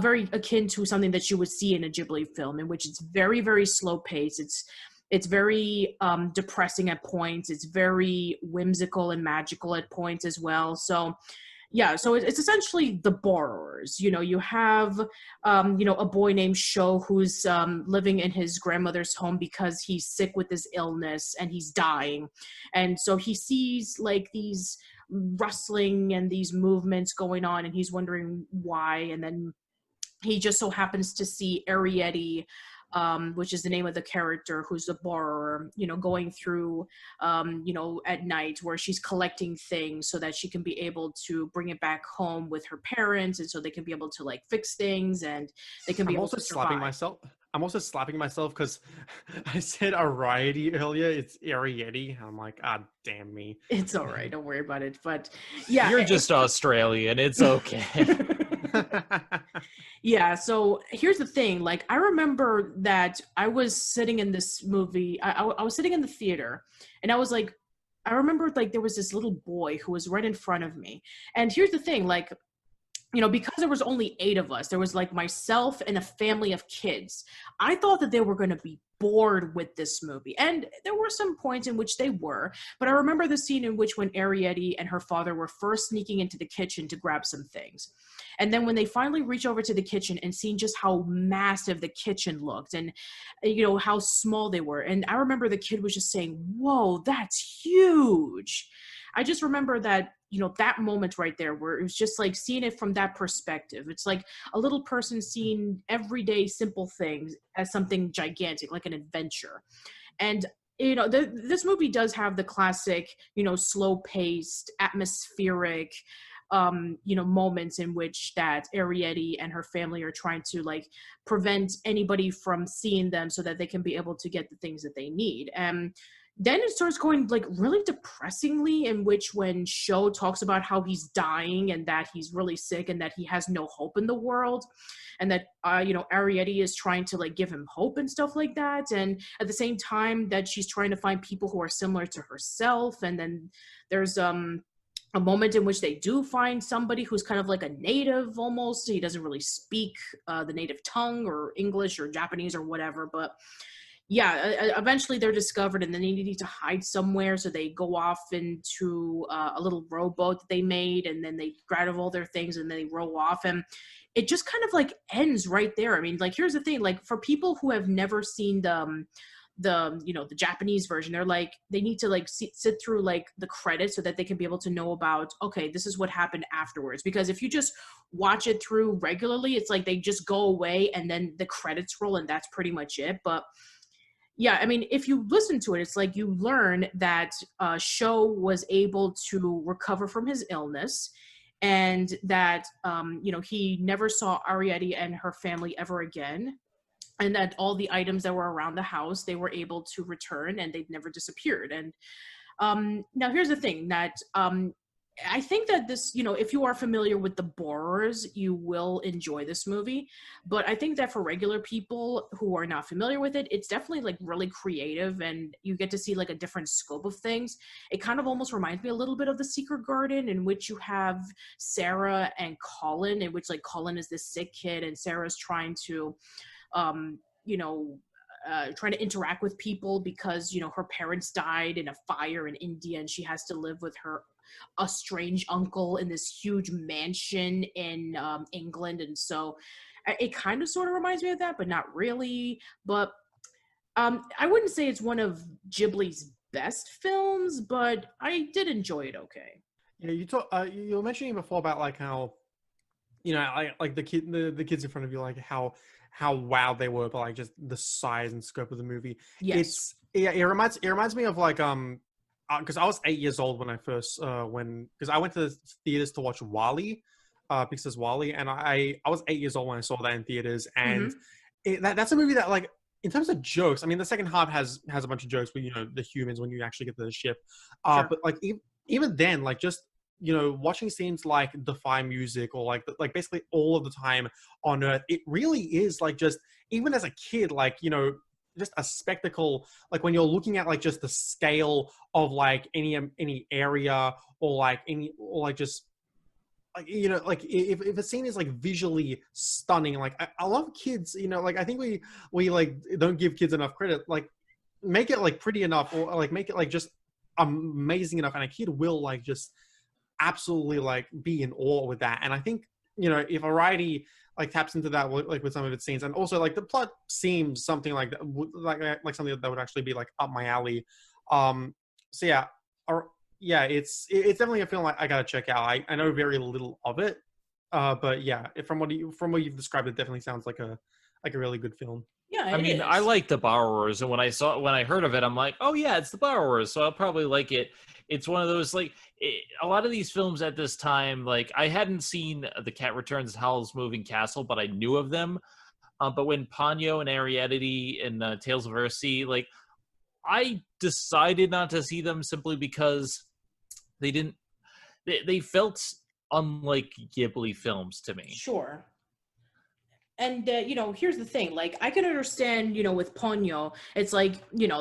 very akin to something that you would see in a Ghibli film, in which it's very, very slow paced. It's very depressing at points. It's very whimsical and magical at points as well. So yeah, so it's essentially the borrowers. You have, a boy named Sho who's living in his grandmother's home because he's sick with this illness and he's dying. And so he sees like these rustling and these movements going on, and he's wondering why. And then he just so happens to see Arrietty, which is the name of the character who's the borrower, going through, at night, where she's collecting things so that she can be able to bring it back home with her parents, and so they can be able to like fix things, and they can be able to survive. I'm also slapping myself because I said Arrietty earlier. It's Arrietty. I'm like, damn me. It's all right. Don't worry about it. But yeah, you're just Australian. It's okay. Yeah, so here's the thing. Like, I remember that I was sitting in this movie. I was sitting in the theater, and I was like, I remember like there was this little boy who was right in front of me. And here's the thing, like, because there was only 8 of us, there was like myself and a family of kids. I thought that they were going to be bored with this movie. And there were some points in which they were, but I remember the scene in which when Arrietty and her father were first sneaking into the kitchen to grab some things. And then when they finally reach over to the kitchen and seen just how massive the kitchen looked and, how small they were. And I remember the kid was just saying, "Whoa, that's huge." I just remember that, that moment right there where it was just like seeing it from that perspective. It's like a little person seeing everyday simple things as something gigantic, like an adventure. And, this movie does have the classic, slow-paced, atmospheric, moments in which that Arrietty and her family are trying to like prevent anybody from seeing them so that they can be able to get the things that they need. And then it starts going like really depressingly, in which when Sho talks about how he's dying and that he's really sick and that he has no hope in the world, and that Arrietty is trying to like give him hope and stuff like that, and at the same time that she's trying to find people who are similar to herself. And then there's a moment in which they do find somebody who's kind of like a native almost. He doesn't really speak the native tongue or English or Japanese or whatever, but yeah, eventually they're discovered and then they need to hide somewhere. So they go off into a little rowboat that they made, and then they grab all their things and they row off. And it just kind of like ends right there. I mean, like, here's the thing, like for people who have never seen the Japanese version, they're like, they need to like sit through like the credits so that they can be able to know about, okay, this is what happened afterwards. Because if you just watch it through regularly, it's like they just go away and then the credits roll and that's pretty much it. But yeah, I mean, if you listen to it, it's like you learn that Sho was able to recover from his illness, and that he never saw Arrietty and her family ever again, and that all the items that were around the house, they were able to return and they'd never disappeared. And now here's the thing, that I think that this, if you are familiar with the borrowers, you will enjoy this movie. But I think that for regular people who are not familiar with it, it's definitely like really creative, and you get to see like a different scope of things. It kind of almost reminds me a little bit of The Secret Garden, in which you have Sarah and Colin, in which like Colin is this sick kid and Sarah's trying to trying to interact with people because her parents died in a fire in India, and she has to live with a strange uncle in this huge mansion in England. And so it kind of sort of reminds me of that, but not really. But I wouldn't say it's one of Ghibli's best films, but I did enjoy it okay. Yeah, you were mentioning before about like how like the kids in front of you, like how wowed they were by like just the size and scope of the movie. Yes. It reminds me of like because I was 8 years old when I first because I went to the theaters to watch WALL-E, Pixar's WALL-E, and I was 8 years old when I saw that in theaters. And that's a movie that, like, in terms of jokes, I mean, the second half has a bunch of jokes with the humans when you actually get to the ship, Sure. but like even then, like, just watching scenes like Defy Music, or like basically all of the time on Earth, it really is like, just even as a kid, like, just a spectacle. Like when you're looking at like just the scale of like any area, or like just like, like if a scene is like visually stunning, like I love kids, like I think we like don't give kids enough credit. Like make it like pretty enough, or like make it like just amazing enough, and a kid will like just absolutely like be in awe with that. And I think if Variety like taps into that like with some of its scenes, and also like the plot seems something like that, like something that would actually be like up my alley. So yeah, it's definitely a film I gotta check out. I know very little of it, but yeah, from what you've described, it definitely sounds like a really good film. Yeah, I mean, I like The Borrowers, and when I heard of it, I'm like, oh yeah, it's The Borrowers, so I'll probably like it. It's one of those, like, a lot of these films at this time, like, I hadn't seen The Cat Returns, Howl's Moving Castle, but I knew of them. But when Ponyo and Arrietty and Tales of Earthsea, like, I decided not to see them simply because they felt unlike Ghibli films to me. Sure. And, here's the thing, like, I can understand, with Ponyo, it's like,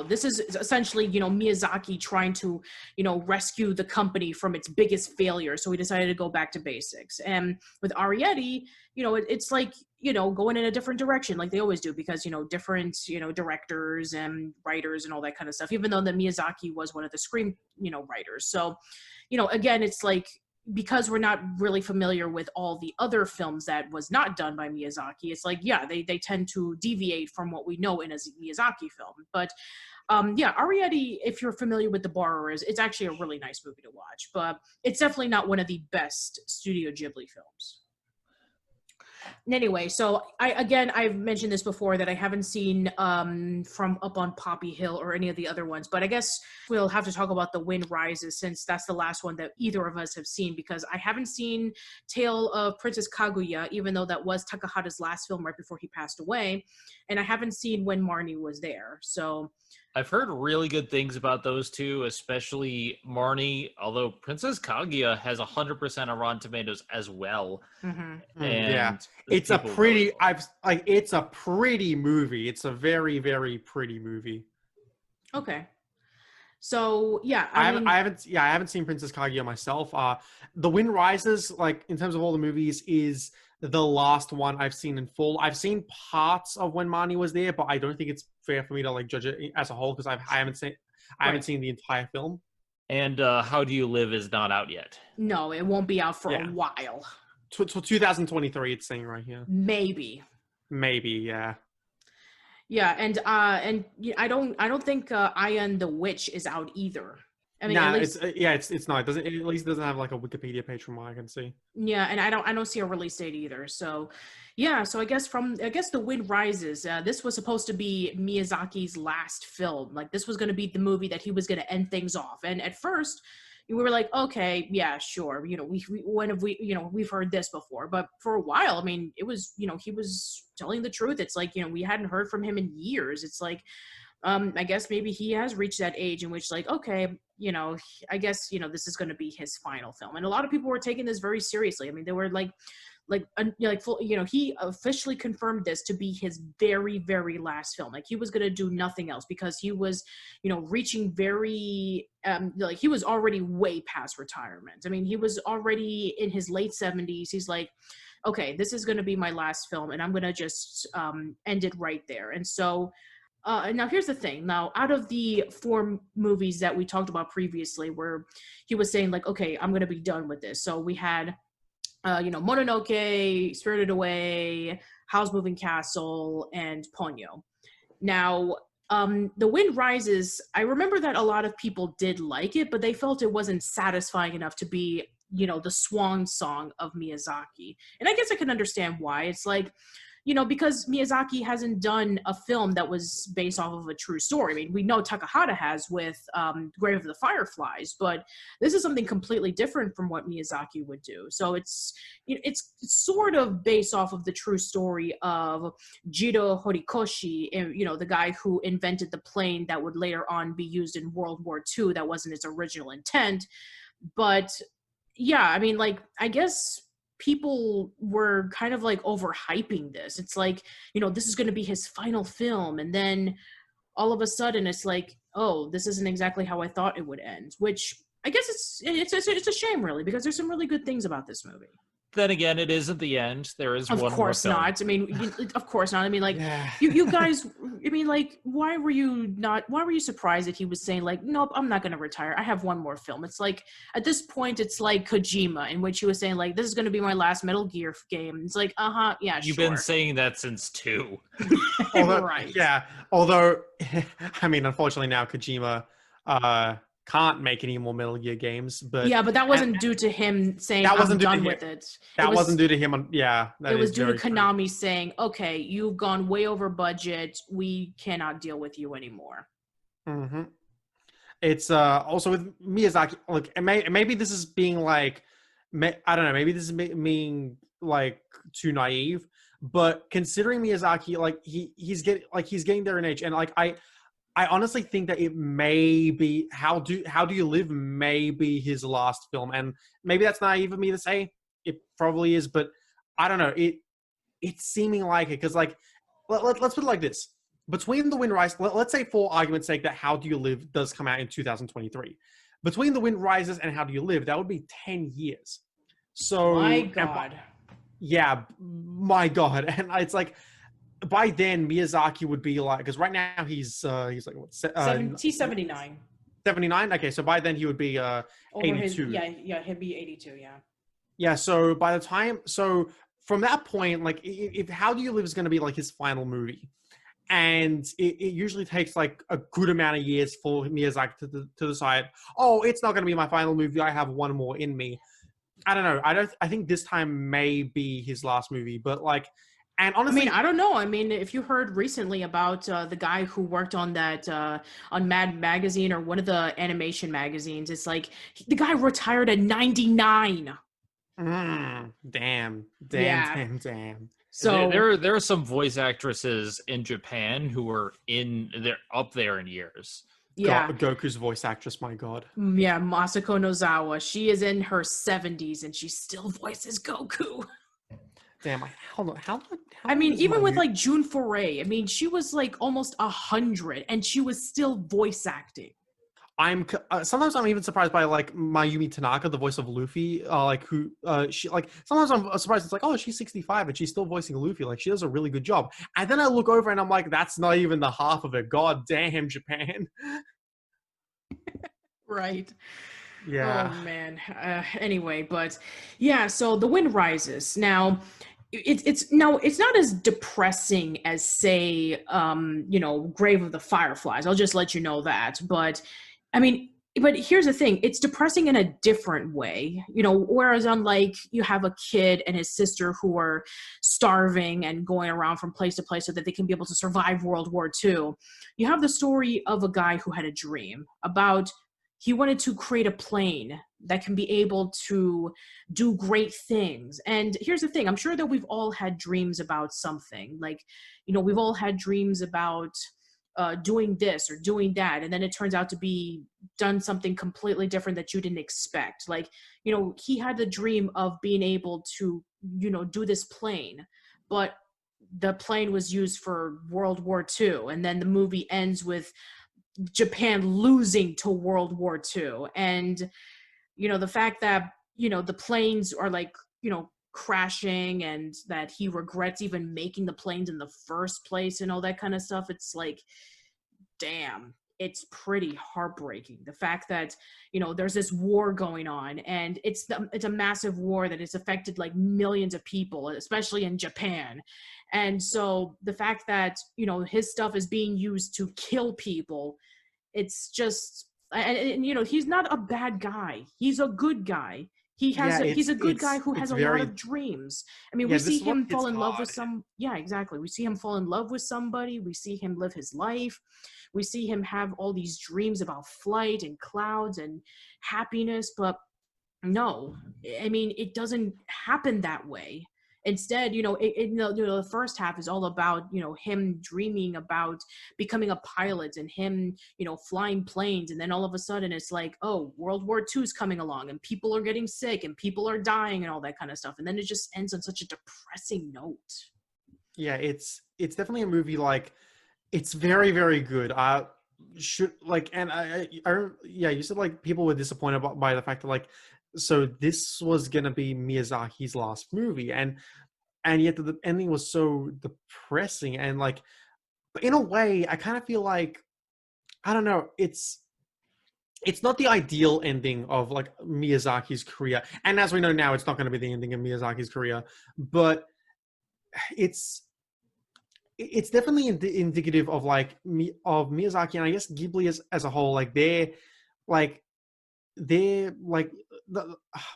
this is essentially, Miyazaki trying to, rescue the company from its biggest failure. So he decided to go back to basics. And with Arrietty, it's like, going in a different direction, like they always do, because, different, directors and writers and all that kind of stuff, even though the Miyazaki was one of the screen, writers. So, again, it's like, because we're not really familiar with all the other films that was not done by Miyazaki, it's like, yeah, they tend to deviate from what we know in a Miyazaki film. But Arrietty, if you're familiar with The Borrowers, it's actually a really nice movie to watch, but it's definitely not one of the best Studio Ghibli films. Anyway, so I've mentioned this before that I haven't seen From Up on Poppy Hill or any of the other ones, but I guess we'll have to talk about The Wind Rises since that's the last one that either of us have seen, because I haven't seen Tale of Princess Kaguya, even though that was Takahata's last film right before he passed away, and I haven't seen When Marnie Was There. So I've heard really good things about those two, especially Marnie, although Princess Kaguya has 100% on Rotten Tomatoes as well. mhm. And Yeah, it's a people pretty. really love it. It's a pretty movie. It's a very, very pretty movie. Okay. So yeah, I mean, haven't seen Princess Kaguya myself. The Wind Rises, like in terms of all the movies, is the last one I've seen in full. I've seen parts of When Marnie Was There, but I don't think it's fair for me to like judge it as a whole because I haven't seen the entire film. And How Do You Live is not out yet. no, it won't be out for Yeah. a while. 2023, it's saying right here. Maybe. Maybe, yeah. Yeah, and I don't think Aya and the Witch is out either. I mean, Nah, at least, it's not. It at least doesn't have like a Wikipedia page from what I can see. yeah, and I don't see a release date either. So, yeah, so I guess The Wind Rises. This was supposed to be Miyazaki's last film. Like this was going to be the movie that he was going to end things off. And at first, we were like, okay, yeah, sure. You know, we've heard this before, but for a while, I mean, it was, he was telling the truth. It's like, we hadn't heard from him in years. It's like, I guess maybe he has reached that age in which like, okay, I guess, this is going to be his final film. And a lot of people were taking this very seriously. I mean, they were he officially confirmed this to be his very, very last film. Like he was going to do nothing else because he was, reaching very, he was already way past retirement. I mean, he was already in his late 70s. He's like, okay, this is going to be my last film and I'm going to just end it right there. And so, now here's the thing. Now, out of the 4 movies that we talked about previously, where he was saying like, okay, I'm going to be done with this. So we had, Mononoke, Spirited Away, Howl's Moving Castle, and Ponyo. Now, The Wind Rises, I remember that a lot of people did like it, but they felt it wasn't satisfying enough to be, the swan song of Miyazaki. And I guess I can understand why. It's like, because Miyazaki hasn't done a film that was based off of a true story. I mean, we know Takahata has with Grave of the Fireflies, but this is something completely different from what Miyazaki would do. So it's sort of based off of the true story of Jiro Horikoshi, the guy who invented the plane that would later on be used in World War II. That wasn't its original intent. But yeah, I mean, like, I guess people were kind of like overhyping this. It's like, this is going to be his final film. And then all of a sudden it's like, oh, this isn't exactly how I thought it would end, which I guess it's a shame really, because there's some really good things about this movie. Then again, it isn't the end. There is one more film. Of course not. I mean, of course not. I mean, like, Yeah. you guys, I mean, like, why were you surprised that he was saying, like, nope, I'm not going to retire. I have one more film. It's like, at this point, it's like Kojima, in which he was saying, like, this is going to be my last Metal Gear game. It's like, yeah, You've sure. been saying that since 2. Right. Yeah. Although, I mean, unfortunately now Kojima can't make any more Metal Gear games. But yeah, but that wasn't due to him saying I'm done with it. That wasn't due to him. Yeah, it was due to Konami saying, "Okay, you've gone way over budget. We cannot deal with you anymore." Mm-hmm. It's also with Miyazaki. Look, maybe this is being like, I don't know. Maybe this is being like too naive. But considering Miyazaki, like he's getting there in age, and like I honestly think that it may be How Do You Live may be his last film, and maybe that's naive of me to say. It probably is, but I don't know. It's seeming like it because like let's put it like this: between The Wind Rises, let's say for argument's sake that How Do You Live does come out in 2023. Between The Wind Rises and How Do You Live, that would be 10 years. So my God. Yeah, my God, and it's like. By then, Miyazaki would be like, because right now he's like what? He's 79. 79. Okay, so by then he would be 82. He'd be 82. Yeah. Yeah. So by the time, from that point, like, if How Do You Live is going to be like his final movie, and it usually takes like a good amount of years for Miyazaki to decide, oh, it's not going to be my final movie. I have one more in me. I don't know. I think this time may be his last movie, but like, and I mean, honestly, I don't know. I mean, if you heard recently about the guy who worked on that on Mad Magazine or one of the animation magazines, it's like the guy retired at 99. damn, damn, Yeah. damn, damn. So There are some voice actresses in Japan who are they're up there in years. yeah, Goku's voice actress, my god. yeah, Masako Nozawa. She is in her 70s and she still voices Goku. Damn, hold on. How I old mean, is even with Mayumi? like June Foray, I mean, she was like almost 100 and she was still voice acting. Sometimes I'm even surprised by like Mayumi Tanaka, the voice of Luffy, like who she like. Sometimes I'm surprised. It's like, oh, she's 65 and she's still voicing Luffy. Like she does a really good job. And then I look over and I'm like, that's not even the half of it. God damn, Japan. Right. Yeah. Oh man. Anyway, but yeah, so The Wind Rises. Now, it's not as depressing as say Grave of the Fireflies. I'll just let you know that. But I mean, but here's the thing, it's depressing in a different way. Whereas unlike you have a kid and his sister who are starving and going around from place to place so that they can be able to survive World War II, you have the story of a guy who had a dream about he wanted to create a plane that can be able to do great things. And here's the thing, I'm sure that we've all had dreams about something. Like, we've all had dreams about doing this or doing that, and then it turns out to be done something completely different that you didn't expect. Like, he had the dream of being able to, do this plane, but the plane was used for World War II, and then the movie ends with Japan losing to World War II. And, the fact that, the planes are like, crashing, and that he regrets even making the planes in the first place and all that kind of stuff. It's like, damn, it's pretty heartbreaking. The fact that, there's this war going on, and it's a massive war that has affected like millions of people, especially in Japan. And so the fact that, his stuff is being used to kill people, it's just, and he's not a bad guy. He's a good guy. He's a good guy who has a lot of dreams. I mean, we see him fall in love with yeah, exactly. We see him fall in love with somebody. We see him live his life. We see him have all these dreams about flight and clouds and happiness, but no, I mean, it doesn't happen that way. Instead, the first half is all about, him dreaming about becoming a pilot and him, flying planes. And then all of a sudden it's like, oh, World War II is coming along and people are getting sick and people are dying and all that kind of stuff. And then it just ends on such a depressing note. Yeah, it's definitely a movie like it's very, very good. Should like, and yeah, you said like people were disappointed by the fact that like, so this was gonna be Miyazaki's last movie, and yet the ending was so depressing, and like, but in a way, I kind of feel like, I don't know, it's not the ideal ending of like Miyazaki's career, and as we know now, it's not going to be the ending of Miyazaki's career, but it's definitely indicative of like of Miyazaki, and I guess Ghibli as a whole. Like like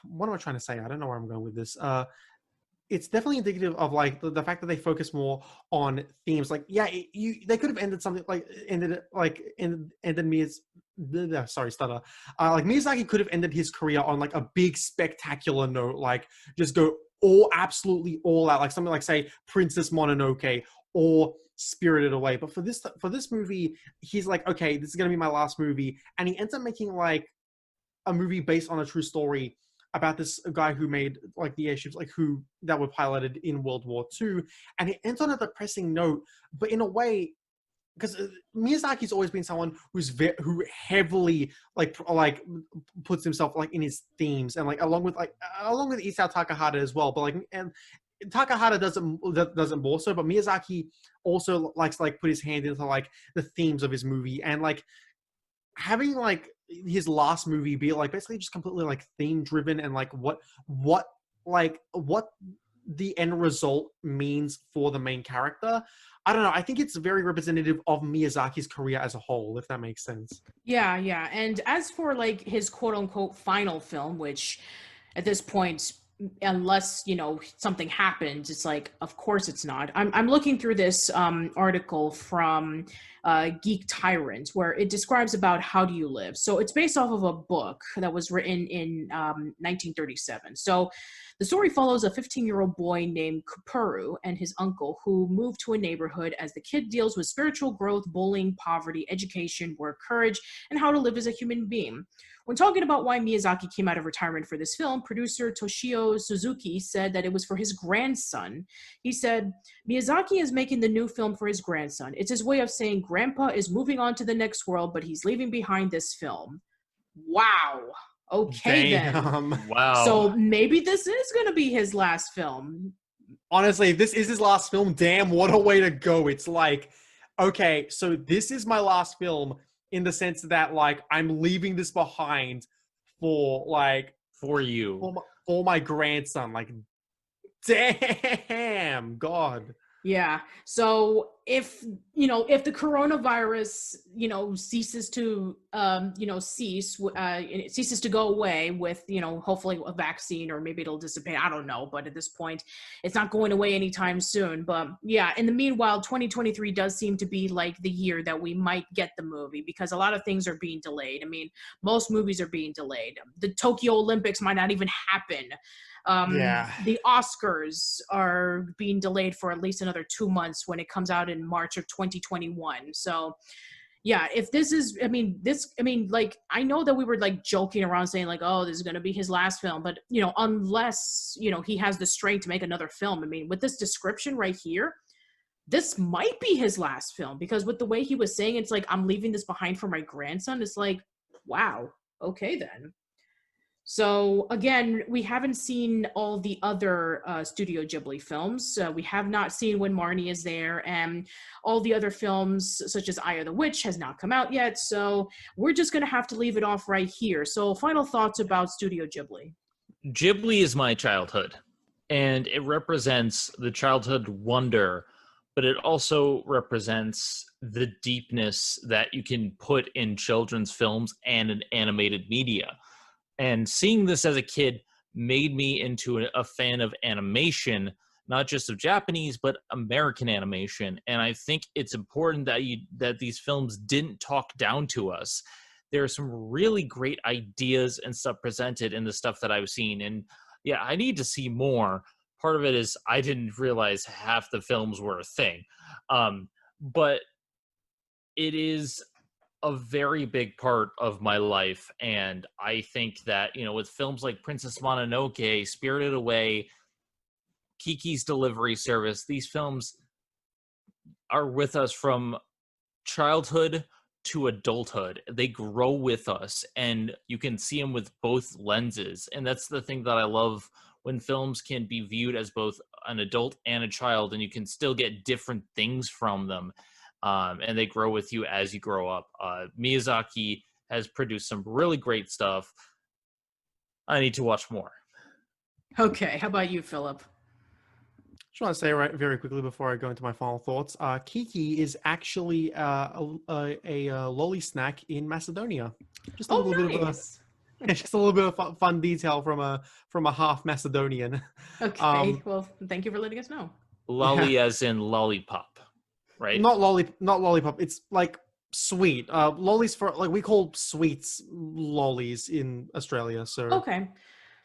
what am I trying to say? I don't know where I'm going with this. It's definitely indicative of like the fact that they focus more on themes. Like, yeah, they could have ended something like ended sorry, stutter. Like Miyazaki could have ended his career on like a big spectacular note, like just go absolutely all out, like something like say Princess Mononoke or Spirited Away. But for this movie, he's like, okay, this is gonna be my last movie, and he ends up making like a movie based on a true story about this guy who made like the airships, like that were piloted in World War II, and it ends on a depressing note, but in a way, because Miyazaki's always been someone who heavily like puts himself like in his themes, and like along with Isao Takahata as well, but like, and Takahata doesn't more so, but Miyazaki also likes to like put his hand into like the themes of his movie, and like having like his last movie be like basically just completely like theme driven, and like what the end result means for the main character. I don't know. I think it's very representative of Miyazaki's career as a whole, if that makes sense. Yeah. And as for like his quote unquote final film, which at this point, unless something happens, it's like, of course it's not. I'm looking through this article from Geek Tyrant, where it describes about How Do You Live. So it's based off of a book that was written in 1937. So the story follows a 15-year-old boy named Kupuru and his uncle, who moved to a neighborhood as the kid deals with spiritual growth, bullying, poverty, education, work, courage, and how to live as a human being. When talking about why Miyazaki came out of retirement for this film, producer Toshio Suzuki said that it was for his grandson. He said, Miyazaki is making the new film for his grandson. It's his way of saying Grandpa is moving on to the next world, but he's leaving behind this film. Wow. Okay, Damn. then. Wow. So maybe this is going to be his last film. Honestly, if this is his last film, damn, what a way to go. It's like, okay, so this is my last film in the sense that, like, I'm leaving this behind for, like... For you. For my grandson. Like, damn, God. Yeah. So if the coronavirus, ceases to, it ceases to go away with, hopefully a vaccine, or maybe it'll dissipate. I don't know. But at this point, it's not going away anytime soon. But yeah, in the meanwhile, 2023 does seem to be like the year that we might get the movie, because a lot of things are being delayed. I mean, most movies are being delayed. The Tokyo Olympics might not even happen. The Oscars are being delayed for at least another 2 months when it comes out in March of 2021. So yeah, if this is, like, I know that we were like joking around saying like, oh, this is going to be his last film, but unless, he has the strength to make another film, I mean, with this description right here, this might be his last film, because with the way he was saying, it's like, I'm leaving this behind for my grandson. It's like, wow. Okay, then. So again, we haven't seen all the other Studio Ghibli films. We have not seen When Marnie Is There, and all the other films such as Eye of the Witch has not come out yet. So we're just going to have to leave it off right here. So final thoughts about Studio Ghibli. Ghibli is my childhood, and it represents the childhood wonder, but it also represents the deepness that you can put in children's films and in animated media. And seeing this as a kid made me into a fan of animation, not just of Japanese, but American animation. And I think it's important that these films didn't talk down to us. There are some really great ideas and stuff presented in the stuff that I've seen. And yeah, I need to see more. Part of it is I didn't realize half the films were a thing. But it is a very big part of my life, and I think that, with films like Princess Mononoke, Spirited Away, Kiki's Delivery Service, these films are with us from childhood to adulthood. They grow with us, and you can see them with both lenses. And that's the thing that I love, when films can be viewed as both an adult and a child, and you can still get different things from them. And they grow with you as you grow up. Miyazaki has produced some really great stuff. I need to watch more. Okay, how about you, Philip? Just want to say very quickly before I go into my final thoughts. Kiki is actually a lolly snack in Macedonia. Just a little bit of just a little bit of fun detail from a half Macedonian. Okay, well, thank you for letting us know. Lolly as in lollipop. Right? Not lollipop. It's like sweet. Lollies for, like, we call sweets lollies in Australia. So okay.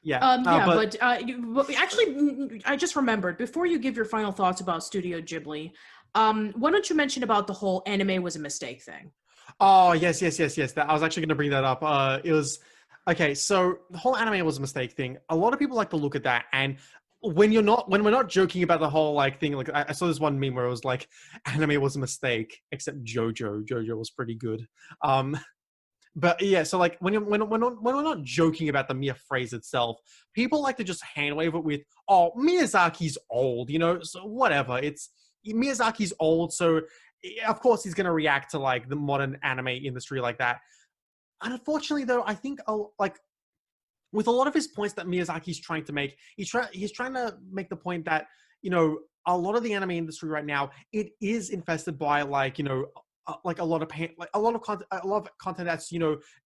Yeah. But actually, I just remembered, before you give your final thoughts about Studio Ghibli, why don't you mention about the whole anime was a mistake thing? Oh, yes. I was actually going to bring that up. It was okay. So the whole anime was a mistake thing. A lot of people like to look at that, and when we're not joking about the whole like thing, like I saw this one meme where it was like, anime was a mistake, except JoJo was pretty good. But yeah, so like when we're not joking about the mere phrase itself, people like to just hand wave it with, oh, Miyazaki's old, so whatever. It's Miyazaki's old, so of course he's gonna react to like the modern anime industry like that. And unfortunately, though, I think like, with a lot of his points that Miyazaki's trying to make, he's trying to make the point that, a lot of the anime industry right now, it is infested by like, like a lot of content that's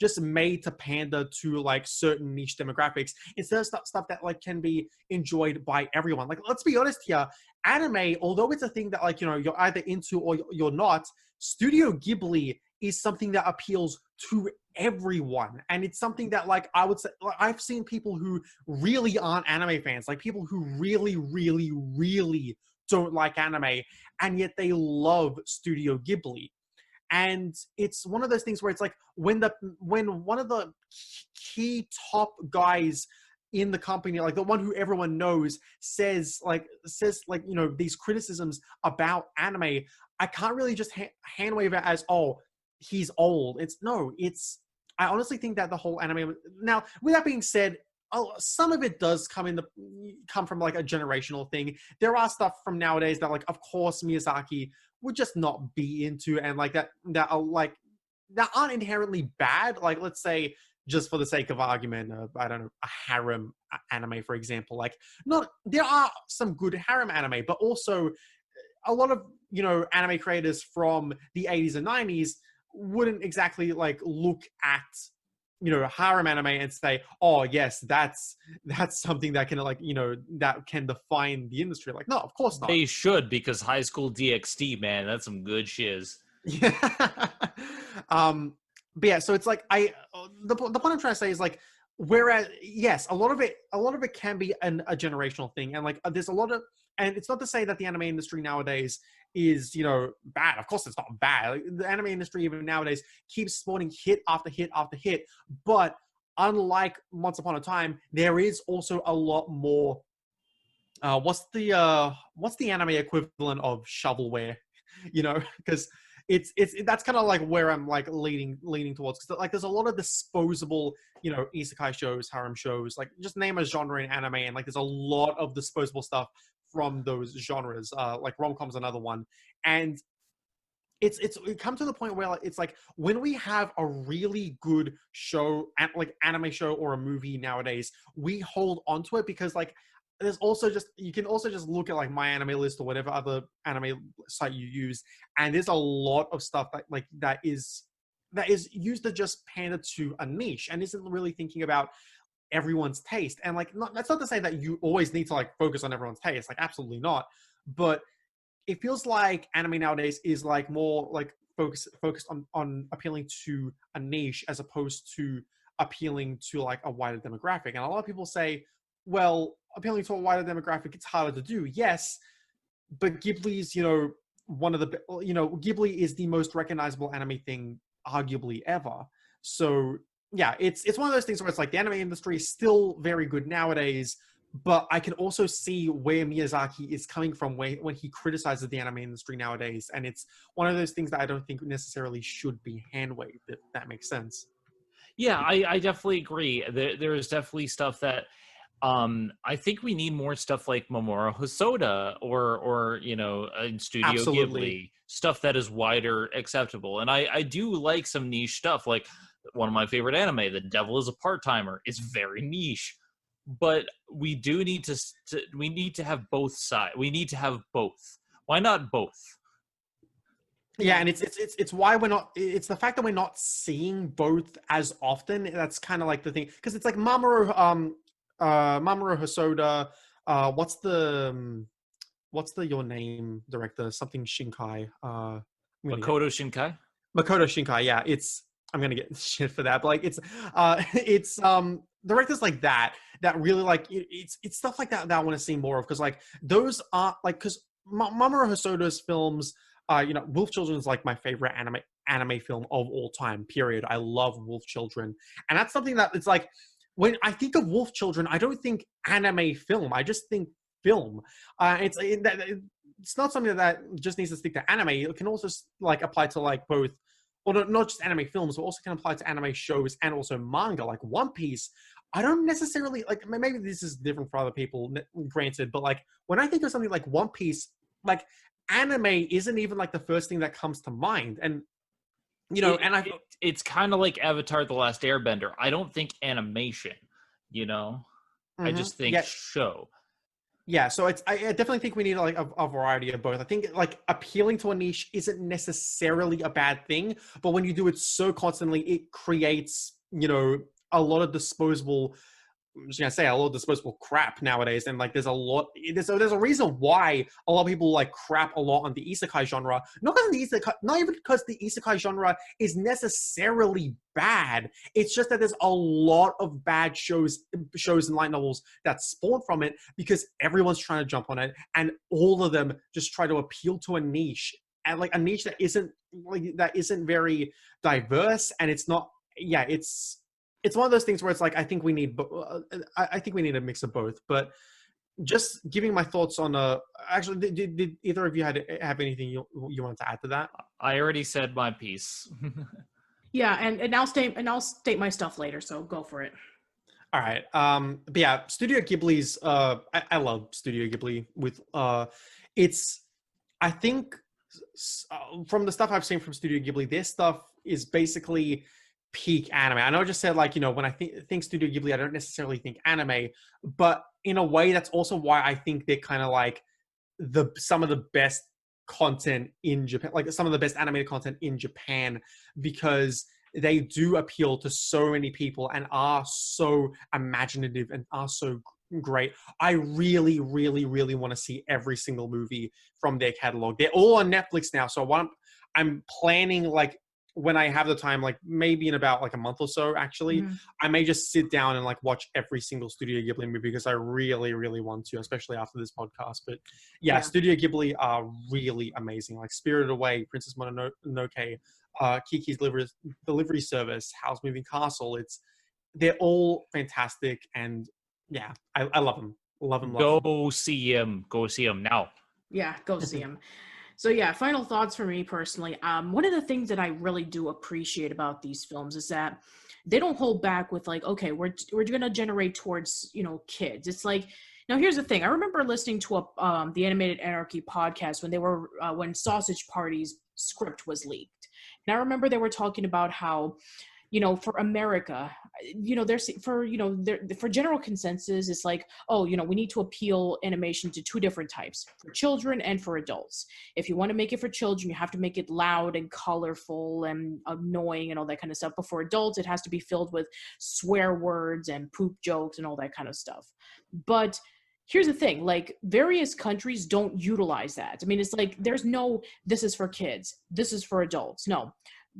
just made to pander to like certain niche demographics instead of stuff that like can be enjoyed by everyone. Like, let's be honest here, anime, although it's a thing that like you're either into or you're not, Studio Ghibli is something that appeals to everyone, and it's something that like I would say, like, I've seen people who really aren't anime fans, like people who really don't like anime, and yet they love Studio Ghibli. And it's one of those things where it's like when one of the key top guys in the company, like the one who everyone knows, says these criticisms about anime, I can't really just hand wave it as, oh, he's old. I honestly think that the whole anime, now with that being said, some of it does come from like a generational thing. There are stuff from nowadays that like, of course, Miyazaki would just not be into, and like that aren't inherently bad. Like, let's say, just for the sake of argument, I don't know, a harem anime, for example. Like, there are some good harem anime, but also a lot of anime creators from the 80s and 90s wouldn't exactly like look at harem anime and say, oh yes, that's something that can like that can define the industry. Like, no, of course not. They should, because High School DxD, man, that's some good shiz. Yeah. But yeah, so it's like the point I'm trying to say is like, whereas yes, a lot of it can be a generational thing, and like there's a lot of, and it's not to say that the anime industry nowadays is bad. Of course it's not bad. Like, the anime industry even nowadays keeps spawning hit after hit after hit, but unlike Once Upon a Time, there is also a lot more what's the anime equivalent of shovelware, because it's that's kind of like where I'm like leaning towards, because like there's a lot of disposable isekai shows, harem shows, like just name a genre in anime, and like there's a lot of disposable stuff from those genres. Like rom-com's another one, and it come to the point where it's like when we have a really good show, like anime show or a movie nowadays, we hold onto it because like there's also you can also just look at like My Anime List or whatever other anime site you use, and there's a lot of stuff that is used to just pander to a niche and isn't really thinking about everyone's taste. And like, that's not to say that you always need to like focus on everyone's taste, like absolutely not, but it feels like anime nowadays is like more like focused on appealing to a niche as opposed to appealing to like a wider demographic. And a lot of people say, well, appealing to a wider demographic, it's harder to do. Yes, but Ghibli's one of the Ghibli is the most recognizable anime thing arguably ever. So yeah, it's one of those things where it's like the anime industry is still very good nowadays, but I can also see where Miyazaki is coming from when he criticizes the anime industry nowadays, and it's one of those things that I don't think necessarily should be hand-waved, if that makes sense. Yeah, I definitely agree. There is definitely stuff that I think we need more stuff like Mamoru Hosoda or in Studio Absolutely. Ghibli, stuff that is wider acceptable. And I do like some niche stuff, like one of my favorite anime, The Devil is a Part-Timer. It's very niche, but we do need to have both sides. We need to have both. Why not both? Yeah, and it's why we're not. It's the fact that we're not seeing both as often. That's kind of like the thing, because it's like Mamoru Hosoda. What's the Your Name director? Something Shinkai. Makoto Shinkai. Makoto Shinkai. Yeah, I'm gonna get shit for that, but like it's directors like that really like it's stuff like that I want to see more of, because like those are like, because Mamoru Hosoda's films, Wolf Children is like my favorite anime film of all time, period. I love Wolf Children, and that's something that it's like, when I think of Wolf Children, I don't think anime film, I just think film. It's not something that just needs to stick to anime. It can also like apply to like both, or not just anime films, but also can apply to anime shows and also manga, like One Piece. I don't necessarily like, maybe this is different for other people, granted, but like when I think of something like One Piece, like anime isn't even like the first thing that comes to mind. And it's kind of like Avatar: The Last Airbender. I don't think animation, I just think show. Yeah, so I definitely think we need like a variety of both. I think like appealing to a niche isn't necessarily a bad thing, but when you do it so constantly, it creates, a lot of disposable, I'm just gonna say, a lot of disposable crap nowadays, and like there's a reason why a lot of people like crap a lot on the isekai genre. Not even because the isekai genre is necessarily bad. It's just that there's a lot of bad shows and light novels that spawn from it because everyone's trying to jump on it, and all of them just try to appeal to a niche, and like a niche that isn't very diverse, and it's not. Yeah, it's one of those things where it's like I think we need a mix of both. But just giving my thoughts on actually, did either of you have anything you wanted to add to that? I already said my piece. Yeah, and I'll state my stuff later, so go for it. All right. But yeah, Studio Ghibli's I love Studio Ghibli with it's I think from the stuff I've seen from Studio Ghibli, their stuff is basically peak anime. I know I just said like, when I think Studio Ghibli, I don't necessarily think anime, but in a way that's also why I think they're kind of like some of the best content in Japan, like some of the best animated content in Japan, because they do appeal to so many people and are so imaginative and are so great. I really, really, really want to see every single movie from their catalog. They're all on Netflix now, so I'm planning, like, when I have the time, like maybe in about like a month or so, actually, I may just sit down and like watch every single Studio Ghibli movie because I really, really want to, especially after this podcast. But yeah, Studio Ghibli are really amazing. Like Spirited Away, Princess Mononoke, Kiki's Delivery Service, Howl's Moving Castle. They're all fantastic, and yeah, I love them. Love them. Go see him. Go see him now. Yeah, go see him. So yeah, final thoughts for me personally. One of the things that I really do appreciate about these films is that they don't hold back with like, okay, we're gonna generate towards kids. It's like, now here's the thing. I remember listening to the Animated Anarchy podcast when Sausage Party's script was leaked, and I remember they were talking about how, for America, for general consensus, it's like, oh, we need to appeal animation to two different types, for children and for adults. If you want to make it for children, you have to make it loud and colorful and annoying and all that kind of stuff. But for adults, it has to be filled with swear words and poop jokes and all that kind of stuff. But here's the thing, like various countries don't utilize that. I mean, it's like, there's no, this is for kids, this is for adults. No.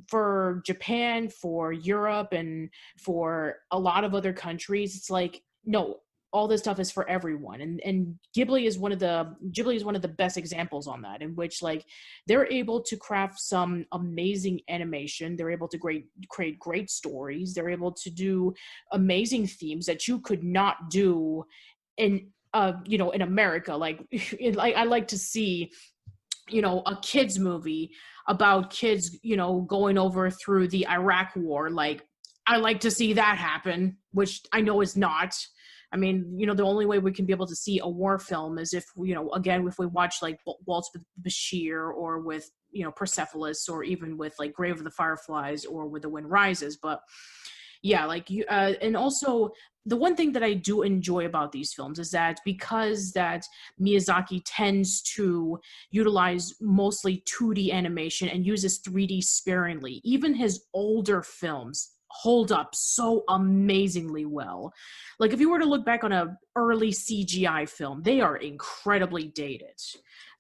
For Japan, for Europe, and for a lot of other countries, it's like, no, all this stuff is for everyone. And Ghibli is one of the best examples on that, in which like they're able to craft some amazing animation. They're able to create great stories. They're able to do amazing themes that you could not do in America. Like I like to see a kids movie about kids, going over through the Iraq war. Like, I like to see that happen, which I know is not. I mean, the only way we can be able to see a war film is if, again, if we watch like Waltz with Bashir, or with, Persepolis, or even with like Grave of the Fireflies, or with The Wind Rises. But yeah, like and also the one thing that I do enjoy about these films is that because that Miyazaki tends to utilize mostly 2D animation and uses 3D sparingly, even his older films hold up so amazingly well. Like if you were to look back on a early CGI film, they are incredibly dated.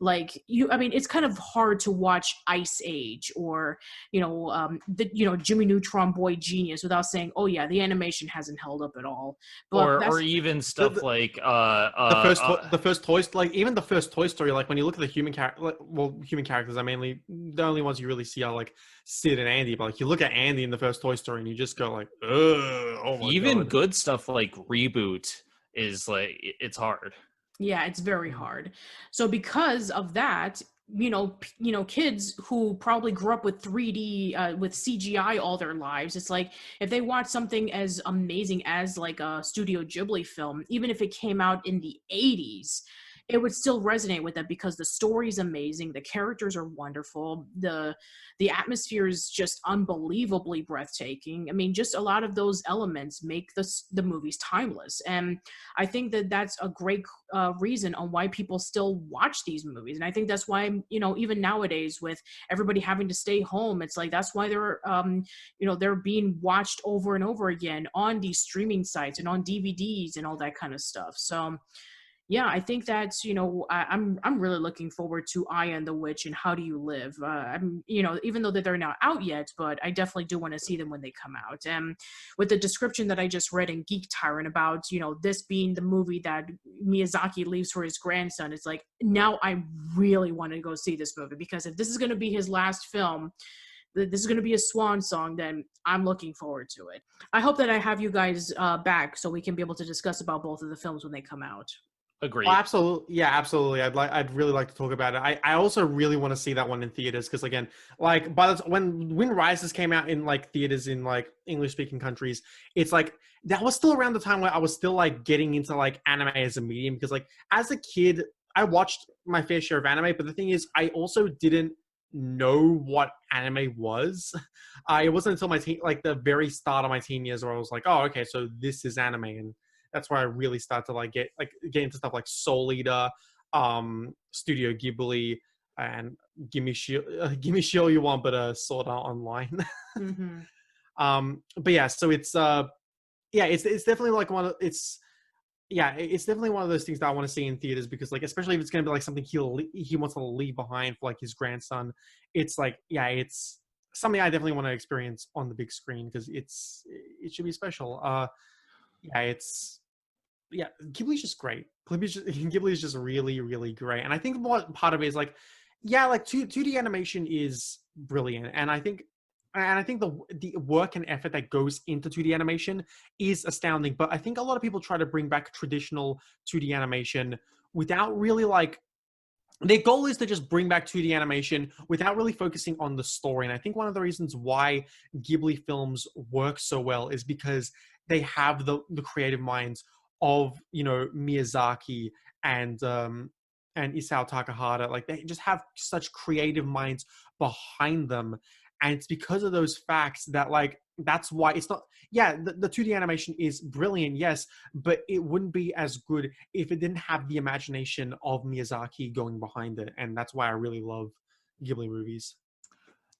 Like it's kind of hard to watch Ice Age or Jimmy Neutron Boy Genius without saying, oh yeah, the animation hasn't held up at all. But or even stuff like the first Toy Story, like even the first Toy Story, like when you look at the human characters are mainly the only ones you really see are like Sid and Andy, but like you look at Andy in the first Toy Story and you just go like, oh my even God. Good stuff like Reboot is like, it's hard. Yeah, it's very hard. So because of that, kids who probably grew up with 3D, with CGI all their lives, it's like if they watch something as amazing as like a Studio Ghibli film, even if it came out in the 80s, it would still resonate with them because the story is amazing, the characters are wonderful, the atmosphere is just unbelievably breathtaking. I mean, just a lot of those elements make the movies timeless, and I think that that's a great reason on why people still watch these movies. And I think that's why, even nowadays with everybody having to stay home, it's like that's why they're being watched over and over again on these streaming sites and on DVDs and all that kind of stuff. So yeah, I think that's, I'm really looking forward to Aya and the Witch and How Do You Live. I'm, even though that they're not out yet, but I definitely do want to see them when they come out. And with the description that I just read in Geek Tyrant about, this being the movie that Miyazaki leaves for his grandson, it's like, now I really want to go see this movie, because if this is going to be his last film, this is going to be a swan song, then I'm looking forward to it. I hope that I have you guys back so we can be able to discuss about both of the films when they come out. Agreed. Oh, absolutely. Yeah, absolutely. I'd really like to talk about it. I also really want to see that one in theaters, because again, like when Wind Rises came out in like theaters in like English speaking countries, it's like that was still around the time where I was still like getting into like anime as a medium, because like as a kid I watched my fair share of anime, but the thing is I also didn't know what anime was. It wasn't until like the very start of my teen years where I was like, oh, okay, so this is anime. And that's where I really start to like get into stuff like Soul Eater, Studio Ghibli, and Gimme Shield You Want, but Sword Art Online. Mm-hmm. But yeah, so it's it's definitely like it's definitely one of those things that I want to see in theaters, because like especially if it's going to be like something he wants to leave behind for like his grandson. It's like it's something I definitely want to experience on the big screen, because it should be special. Ghibli's just great. Ghibli is just really, really great. And I think what part of it is like, like 2D animation is brilliant. And I think the work and effort that goes into 2D animation is astounding. But I think a lot of people try to bring back traditional 2D animation without really like, their goal is to just bring back 2D animation without really focusing on the story. And I think one of the reasons why Ghibli films work so well is because they have the creative minds of, Miyazaki and Isao Takahata. Like they just have such creative minds behind them. And it's because of those facts that like, that's why it's not, the 2D animation is brilliant, yes, but it wouldn't be as good if it didn't have the imagination of Miyazaki going behind it. And that's why I really love Ghibli movies.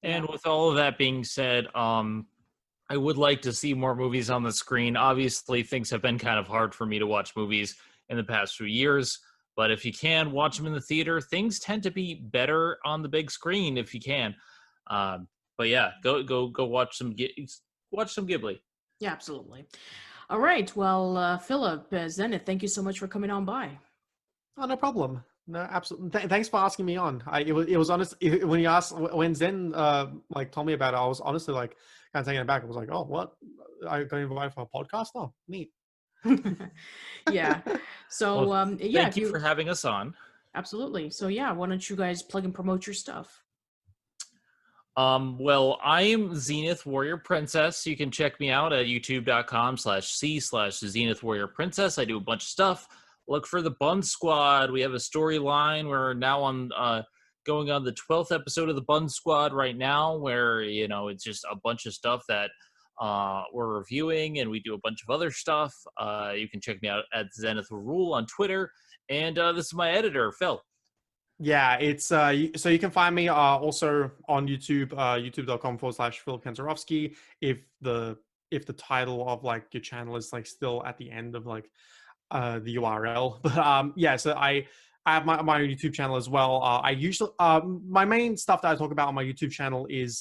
And with all of that being said, I would like to see more movies on the screen. Obviously, things have been kind of hard for me to watch movies in the past few years, but if you can watch them in the theater, things tend to be better on the big screen if you can. But yeah, go watch some Ghibli. Yeah, absolutely. All right. Well, Filip, Zenith, thank you so much for coming on by. Oh, no problem. No, absolutely. Thanks for asking me on. It was honest when you asked, when Zen like told me about it, I was honestly like kind of taken aback. I was like, oh, what? I got invited for a podcast? Oh, neat. Yeah. So Well, thank you for having us on. Absolutely. So yeah, why don't you guys plug and promote your stuff? Well, I am Zenith Warrior Princess. You can check me out at youtube.com/c/Zenith Warrior Princess. I do a bunch of stuff. Look for the Bun Squad. We have a storyline. We're now on going on the 12th episode of the Bun Squad right now, where it's just a bunch of stuff that we're reviewing, and we do a bunch of other stuff. You can check me out at Zenith Rule on Twitter, and this is my editor, Phil. Yeah, it's so you can find me also on YouTube, youtube.com/Filip Kanzurovski. If the title of like your channel is like still at the end of like the URL, but so I have my YouTube channel as well. I usually my main stuff that I talk about on my YouTube channel is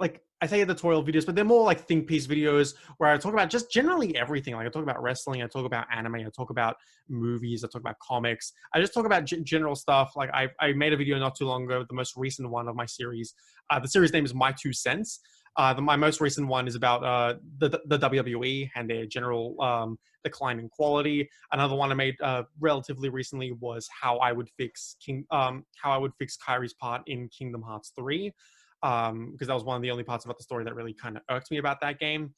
like I say editorial videos, but they're more like think piece videos where I talk about just generally everything. Like I talk about wrestling, I talk about anime, I talk about movies, I talk about comics. I just talk about general stuff. Like I made a video not too long ago, the most recent one of my series. The series name is My Two Cents. My most recent one is about the WWE and their general decline in quality. Another one I made relatively recently was how I would fix Kyrie's part in Kingdom Hearts 3. Because that was one of the only parts about the story that really kind of irked me about that game.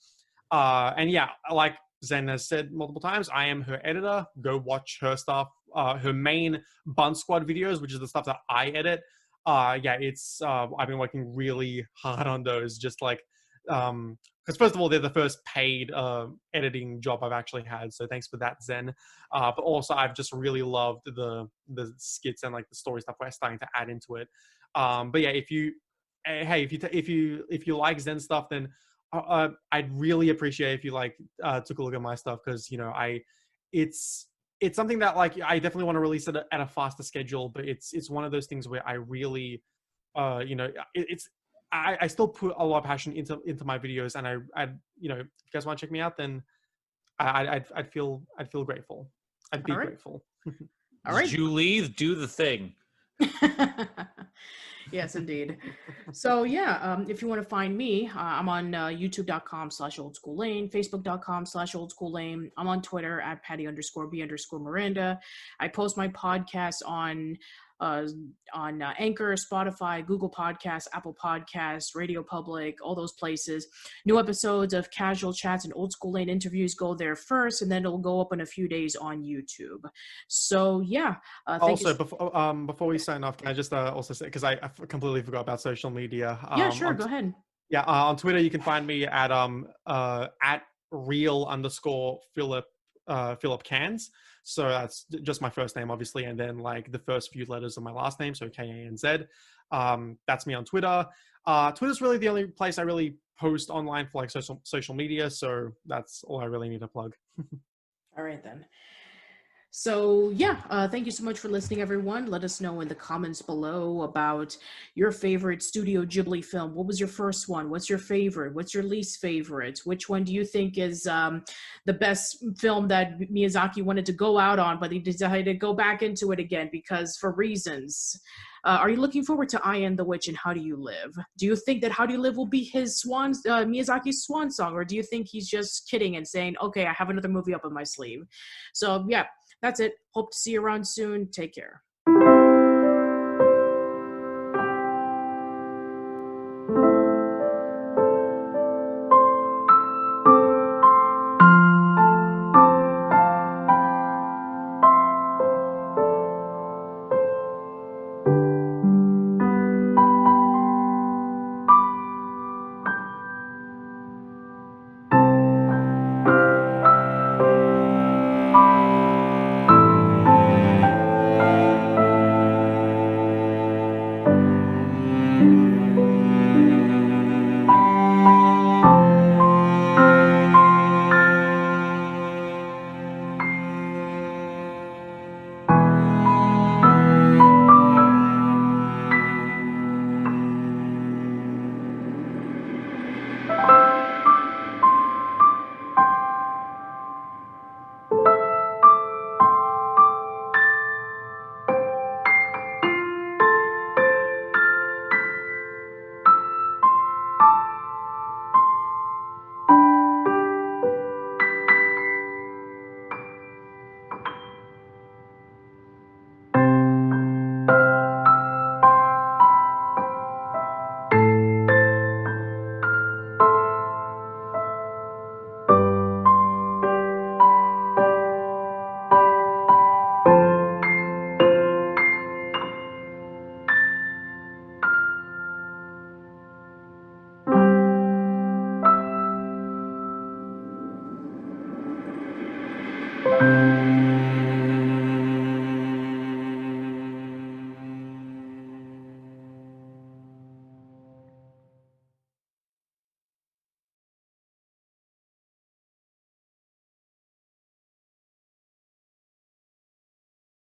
And yeah, like Zen has said multiple times, I am her editor. Go watch her stuff, her main Bun Squad videos, which is the stuff that I edit. It's I've been working really hard on those, just like because first of all, they're the first paid editing job I've actually had, so thanks for that, Zen. But also, I've just really loved the skits and like the story stuff we're starting to add into it. But yeah, if you like Zen stuff, then I'd really appreciate if you took a look at my stuff, because it's something that like I definitely want to release it at a faster schedule, but it's one of those things where I really I still put a lot of passion into my videos, and I if you guys want to check me out, then I'd feel grateful. I'd be grateful. All right, Julie, do the thing. Yes, indeed. So yeah, if you want to find me, I'm on youtube.com/oldschoollane, facebook.com/oldschoollane. I'm on Twitter at Patty_B_Miranda. I post my podcast on Anchor, Spotify, Google Podcasts, Apple Podcasts, Radio Public, all those places. New episodes of Casual Chats and Old School Lane interviews go there first, and then it'll go up in a few days on YouTube. So yeah. Also, before we sign off, can I just also say, because I completely forgot about social media. Yeah, sure. Go ahead. Yeah, on Twitter you can find me at real_Filip Filip Cans. So that's just my first name, obviously, and then like the first few letters of my last name, so KANZ. That's me on Twitter. Twitter's really the only place I really post online for like social media, so that's all I really need to plug. All right then. So yeah, thank you so much for listening, everyone. Let us know in the comments below about your favorite Studio Ghibli film. What was your first one? What's your favorite? What's your least favorite? Which one do you think is the best film that Miyazaki wanted to go out on, but he decided to go back into it again because for reasons? Are you looking forward to I Am the Witch and How Do You Live? Do you think that How Do You Live will be his Miyazaki's swan song, or do you think he's just kidding and saying, okay, I have another movie up in my sleeve? So yeah, that's it. Hope to see you around soon. Take care.